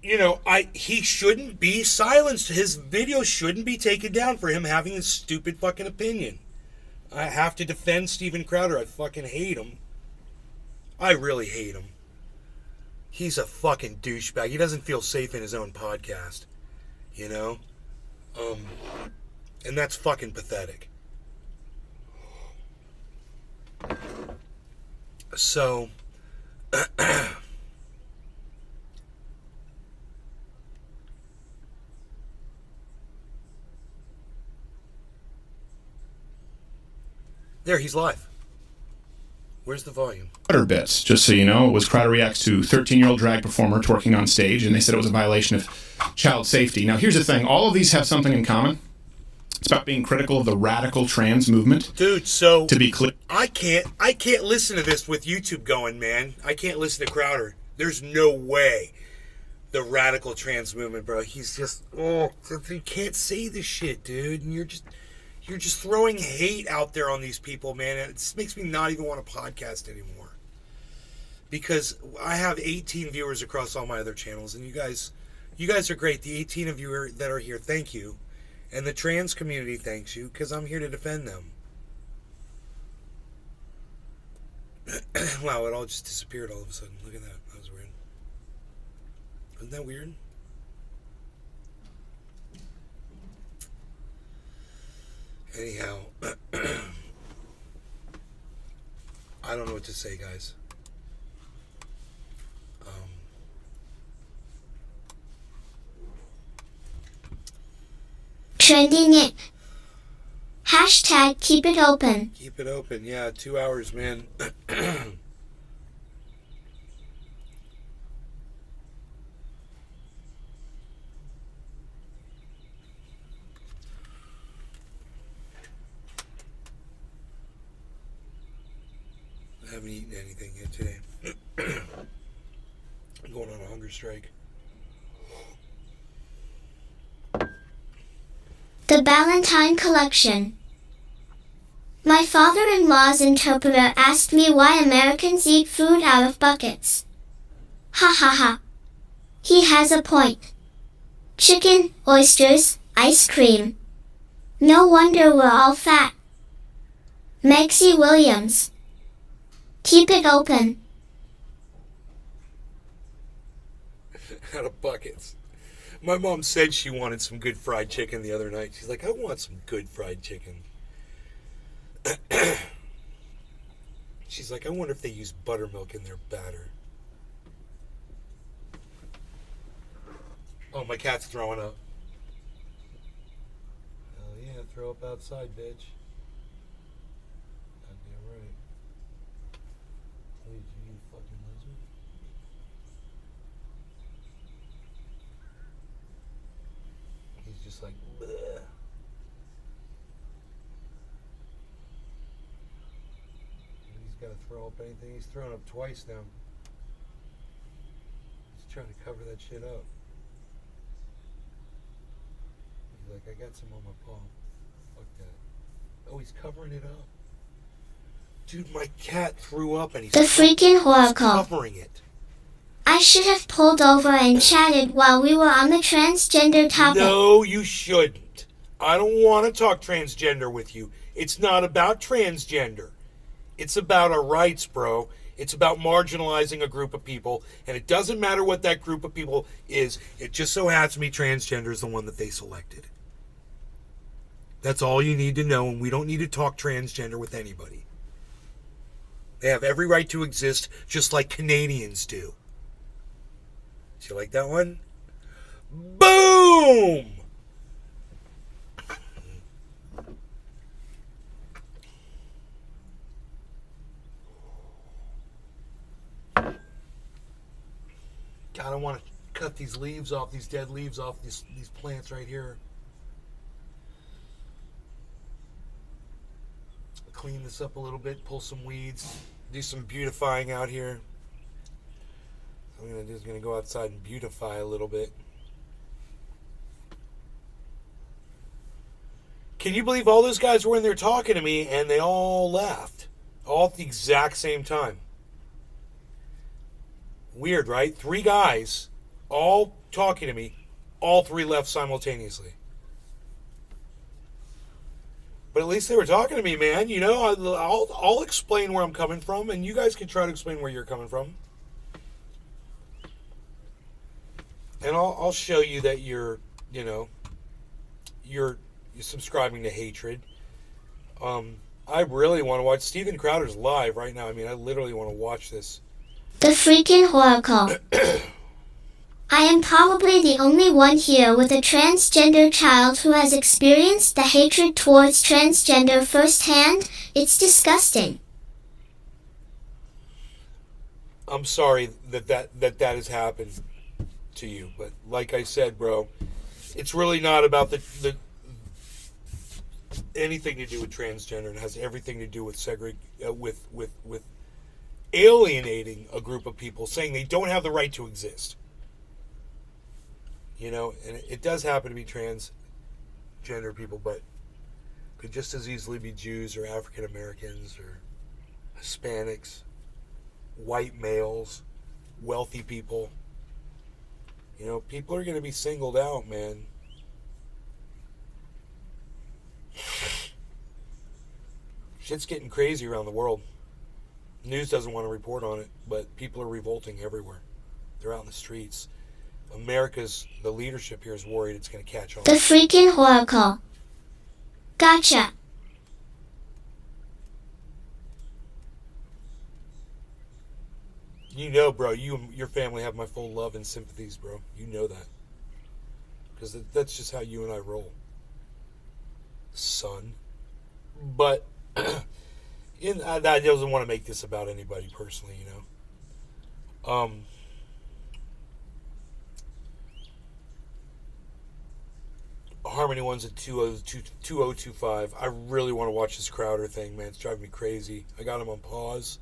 S1: you know, he shouldn't be silenced. His videos shouldn't be taken down for him having a stupid fucking opinion. I have to defend Steven Crowder. I fucking hate him. I really hate him. He's a fucking douchebag. He doesn't feel safe in his own podcast. You know? And that's fucking pathetic. So, there, he's live. Where's the volume?
S6: Crowder bits, just so you know, it was Crowder reacts to 13-year-old drag performer twerking on stage, and they said it was a violation of child safety. Now, here's the thing. All of these have something in common. It's about being critical of the radical trans movement.
S1: Dude, so
S6: to be clear,
S1: I can't listen to this with YouTube going, man. I can't listen to Crowder. There's no way. The radical trans movement, bro. He's just, you can't say this shit, dude. And you're just throwing hate out there on these people, man. It just makes me not even want to podcast anymore. Because I have 18 viewers across all my other channels, and you guys are great. The 18 of you that are here, thank you. And the trans community thanks you, because I'm here to defend them. Wow, it all just disappeared all of a sudden. Look at that. That was weird. Isn't that weird? Anyhow, I don't know what to say, guys.
S2: Trending it. Hashtag keep it open.
S1: Keep it open. Yeah, 2 hours, man. I haven't eaten anything yet today. I'm going on a hunger strike.
S2: The Valentine Collection. My father-in-law's interpreter asked me why Americans eat food out of buckets. Ha ha ha. He has a point. chicken, oysters, ice cream. No wonder we're all fat. Megsy Williams. Keep it open.
S1: Out of buckets. My mom said she wanted some good fried chicken the other night. She's like, I want some good fried chicken. She's like, I wonder if they use buttermilk in their batter. Oh, my cat's throwing up. Hell yeah, throw up outside, bitch. Goddamn right. Hey, you fucking lizard. He's just like, bleh. He's got to throw up anything. He's thrown up twice now. He's trying to cover that shit up. He's like, I got some on my palm. Fuck that. Oh, he's covering it up. Dude, my cat threw up and he's
S2: The freaking horror call.
S1: covering it.
S2: I should have pulled over and chatted while we were on the transgender topic.
S1: No, you shouldn't. I don't want to talk transgender with you. It's not about transgender. It's about our rights, bro. It's about marginalizing a group of people, and it doesn't matter what that group of people is. It just so happens to be transgender is the one that they selected. That's all you need to know, and we don't need to talk transgender with anybody. They have every right to exist, just like Canadians do. Do you like that one? Boom! God, I want to cut these leaves off, these dead leaves off these plants right here. Clean this up a little bit, pull some weeds, do some beautifying out here. What I'm going to do is going to go outside and beautify a little bit. Can you believe all those guys were in there talking to me and they all left? All at the exact same time. Weird, right? 3 guys all talking to me. All 3 left simultaneously. But at least they were talking to me, man. You know, I'll explain where I'm coming from, and you guys can try to explain where you're coming from. And I'll show you that you're subscribing to hatred. I really want to watch Steven Crowder's live right now. I mean, I literally want to watch this.
S2: The freaking horror call. I am probably the only one here with a transgender child who has experienced the hatred towards transgender firsthand. It's disgusting.
S1: I'm sorry that has happened to you, but like I said, bro, it's really not about the anything to do with transgender. It has everything to do with with alienating a group of people, saying they don't have the right to exist. You know, and it does happen to be transgender people, but could just as easily be Jews or African Americans or Hispanics, white males, wealthy people. You know, people are going to be singled out, man. Shit's getting crazy around the world. News doesn't want to report on it, but people are revolting everywhere. They're out in the streets. The leadership here is worried it's going to catch on.
S2: The freaking horror call. Gotcha.
S1: You know, bro, you and your family have my full love and sympathies, bro. You know that. Because that's just how you and I roll. Son. But I doesn't want to make this about anybody personally, you know. Harmony One's at 2025. I really want to watch this Crowder thing, man. It's driving me crazy. I got him on pause.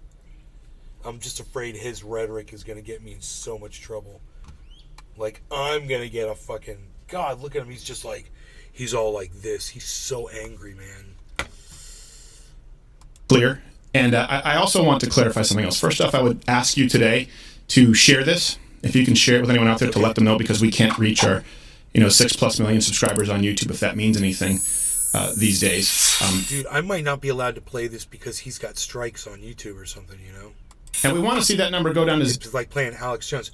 S1: I'm just afraid his rhetoric is going to get me in so much trouble. Like, I'm going to get a fucking... God, look at him. He's just like... He's all like this. He's so angry, man.
S6: Clear. And I also want to clarify something else. First off, I would ask you today to share this. If you can share it with anyone out there to let them know, because we can't reach our 6+ million subscribers on YouTube, if that means anything these days.
S1: Dude, I might not be allowed to play this because he's got strikes on YouTube or something,
S6: And we want to see that number go down to...
S1: It's like playing Alex Jones.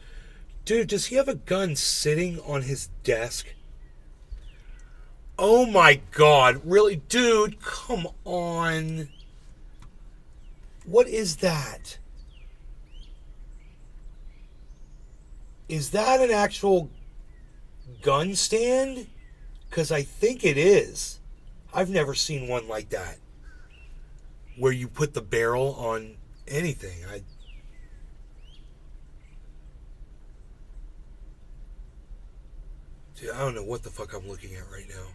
S1: Dude, does he have a gun sitting on his desk? Oh my God, really? Dude, come on. What is that? Is that an actual gun stand? Because I think it is. I've never seen one like that. Where you put the barrel on anything. Dude, I don't know what the fuck I'm looking at right now.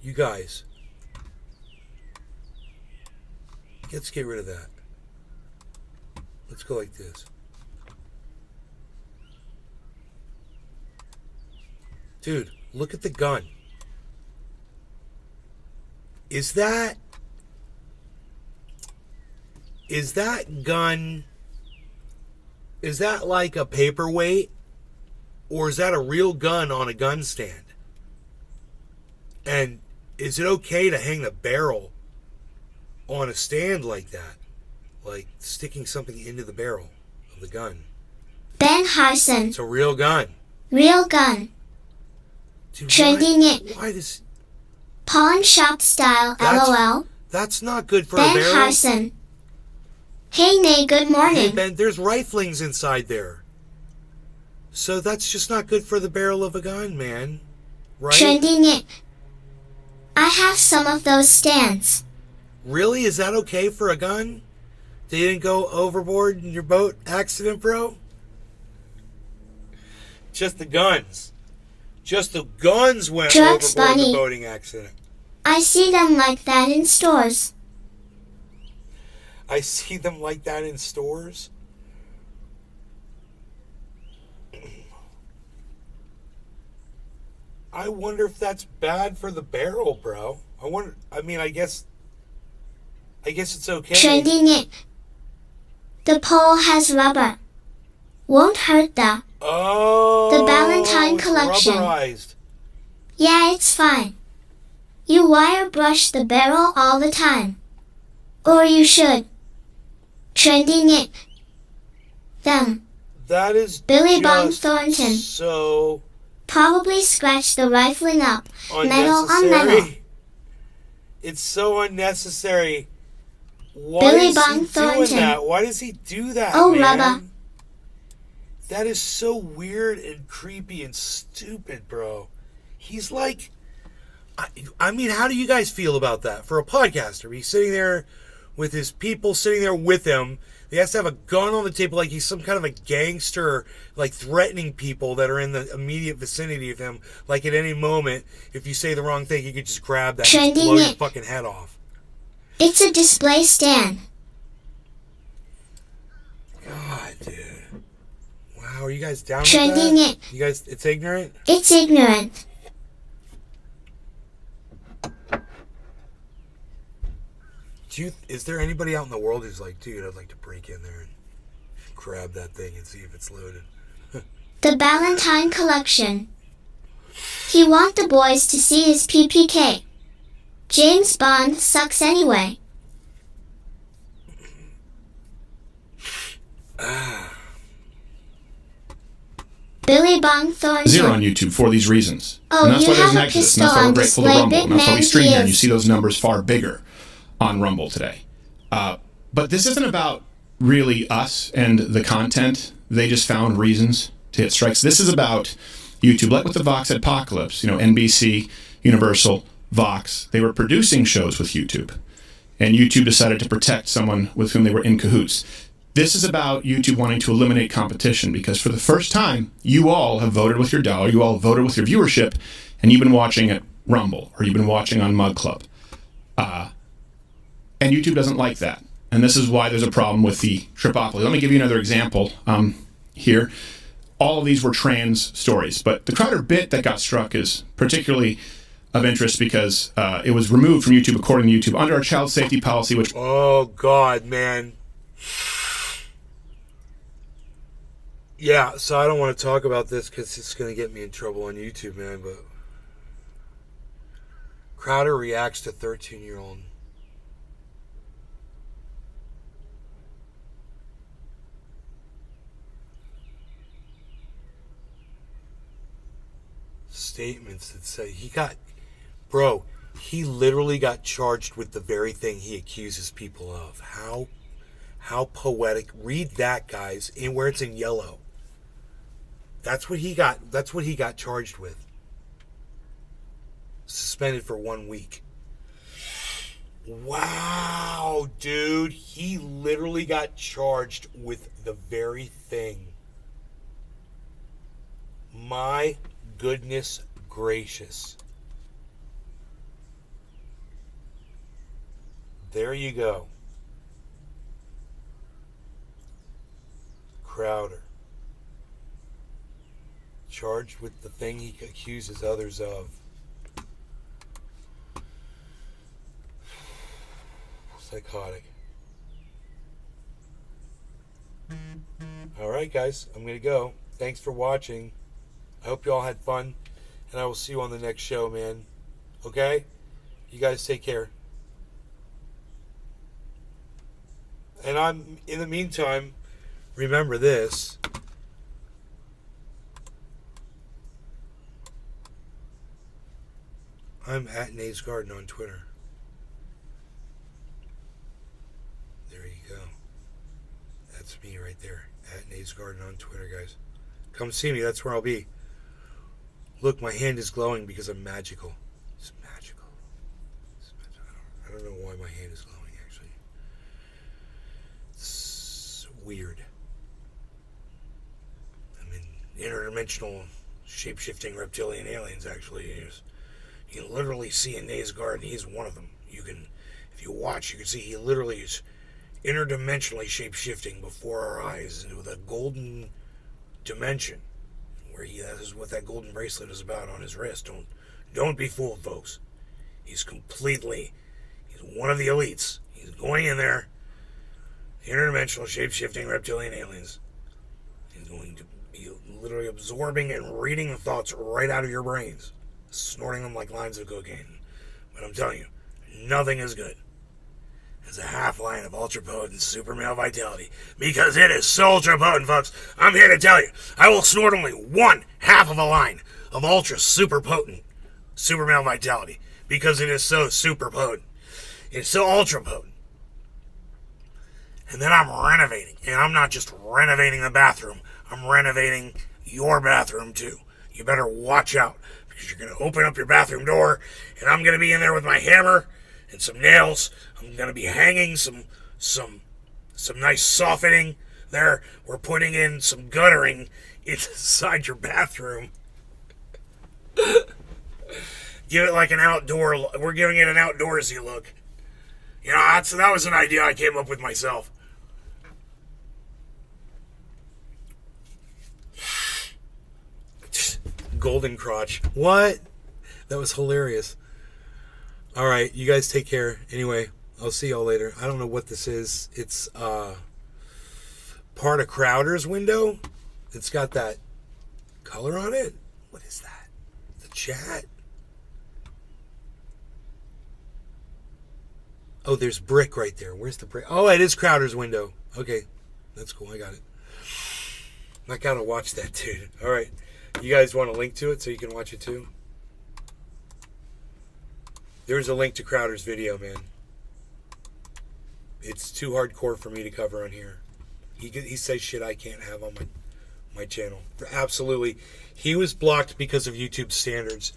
S1: You guys, let's get rid of that. Let's go like this. Dude, look at the gun. Is that gun, is that like a paperweight? Or is that a real gun on a gun stand? And is it okay to hang the barrel on a stand like that? Like sticking something into the barrel of the gun.
S2: Ben Harson.
S1: It's a real gun.
S2: Real gun.
S1: Dude,
S2: Trending it.
S1: Why does...
S2: Pawn shop style, LOL.
S1: That's not good for
S2: Ben
S1: a barrel.
S2: Harson. Hey, Nay, good morning.
S1: Hey, Ben, there's riflings inside there. So that's just not good for the barrel of a gun, man. Right?
S2: Trending it. I have some of those stands.
S1: Really? Is that okay for a gun? They didn't go overboard in your boat accident, bro? Just the guns. Just the guns went
S2: Drugs
S1: overboard in
S2: Bunny.
S1: the boating accident.
S2: I see them like that in stores.
S1: I see them like that in stores. I wonder if that's bad for the barrel, bro. I guess it's okay.
S2: Trending it. The pole has rubber. Won't hurt though.
S1: Oh,
S2: The Valentine
S1: it's
S2: collection.
S1: rubberized.
S2: Yeah, it's fine. You wire brush the barrel all the time. Or you should. Trending it. Them.
S1: That is
S2: Billy Bob
S1: just
S2: Thornton.
S1: so
S2: Probably scratch the rifling up. Metal on
S1: unnecessary.
S2: metal.
S1: It's so unnecessary. Why
S2: Billy
S1: is
S2: Bob
S1: he doing
S2: Thornton.
S1: that? Why does he do that,
S2: Oh,
S1: man?
S2: rubber.
S1: That is so weird and creepy and stupid, bro. He's like... I mean, how do you guys feel about that? For a podcaster, he's sitting there with his people sitting there with him. He has to have a gun on the table like he's some kind of a gangster, like threatening people that are in the immediate vicinity of him. Like at any moment, if you say the wrong thing, he could just grab that and
S2: Trending
S1: just blow your
S2: it.
S1: fucking head off.
S2: It's a display stand.
S1: God, dude. Wow, are you guys down
S2: Trending
S1: with that?
S2: it.
S1: You guys, it's ignorant?
S2: It's ignorant.
S1: Is there anybody out in the world who's like, dude, I'd like to break in there and grab that thing and see if it's loaded?
S2: The Valentine collection. He want the boys to see his PPK. James Bond sucks anyway. Billy Bong Thornton.
S6: 0 on YouTube for these reasons.
S2: Oh,
S6: And that's
S2: you
S6: why there's
S2: have
S6: an
S2: a
S6: exodus, and
S2: pistol
S6: that's why we're
S2: on
S6: grateful to
S2: display.
S6: Rumble,
S2: Big
S6: and that's why we
S2: man
S6: stream
S2: he
S6: there, and you
S2: is.
S6: see those numbers far bigger on Rumble today. But this isn't about really us and the content. They just found reasons to hit strikes. This is about YouTube, like with the Vox Apocalypse, NBC, Universal, Vox. They were producing shows with YouTube, and YouTube decided to protect someone with whom they were in cahoots. This is about YouTube wanting to eliminate competition, because for the first time, you all have voted with your dollar, you all voted with your viewership, and you've been watching at Rumble, or you've been watching on Mug Club. And YouTube doesn't like that. And this is why there's a problem with the Tripopoly. Let me give you another example here. All of these were trans stories, but the Crowder bit that got struck is particularly of interest because it was removed from YouTube according to YouTube under our child safety policy, which...
S1: Oh, God, man. Yeah, so I don't want to talk about this because it's going to get me in trouble on YouTube, man, but Crowder reacts to 13-year-old. Statements that say he literally got charged with the very thing he accuses people of. How poetic. Read that, guys, in where it's in yellow. That's what he got charged with. Suspended for 1 week. Wow, dude. He literally got charged with the very thing. My goodness gracious. There you go. Crowder. Charged with the thing he accuses others of. Psychotic. Alright, guys, I'm going to go. Thanks for watching. I hope you all had fun, and I will see you on the next show, man. Okay? You guys take care. And in the meantime, remember this. I'm at Nate's Garden on Twitter. There you go. That's me right there. At Nate's Garden on Twitter, guys. Come see me. That's where I'll be. Look, my hand is glowing because I'm magical. It's magical. I don't know why my hand is glowing, actually. It's weird. I'm in interdimensional, shape-shifting reptilian aliens, actually. You can literally see in Nate's Garden, he's one of them. You can, if you watch, you can see he literally is interdimensionally shape-shifting before our eyes into a golden dimension. Where that is what that golden bracelet is about on his wrist. Don't be fooled, folks. He's one of the elites. He's going in there, interdimensional, shape-shifting reptilian aliens. He's going to be literally absorbing and reading the thoughts right out of your brains, snorting them like lines of cocaine. But I'm telling you, nothing is good as a half line of ultra potent super male vitality, because it is so ultra potent, folks. I'm here to tell you, I will snort only 1/2 of a line of ultra super potent super male vitality, because it is so super potent. It's so ultra potent. And then I'm renovating, and I'm not just renovating the bathroom, I'm renovating your bathroom too. You better watch out, because you're going to open up your bathroom door, and I'm going to be in there with my hammer and some nails. I'm going to be hanging some nice softening there. We're putting in some guttering inside your bathroom. Give it like an outdoor, we're giving it an outdoorsy look. You know, that was an idea I came up with myself. Golden crotch. What? That was hilarious. All right, you guys take care. Anyway, I'll see y'all later. I don't know what this is. It's part of Crowder's window. It's got that color on it. What is that? The chat? Oh, there's brick right there. Where's the brick? Oh, it is Crowder's window. Okay, that's cool. I got it. I gotta watch that, dude. All right, you guys want a link to it so you can watch it too? There's a link to Crowder's video, man. It's too hardcore for me to cover on here. He says shit I can't have on my channel. Absolutely. He was blocked because of YouTube standards.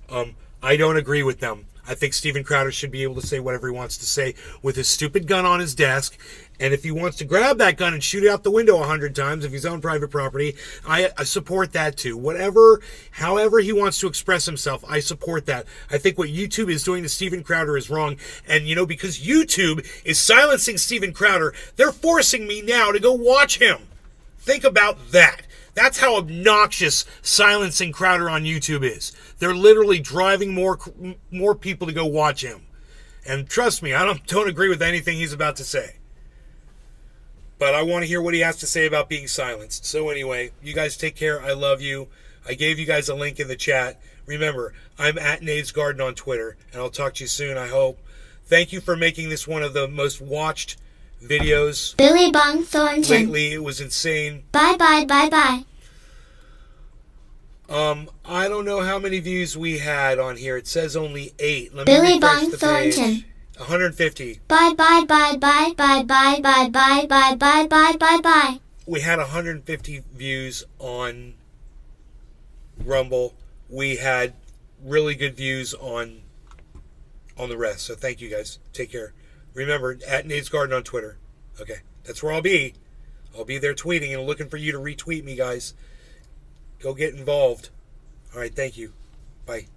S1: I don't agree with them. I think Steven Crowder should be able to say whatever he wants to say with his stupid gun on his desk. And if he wants to grab that gun and shoot it out the window 100 times if he's on private property, I support that too. However he wants to express himself, I support that. I think what YouTube is doing to Steven Crowder is wrong. And, because YouTube is silencing Steven Crowder, they're forcing me now to go watch him. Think about that. That's how obnoxious silencing Crowder on YouTube is. They're literally driving more people to go watch him. And trust me, I don't agree with anything he's about to say. But I want to hear what he has to say about being silenced. So anyway, you guys take care. I love you. I gave you guys a link in the chat. Remember, I'm at Nave's Garden on Twitter, and I'll talk to you soon, I hope. Thank you for making this one of the most watched videos
S2: Billy Bong Thornton.
S1: lately. It was insane.
S2: Bye bye bye bye.
S1: I don't know how many views we had on here. It says only 8. Let me
S2: Billy
S1: refresh
S2: Bong
S1: the page.
S2: Thornton.
S1: 150.
S2: Bye bye bye bye bye bye bye bye bye bye bye bye bye.
S1: We had 150 views on Rumble. We had really good views on the rest. So thank you guys. Take care. Remember, at Nate's Garden on Twitter. Okay, that's where I'll be. I'll be there tweeting and looking for you to retweet me, guys. Go get involved. All right, thank you. Bye.